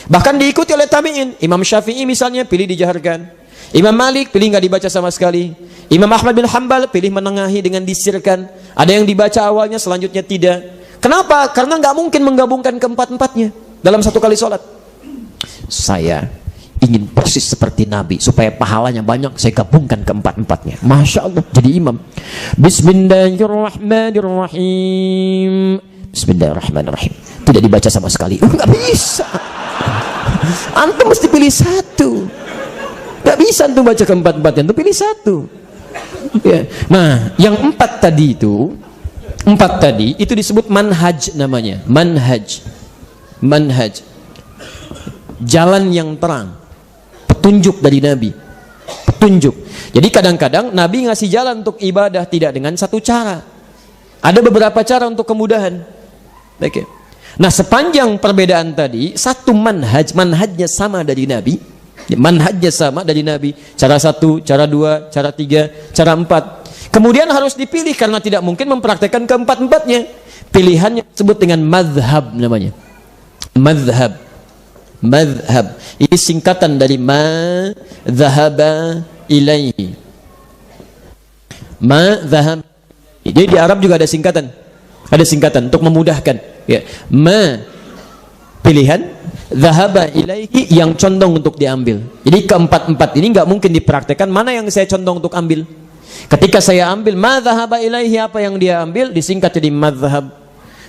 Bahkan diikuti oleh tabi'in. Imam Syafi'i misalnya, pilih dijaharkan. Imam Malik pilih nggak dibaca sama sekali. Imam Ahmad bin Hanbal pilih menengahi dengan disirkan. Ada yang dibaca awalnya, selanjutnya tidak. Kenapa? Karena nggak mungkin menggabungkan keempat-empatnya dalam satu kali sholat. Saya ingin persis seperti Nabi supaya pahalanya banyak, saya gabungkan keempat-empatnya. Masya Allah, jadi imam. Bismillahirrahmanirrahim. Bismillahirrahmanirrahim. Tidak dibaca sama sekali. Nggak bisa. Antum mesti pilih satu. Gak bisa tuh baca keempat-empatnya, tuh pilih satu. Ya. Nah, yang 4 tadi itu disebut manhaj namanya. Manhaj. Jalan yang terang. Petunjuk dari Nabi. Petunjuk. Jadi kadang-kadang Nabi ngasih jalan untuk ibadah tidak dengan satu cara. Ada beberapa cara untuk kemudahan. Oke. Nah, sepanjang perbedaan tadi, satu manhajnya sama dari Nabi. Manhajnya sama dari Nabi. Cara 1, cara 2, cara 3, cara 4. Kemudian harus dipilih karena tidak mungkin mempraktekkan keempat-empatnya. Pilihannya disebut dengan madhab namanya. Madhab. Ini singkatan dari ma dhahaba ilaihi. Ma dhahab. Jadi di Arab juga ada singkatan. Ada singkatan untuk memudahkan. Ya. Ma pilihan, dhahaba ilaihi yang condong untuk diambil. Jadi keempat-empat ini nggak mungkin dipraktekkan. Mana yang saya condong untuk ambil? Ketika saya ambil ma dhahaba ilaihi, apa yang dia ambil disingkat jadi madhhab.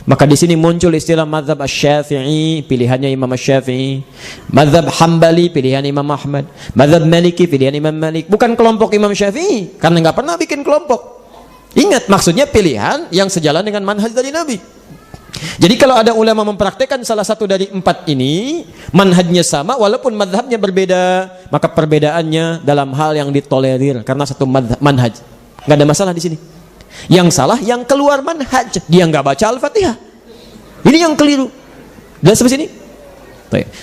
Maka di sini muncul istilah madhab Asy-Syafi'i, pilihannya Imam Asy-Syafi'i. Madhab Hambali, pilihan Imam Ahmad. Madhab Maliki, pilihan Imam Malik. Bukan kelompok Imam Syafi'i, karena nggak pernah bikin kelompok. Ingat, maksudnya pilihan yang sejalan dengan manhaj dari Nabi. Jadi kalau ada ulama mempraktekkan salah satu dari empat ini, manhajnya sama walaupun madhabnya berbeda, maka perbedaannya dalam hal yang ditolerir karena satu manhaj. Nggak ada masalah di sini. Yang salah yang keluar manhaj, dia nggak baca Al-Fatihah. Ini yang keliru. Dan sampai sini.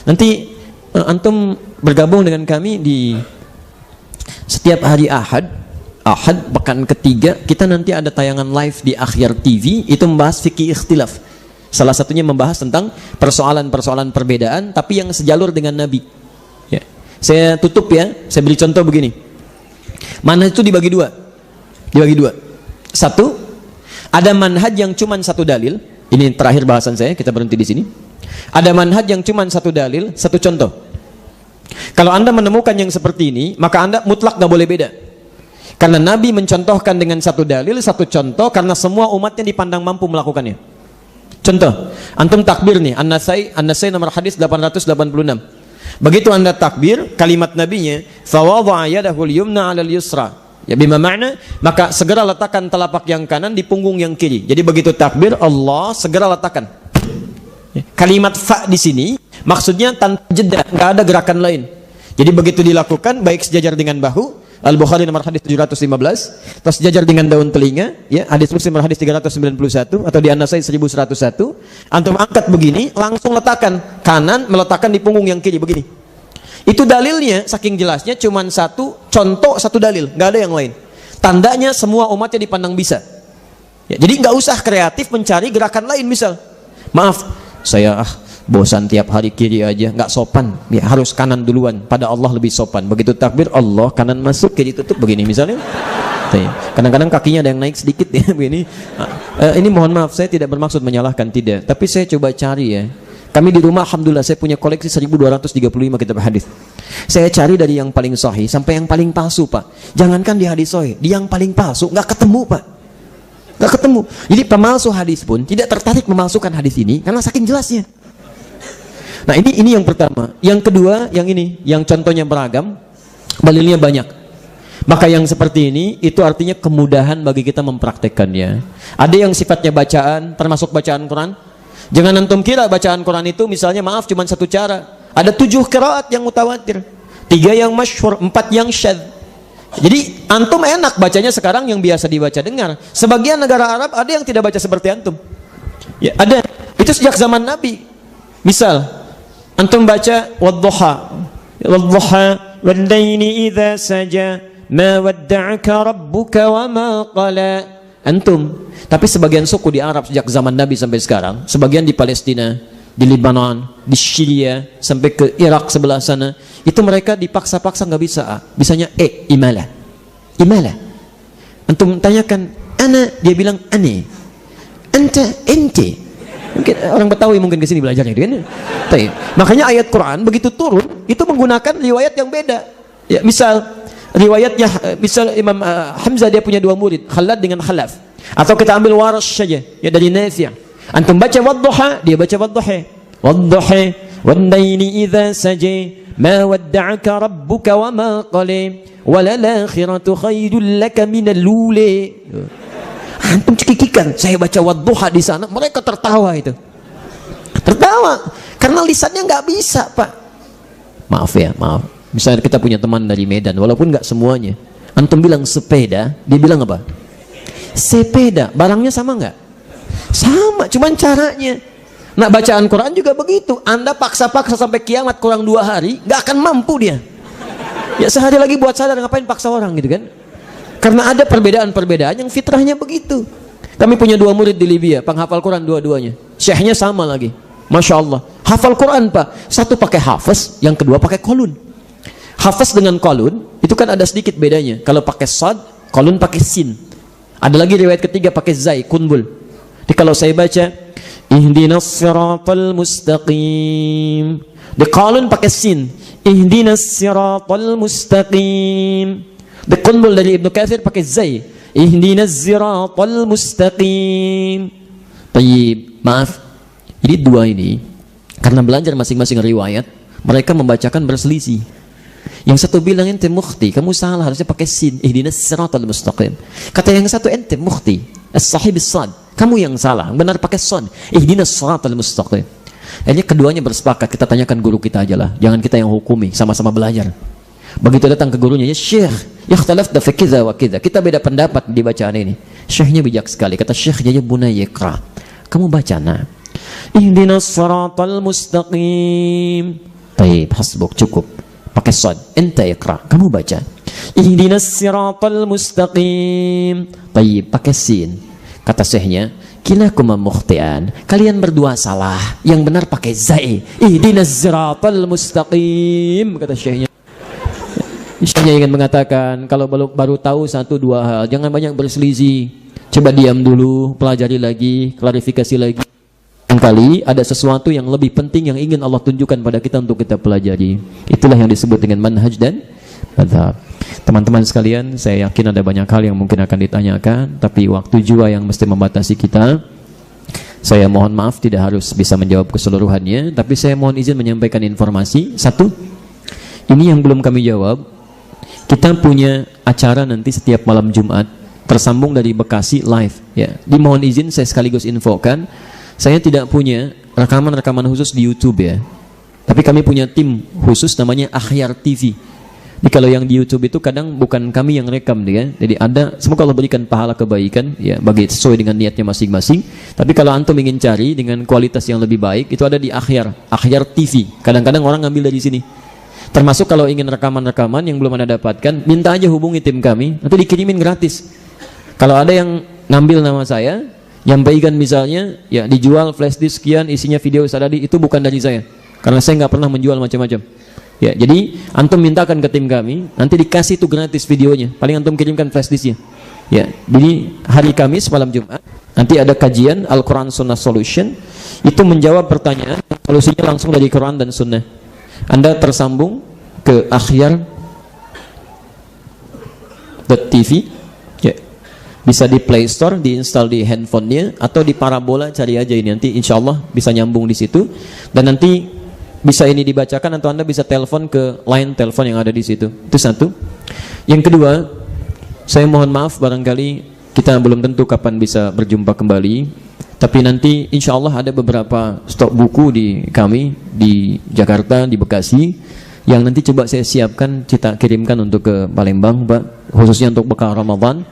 Nanti antum bergabung dengan kami di setiap hari Ahad pekan ketiga, kita nanti ada tayangan live di Akhyar TV, itu membahas fikih ikhtilaf. Salah satunya membahas tentang persoalan-persoalan perbedaan tapi yang sejalur dengan Nabi. Ya. Saya tutup ya, saya beri contoh begini. Manhaj itu dibagi dua. Satu, ada manhaj yang cuma satu dalil. Ini terakhir bahasan saya, kita berhenti di sini. Ada manhaj yang cuma satu dalil, satu contoh. Kalau Anda menemukan yang seperti ini, maka Anda mutlak nggak boleh beda. Karena Nabi mencontohkan dengan satu dalil, satu contoh, karena semua umatnya dipandang mampu melakukannya. Contoh, antum takbir nih, An-Nasai nomor hadis 886. Begitu Anda takbir, kalimat Nabinya, fawadha'a yadahu al-yumna 'alal yusra. Ya bima makna, maka segera letakkan telapak yang kanan di punggung yang kiri. Jadi begitu takbir Allah, segera letakkan. Kalimat fa di sini maksudnya tanpa jeda, nggak ada gerakan lain. Jadi begitu dilakukan baik sejajar dengan bahu, Al-Bukhari nomor hadis 715, atau sejajar dengan daun telinga, ya, hadis Muslim nomor hadis 391, atau di An-Nasai 1101, antum angkat begini, langsung letakkan kanan, meletakkan di punggung yang kiri begini. Itu dalilnya saking jelasnya cuma satu contoh, satu dalil, nggak ada yang lain. Tandanya semua umatnya dipandang bisa. Ya, jadi nggak usah kreatif mencari gerakan lain. Misal, maaf, saya bosan tiap hari kiri aja, nggak sopan. Ya, harus kanan duluan. Pada Allah lebih sopan. Begitu takbir Allah kanan masuk, kiri tutup begini misalnya. Kadang-kadang kakinya ada yang naik sedikit ya begini. Ini mohon maaf, saya tidak bermaksud menyalahkan, tidak. Tapi saya coba cari ya. Kami di rumah alhamdulillah saya punya koleksi 1235 kitab hadis. Saya cari dari yang paling sahih sampai yang paling palsu, Pak. Jangankan di hadis sahih, di yang paling palsu nggak ketemu, Pak. Nggak ketemu. Jadi pemalsu hadis pun tidak tertarik memalsukan hadis ini karena saking jelasnya. Nah, ini yang pertama. Yang kedua, yang ini, yang contohnya beragam, dalilnya banyak. Maka yang seperti ini itu artinya kemudahan bagi kita mempraktekkannya. Ada yang sifatnya bacaan, termasuk bacaan Quran. Jangan antum kira bacaan Quran itu misalnya maaf cuma satu cara. Ada 7 qiraat yang mutawatir, 3 yang masyhur, 4 yang syadz. Jadi antum enak bacanya sekarang yang biasa dibaca dengar. Sebagian negara Arab ada yang tidak baca seperti antum. Ya, ada. Itu sejak zaman Nabi. Misal antum baca wadduha, wadduha wal-laili idza saja, ma wadda'aka rabbuka wa ma qala. Antum. Tapi sebagian suku di Arab sejak zaman Nabi sampai sekarang, sebagian di Palestina, di Lebanon, di Syria, sampai ke Irak sebelah sana, itu mereka dipaksa-paksa nggak bisa A, bisanya imala. Antum tanyakan ana, dia bilang ane, anta, ente. Mungkin orang Betawi mungkin kesini belajarnya gitu kan. Makanya ayat Quran begitu turun itu menggunakan riwayat yang beda. Ya, misal riwayatnya, misal Imam Hamzah dia punya 2 murid, Khalad dengan Khalaf. Atau kita ambil Warash saja, ya dari Nafi'. Antum baca wadduha, dia baca wadduha. Wadduha wan-laili idza saja, ma wadda'aka rabbuka wa ma qala, walal akhiratu khairul laka minal ula. Antum cekikikan, saya baca wadduha di sana, mereka tertawa itu. Tertawa karena lisannya nggak bisa, Pak. Maaf ya, maaf. Misalnya kita punya teman dari Medan, walaupun nggak semuanya. Antum bilang sepeda, dia bilang apa? Sepeda, barangnya sama nggak? Sama, cuman caranya. Nah, bacaan Quran juga begitu. Anda paksa-paksa sampai kiamat kurang 2 hari, nggak akan mampu dia. Ya sehari lagi buat sadar, ngapain paksa orang gitu kan? Karena ada perbedaan-perbedaan yang fitrahnya begitu. Kami punya 2 murid di Libya, penghafal Quran dua-duanya. Syekhnya sama lagi, masya Allah. Hafal Quran, Pak. Satu pakai hafaz, yang kedua pakai kolun. Hafaz dengan qalun itu kan ada sedikit bedanya. Kalau pakai sad, qalun pakai sin. Ada lagi riwayat ketiga pakai zai, kunbul. Jadi kalau saya baca ihdinas siratal mustaqim, di qalun pakai sin, ihdinas siratal mustaqim. Di kunbul dari Ibnu Katsir pakai zai, ihdinas siratal mustaqim. Tayyib, maaf. Jadi dua ini karena belajar masing-masing riwayat, mereka membacakan berselisih. Yang satu bilang ente mukhti, kamu salah, harusnya pakai sin, ihdinas siratal mustaqim. Kata yang satu ente mukhti, as-sahib as-sad, kamu yang salah, benar pakai sad, ihdinas siratal mustaqim. Akhirnya keduanya bersepakat, kita tanyakan guru kita aja lah, jangan kita yang hukumi, sama-sama belajar. Begitu datang ke gurunya, ya syekh, ikhtalafna fi kiza wa kiza, kita beda pendapat di bacaan ini. Syekhnya bijak sekali, kata syekhnya, ya bunayya iqra, kamu baca nah, ihdinas siratal mustaqim. Baik, hasbuk, cukup. Pakai sad, enta iqra, kamu baca ihdinas siratal mustaqim. Baik, pakai sin. Kata syekhnya, kilakuma mukhtian, kalian berdua salah, yang benar pakai zai, ihdinas siratal mustaqim. Kata syekhnya. Syekhnya ingin mengatakan, kalau baru tahu satu dua hal, jangan banyak berselisih, coba diam dulu, pelajari lagi, klarifikasi lagi. Kali ada sesuatu yang lebih penting yang ingin Allah tunjukkan pada kita untuk kita pelajari. Itulah yang disebut dengan manhaj dan madhab. Teman-teman sekalian, saya yakin ada banyak hal yang mungkin akan ditanyakan, tapi waktu jua yang mesti membatasi kita. Saya mohon maaf tidak harus bisa menjawab keseluruhannya, tapi saya mohon izin menyampaikan informasi. Satu, ini yang belum kami jawab. Kita punya acara nanti setiap malam Jumat, tersambung dari Bekasi live. Ya, dimohon izin saya sekaligus infokan. Saya tidak punya rekaman-rekaman khusus di YouTube ya. Tapi kami punya tim khusus namanya Akhyar TV. Jadi kalau yang di YouTube itu kadang bukan kami yang rekam dia. Jadi ada, semoga Allah berikan pahala kebaikan ya bagi sesuai dengan niatnya masing-masing. Tapi kalau antum ingin cari dengan kualitas yang lebih baik, itu ada di Akhyar TV. Kadang-kadang orang ngambil dari sini. Termasuk kalau ingin rekaman-rekaman yang belum Anda dapatkan, minta aja hubungi tim kami, nanti dikirimin gratis. Kalau ada yang ngambil nama saya, nyampaikan misalnya, ya dijual flash disk sekian, isinya video tadi, itu bukan dari saya, karena saya nggak pernah menjual macam-macam. Ya, jadi antum mintakan ke tim kami, nanti dikasih itu gratis videonya. Paling antum kirimkan flash disknya. Ya, jadi hari Kamis malam Jumat nanti ada kajian Al-Quran Sunnah Solution, itu menjawab pertanyaan, solusinya langsung dari Quran dan Sunnah. Anda tersambung ke akhyar.tv, ya. Bisa di Play Store, diinstal di handphonenya, atau di Parabola cari aja ini, nanti insya Allah bisa nyambung di situ. Dan nanti bisa ini dibacakan, atau Anda bisa telepon ke line telepon yang ada di situ. Itu satu. Yang kedua, saya mohon maaf barangkali kita belum tentu kapan bisa berjumpa kembali. Tapi nanti insya Allah ada beberapa stok buku di kami di Jakarta, di Bekasi, yang nanti coba saya siapkan, kita kirimkan untuk ke Palembang, Pak, khususnya untuk bekal Ramadan.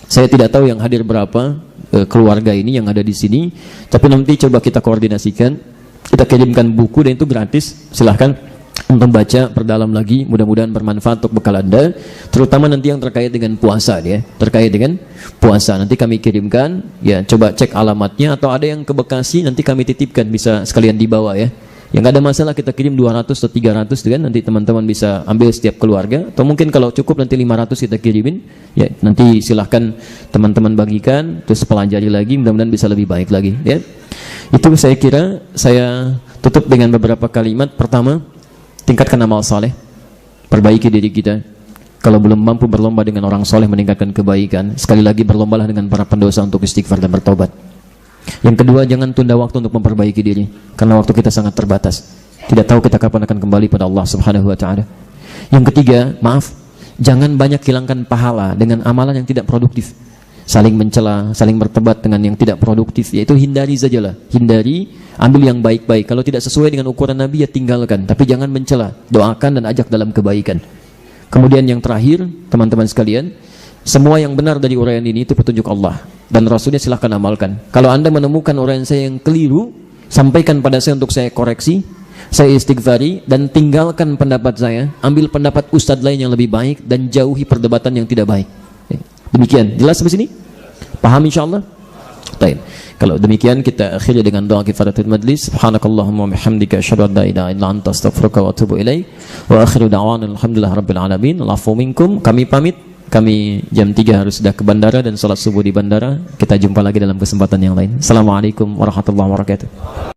Saya tidak tahu yang hadir berapa keluarga ini yang ada di sini, tapi nanti coba kita koordinasikan, kita kirimkan buku dan itu gratis. Silahkan untuk baca, perdalam lagi, mudah-mudahan bermanfaat untuk bekal Anda, terutama nanti yang terkait dengan puasa ya, terkait dengan puasa. Nanti kami kirimkan, ya coba cek alamatnya, atau ada yang ke Bekasi nanti kami titipkan, bisa sekalian dibawa ya. Yang ada masalah kita kirim 200 atau 300 kan, nanti teman-teman bisa ambil setiap keluarga, atau mungkin kalau cukup nanti 500 kita kirimin. Ya, nanti silahkan teman-teman bagikan, terus pelajari lagi, mudah-mudahan bisa lebih baik lagi ya. Itu saya kira saya tutup dengan beberapa kalimat. Pertama, tingkatkan amal saleh, perbaiki diri kita. Kalau belum mampu berlomba dengan orang soleh meningkatkan kebaikan, sekali lagi berlombalah dengan para pendosa untuk istighfar dan bertobat. Yang kedua, jangan tunda waktu untuk memperbaiki diri, karena waktu kita sangat terbatas. Tidak tahu kita kapan akan kembali pada Allah Subhanahu wa Ta'ala. Yang ketiga, maaf, jangan banyak hilangkan pahala dengan amalan yang tidak produktif. Saling mencela, saling berdebat dengan yang tidak produktif, yaitu hindari sajalah. Hindari, ambil yang baik-baik. Kalau tidak sesuai dengan ukuran Nabi, ya tinggalkan. Tapi jangan mencela, doakan dan ajak dalam kebaikan. Kemudian yang terakhir, teman-teman sekalian, semua yang benar dari uraian ini itu petunjuk Allah dan Rasulnya, silahkan amalkan. Kalau Anda menemukan uraian saya yang keliru, sampaikan pada saya untuk saya koreksi, saya istighfari, dan tinggalkan pendapat saya, ambil pendapat ustadz lain yang lebih baik, dan jauhi perdebatan yang tidak baik. Demikian, jelas sampai sini? Paham insyaallah? Taib. Kalau demikian kita akhiri dengan doa kifaratul majlis. Subhanakallahumma wa bihamdika asyhadu an la ilaha illa anta astaghfiruka wa atubu ilaik. Wa akhiru da'wana alhamdulillahirabbil alamin. Al'afwu minkum. Kami pamit. Kami jam 3 harus sudah ke bandara dan salat subuh di bandara. Kita jumpa lagi dalam kesempatan yang lain. Assalamualaikum warahmatullahi wabarakatuh.